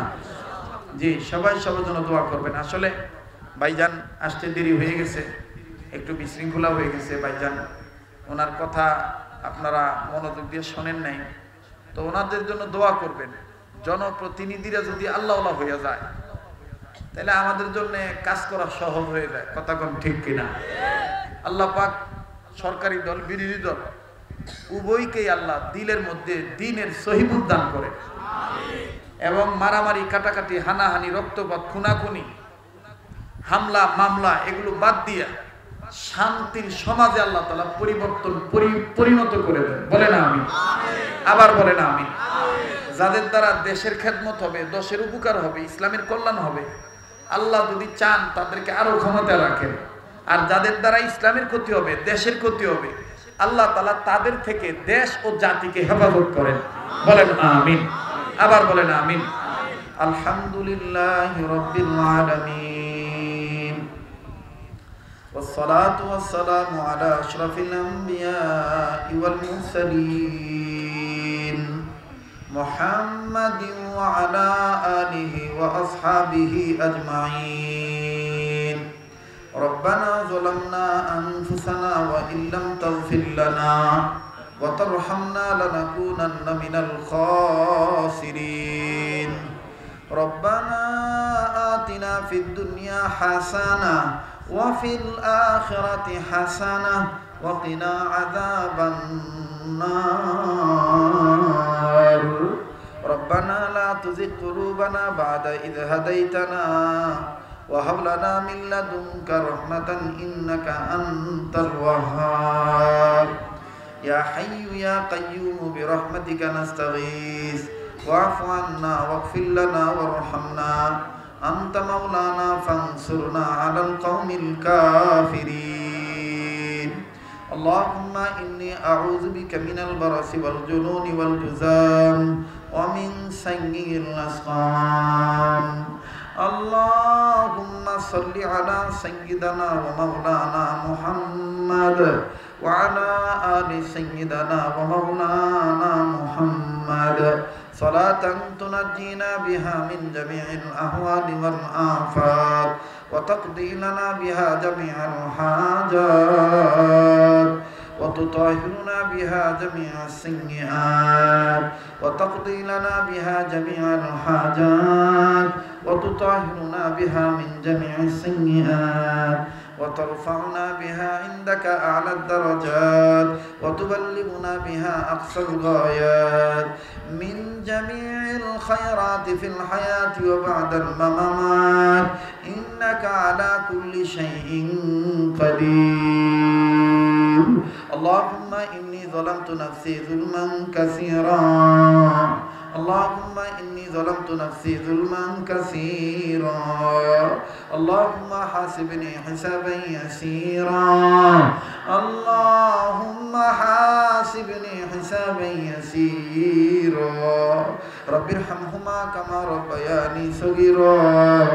জি সবাই সবার জন্য দোয়া করবেন। আসলে ভাইজান আসতে দেরি হয়ে গেছে, একটু বিশৃঙ্খলা হয়ে গেছে ভাইজান, ওনার কথা আপনারা মনোযোগ দিয়ে শোনেন নাই, তো ওনাদের জন্য দোয়া করবেন। জনপ্রতিনিধিরা যদি আল্লাহওয়ালা হয়ে যায় তাহলে আমাদের জন্য কাজ করা সহজ হয়ে যায়। কথা কোন ঠিক কিনা? আল্লাহ পাক সরকারি দল বিরোধী দল উভয়কেই আল্লাহ দিলের মধ্যে দ্বীনের সহিবুত দান করে এবং মারামারি কাটাকাটি হানাহানি রক্তপাত খুনাখুনি হামলা মামলা এগুলো বাদ দিয়া শান্তির সমাজে আল্লাহ তাআলা পরিণত করে দেন। বলে না আমি? আবার বলে না আমি? যাদের দ্বারা দেশের খেদমত হবে, দেশের উপকার হবে, ইসলামের কল্যাণ হবে, আল্লাহ যদি চান তাদেরকে আরো ক্ষমতা রাখেন। আর যাদের দ্বারা ইসলামের ক্ষতি হবে, দেশের ক্ষতি হবে, আল্লাহ তাআলা তাদের থেকে দেশ ও জাতিকে হেফাজত করেন। বলেন আমিন। আবার বলেন আমিন। আলহামদুলিল্লাহি রাব্বিল আলামিন والصلاة والسلام على أشرف الأنبياء والمرسلين محمد وعلى آله وأصحابه أجمعين. ربنا ظلمنا أنفسنا وإن لم تغفر لنا وترحمنا لنكونن من الخاسرين. ربنا آتنا في الدنيا حسنة وفي الآخرة حسنة وقنا عذاب النار. ربنا لا تزغ قلوبنا بعد إذ هديتنا وهب لنا من لدنك رحمة إنك أنت الوهاب. يا حي يا قيوم برحمتك نستغيث واعف عنا واغفر لنا وارحمنا أنت مولانا فانصرنا على القوم الكافرين. اللهم إني أعوذ بك من البرص والجنون والجذام ومن سيء الأسقام. اللهم صل على سيدنا ومولانا محمد وعلى آل سيدنا ومولانا محمد صلاة تنجينا بها من جميع الأهوال والآفات وتقضي لنا بها جميع الحاجات وتطهرنا بها جميع السيئات وتقضي لنا بها جميع الحاجات وتطهرنا بها من جميع السيئات وترفعنا بها عندك أعلى الدرجات وتبلغنا بها أقصى الغايات من جميع الخيرات في الحياة وبعد الممات إنك على كل شيء قدير. اللهم إني ظلمت نفسي ظلما كثيرا اللهم إني ظلمت نفسي ظلما كثيرا اللهم حاسبني حسابا يسيرا اللهم حاسبني حسابا يسيرا رب ارحمهما كما ربياني صغيرا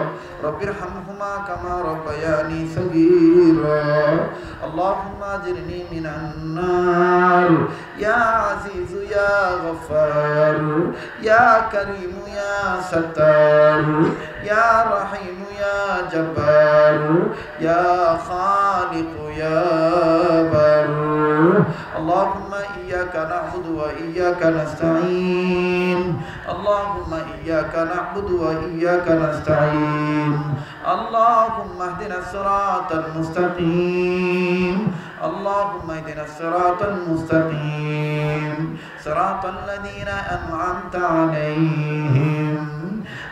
رب ارحمهما كما ربياني صغيرا اللهم اجرني من النار يا عزيز يا غفار يا كريم يا ستار يا رحيم يا جبار يا خالق يا بر اللهم إياك نعبد وإياك نستعين اللهم إياك نعبد وإياك نستعين اللهم اهدنا الصراط المستقيم اللهم اهدنا الصراط المستقيم صراط الذين أنعمت عليهم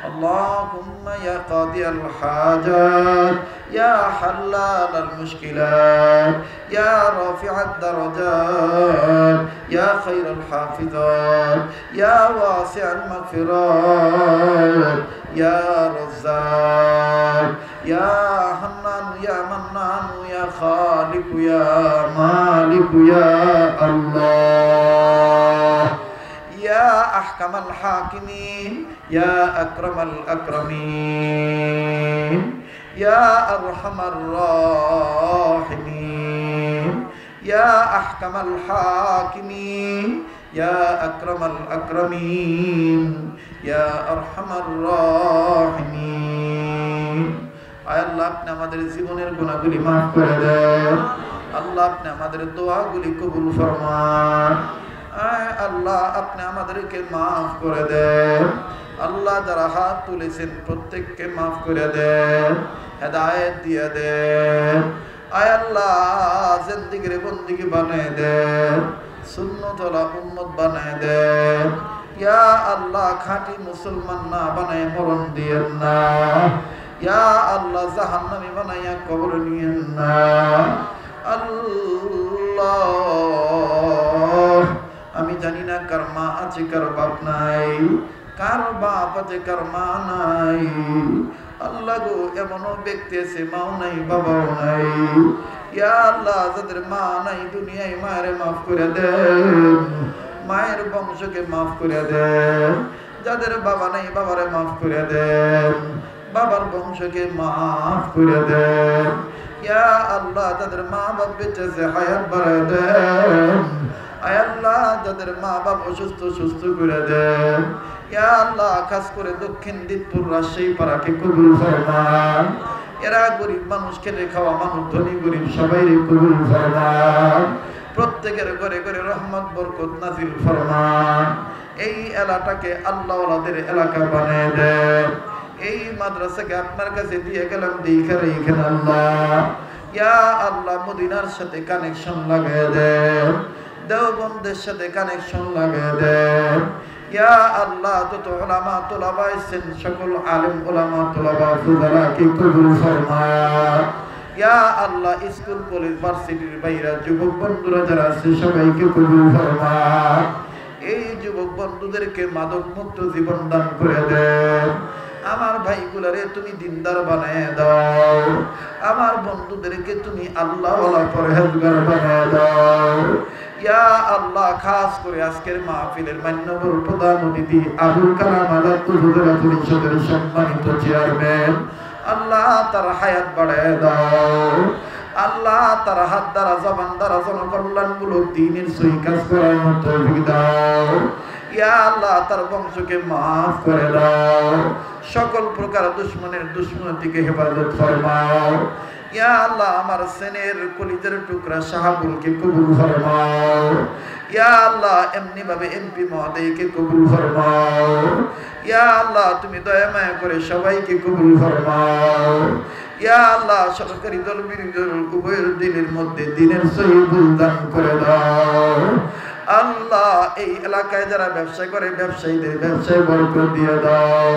اللهم يا قاضي الحاجات يا حلال المشكلات يا رافع الدرجات يا خير الحافظات يا واسع المغفرات يا رزاق يا حنان يا منان يا خالق يا مالك يا الله يا أحكم الحاكمين يا أكرم الأكرمين يا أرحم الراحمين يا أحكم الحاكمين يا أكرم الأكرمين يا أرحم الراحمين আয় আল্লাহ আপনি আমাদের জীবনের গুনাহগুলি maaf করে দেন আল্লাহ আপনি আমাদের দোয়াগুলি কবুল ফরমান আয় আল্লাহ আপনি আমাদেরকে maaf করে দেন আল্লাহ যারা হাত তুলেছেন প্রত্যেককে maaf করে দেন হেদায়েত দিয়ে দেন আয় আল্লাহ জিন্দেগির বন্দেগী বানায় দেন সুন্নাত ওয়ালা উম্মত বানায় দেন ইয়া আল্লাহ খাঁটি মুসলমান না বানায় মরণ দিয়েন না ইয়া আল্লাহ জাহান্নামী বানাইয়া কবর নিয়েন না আল্লাহ আমি জানি না কার মা আছে কার বাপ নাই কার বাপ আছে কার মা নাই আল্লাহ গো এমনও ব্যক্তি আছে মাও নাই বাবাও নাই ইয়া আল্লাহ যাদের মা নাই দুনিয়ায় মায়ের মাফ করে দেন মায়ের বংশকে মাফ করে দেন যাদের বাবা নাই বাবারে মাফ করে দেন বাবার বংশকে মাফ করে দেন ইয়া আল্লাহ যাদের মা বাপ বেঁচে আছে হায়াত বাড়ায় দেন আয় আল্লাহ যাদের মা বাপ অসুস্থ সুস্থ করে দেন ইয়া আল্লাহ খাস করে দক্ষিণ দিকপুর রাজশাহী পাড়াকে কবুল ফরমান এরা গরিব মানুষ খেটে খাওয়া মানুষ ধনী গরিব সবাইরে কবুল ফরমান প্রত্যেকের ঘরে ঘরে রহমত বরকত নাজিল ফরমান এই এলাকাটাকে আল্লাহ ওয়ালাদের এলাকা বানিয়ে দেন এই মাদ্রাসাকে আপনার কাছে দিয়ে গেলাম দেখারে এখানে আল্লাহ ইয়া আল্লাহ মদিনার সাথে কানেকশন লাগিয়ে দেন দেওবন্দের সাথে কানেকশন লাগিয়ে দেন ইয়া আল্লাহ যত উলামা তুলাবা আছেন সকল আলেম উলামা তুলাবা ফুজালাকে কবুল ফরমান ইয়া আল্লাহ স্কুল কলেজ ভার্সিটির বাইরে যুবক বন্ধুরা যারা আছে সবাইকে কবুল ফরমান এই যুবক বন্ধুদেরকে মাদক মুক্ত জীবন দান করে দেন আমার ভাইগুলারে তুমি দিনদার বানায় দাও আমার বন্ধুদেরকে তুমি আল্লাহওয়ালা পরহেজগার বানায় দাও ইয়া আল্লাহ খাস করে আজকের মাহফিলের মান্যবর প্রধান অতিথি আবুল কালাম আজাদ হুজুর পরিষদের সম্মানিত চেয়ারম্যান আল্লাহ তার হায়াত বাড়ায় দাও আল্লাহ তার হাত দ্বারা জবান দ্বারা জনকল্যাণমূলক দ্বীনের সহি কাজ করার মতো তৌফিক দাও ইয়া আল্লাহ তার বংশকে মাফ করে দাও, সকল প্রকার দুশমনের দুশমন থেকে হেফাজত ফরমাও। ইয়া আল্লাহ আমার সেনের কলিজার টুকরা শাহাবুলকে কবুল ফরমাও। ইয়া আল্লাহ এমনি ভাবে এমপি মহোদয়কে কবুল ফরমাও। ইয়া আল্লাহ তুমি দয়া মায়া করে সবাইকে কবুল ফরমাও। ইয়া আল্লাহ সরকারি দল বিরোধী দল উভয়ের দিনের মধ্যে দিনের সহিবুল দান করে দাও। আল্লাহ এই এলাকায় যারা ব্যবসা করে ব্যবসায়ীদের ব্যবসায় বরকত দিয়ে দাও,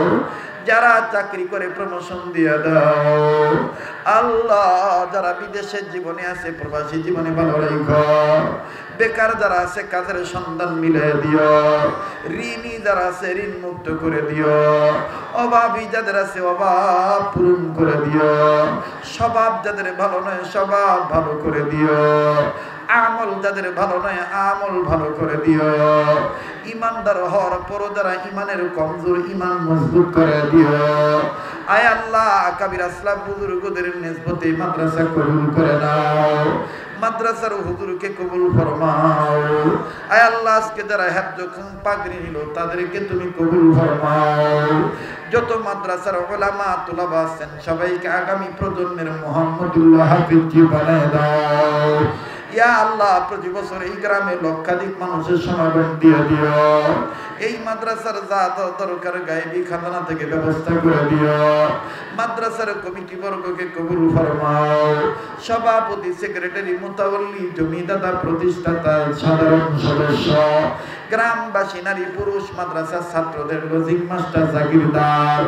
যারা চাকরি করে প্রমোশন দিয়ে দাও। আল্লাহ যারা বিদেশের জীবনে আছে প্রবাসী জীবনে ভালো রাখো, বেকার যারা আছে কাজের সন্ধান মিলে দিও, ঋণী যারা আছে ঋণ মুক্ত করে দিও, অভাবী যাদের আছে অভাব পূরণ করে দিও, স্বভাব যাদের ভালো নয় স্বভাব ভালো করে দিও, আমল যাদের ভালো নয় আমল ভালো করে দিও, ইমানদার হওয়ার পর যারা ইমানের কমজোর ইমান মজবুত করে দিও। আয় আল্লাহ কাবির আসলাম বুজুর্গদের নিসবতে মাদ্রাসা কবুল করে নাও, মাদ্রাসার হুজুরকে কবুল ফরমাও। আয় আল্লাহ আজকে যারা হেফজ পাগড়ি নিল তাদেরকে তুমি কবুল ফরমাও। যত মাদ্রাসার উলামা তুলাবা আছেন সবাইকে আগামী প্রজন্মের মুহাম্মদুল্লাহ হাফিজ বানায় দাও। ইয়া আল্লাহ প্রতি বছর এই গ্রামে লক্ষাধিক মানুষের সমাগম দিয়ে দিও। এই মাদ্রাসার যা দরকার গায়েবী খাজানা থেকে ব্যবস্থা করে দিও। মাদ্রাসার কমিটি বর্গকে কবুল ফরমাও। সভাপতি সেক্রেটারি মুতাওয়াল্লি জমিদাতা প্রতিষ্ঠাতা সাধারণ সদস্য গ্রামবাসী নারী পুরুষ মাদ্রাসার ছাত্রদের লজিং মাস্টার জাগিরদার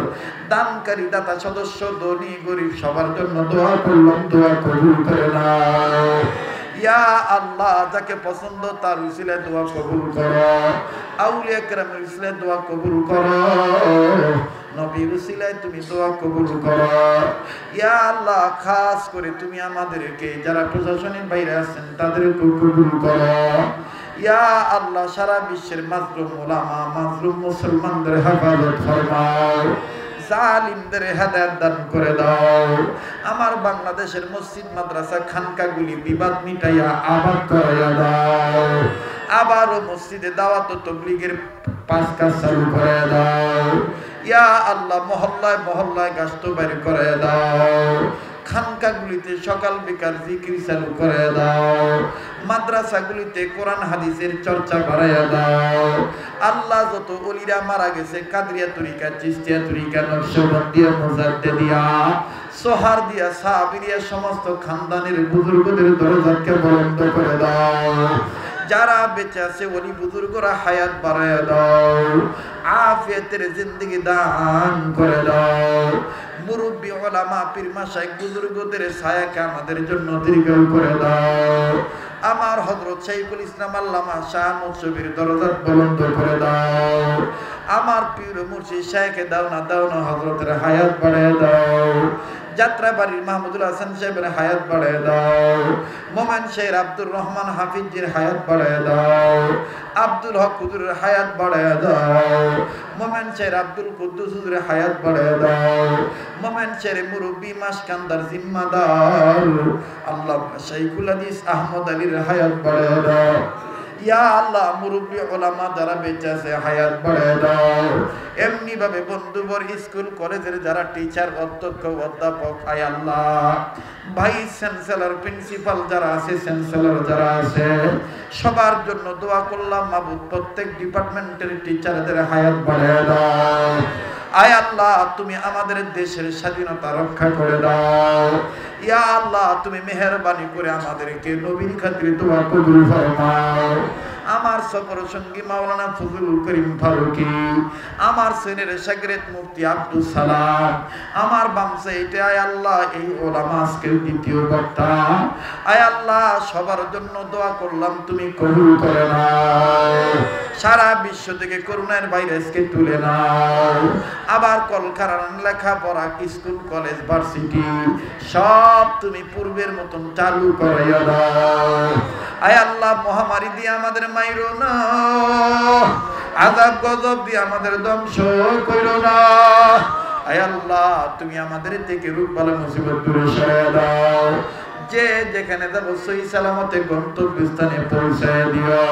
দানকারী দাতা সদস্য ধনী গরিব সবার জন্য দোয়া করলাম, দোয়া কবুল করে নাও। ইয়া আল্লাহ যাকে পছন্দ তার উসিলায় দোয়া কবুল করো, আউলিয়া কেরামের উসিলায় দোয়া কবুল করো, নবীর উসিলায় তুমি দোয়া কবুল করো। ইয়া আল্লাহ খাস করে তুমি আমাদেরকে যারা প্রশাসনের বাইরে আছেন তাদেরকে কবুল করো। ইয়া আল্লাহ সারা বিশ্বের মাজলুম উলামা মাজলুম মুসলমানদের হেফাজত ফরমাও, জালিমদের হেদায়েত দান করে দাও। আমার বাংলাদেশের মসজিদ মাদ্রাসা খানকাগুলি বিবাদ মিটাইয়া আবাদ করাইয়া দাও। আবারও মসজিদে দাওয়াত ও তাবলীগের 5 কাজ চালু করে দাও। ইয়া আল্লাহ মহল্লায় মহল্লায় গাছটো বাইর করে দাও। খানকাগুলিতে সকাল বিকাল জিকির চালু করে দাও। মাদ্রাসাগুলিতে কোরআন হাদিসের চর্চা বাড়াইয়া দাও। আল্লাহ যত ওলিরা মারা গেছে কাদরিয়া তরিকা চিশতিয়া তরিকা নকশবন্দিয়া মুজাদ্দিদিয়া সোহার দিয়া সাহাবিরিয়া সমস্ত খানদানের বুজুর্গদের দরজাকে বুলন্দ করে দাও। যারা বেঁচে আছে ওলি বুজুর্গরা হায়াত বাড়াইয়া দাও, আফিয়াতের জিন্দেগি দান করে দাও। মুরব্বী উলামা পীর মাশায়েখ বুজুর্গদের ছায়াকে আমাদের জন্য দীর্ঘ করে দাও। আমার হযরত শাইখুল ইসলাম আল্লামা শাহ মুসবির দরজাত বুলন্দ করে দাও। আমার পীর মুর্শিদ শাইখে দাওনা হযরতের হায়াত বাড়ায় দাও। যাত্রাবাড়ির মাহমুদুল হাসান সাহেবের হায়াত বাড়ায় দাও। মোমেন শের আব্দুর রহমান হাফিজের হায়াত বাড়ায় দাও। আব্দুল হক হুজুরের হায়াত বাড়ায় দাও। মোমেন শের আব্দুল কুদ্দুস হুজুরের হায়াত বাড়ায় দাও। মোমেন শের মুরব্বী মাসকান্দার জিম্মাদার আল্লামা শাইখুল হাদিস আহমদ আলীর হায়াত বাড়ায় দাও। ইয়া আল্লাহ মুরব্বী উলামা যারা বেঁচে আছে হায়াত বাড়ায় দাও। এমনি ভাবে বন্ধুবর স্কুল কলেজের যারা টিচার অধ্যক্ষ অধ্যাপক আয় আল্লাহ ভাইস চ্যান্সেলর প্রিন্সিপাল যারা আছে চ্যান্সেলর যারা আছে সবার জন্য দোয়া করলাম। মাবুদ প্রত্যেক ডিপার্টমেন্টের টিচারদের হায়াত বাড়ায় দাও। আয় আল্লাহ তুমি আমাদের দেশের স্বাধীনতা রক্ষা করে দাও। ইয়া আল্লাহ তুমি মেহেরবানি করে আমাদেরকে নবীর খাতিরে দোয়া কবুল ফরমাও। আমার সফর সঙ্গী মাওলানা ফজলুল করিম ফারুকী, আমার সিনিয়র শাগিরদ মুফতি আব্দুল সালাম, আমার বাম সাইডে আয় আল্লাহ এই উলামা আজকের দ্বিতীয় বক্তা, আয় আল্লাহ সবার জন্য দোয়া করলাম তুমি কবুল করে নাও। সারা বিশ্ব থেকে করোনার ভাইরাসকে তুলে নাও। আবার কলকারখানা লেখাপড়া স্কুল কলেজ ভার্সিটি সব তুমি পূর্বের মতন চালু করাইয়া দাও। আয় আল্লাহ মহামারী দিয়ে আমাদের মাইরো না, আযাব গজব দিয়ে আমাদের ধ্বংস কইরো না। আয় আল্লাহ তুমি আমাদের থেকে রোগ বালা মুসিবত দূরে সরাইয়া দাও। যে যেখানে যাব সহি সালামতে গন্তব্যস্থানে পৌঁছায় দিও।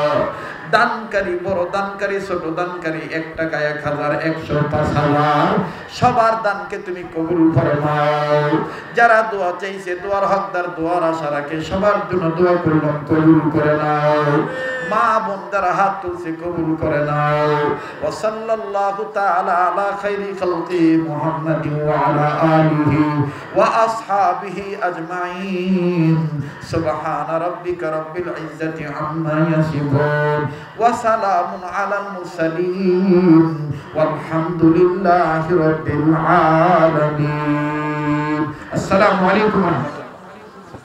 দানকারী, বড় দানকারী, ছোট দানকারী, 1 টাকা 1000, 100, 5000 সবার দানকে তুমি কবুল ফরমাও। যারা দোয়া চাইছে, দোয়ার হকদার, দোয়ার আশা রাখে, সবার জন্য দোয়া করলাম, কবুল করে নাও। মা বোন যারা হাত তুলছে কবুল করে নাও। ওয়া সাল্লাল্লাহু তাআলা আলা খাইরি খালকি মুহাম্মাদিন ওয়া আলা আলিহি ওয়া আসহাবিহি আজমাইন। সুবহানা রাব্বিকা রাব্বিল ইজ্জাতি আম্মা ইয়াসিফুন ওয়া সালামুন আলাল মুরসালিন ওয়ালহামদুলিল্লাহি রাব্বিল আলামিন। আসসালামু আলাইকুম।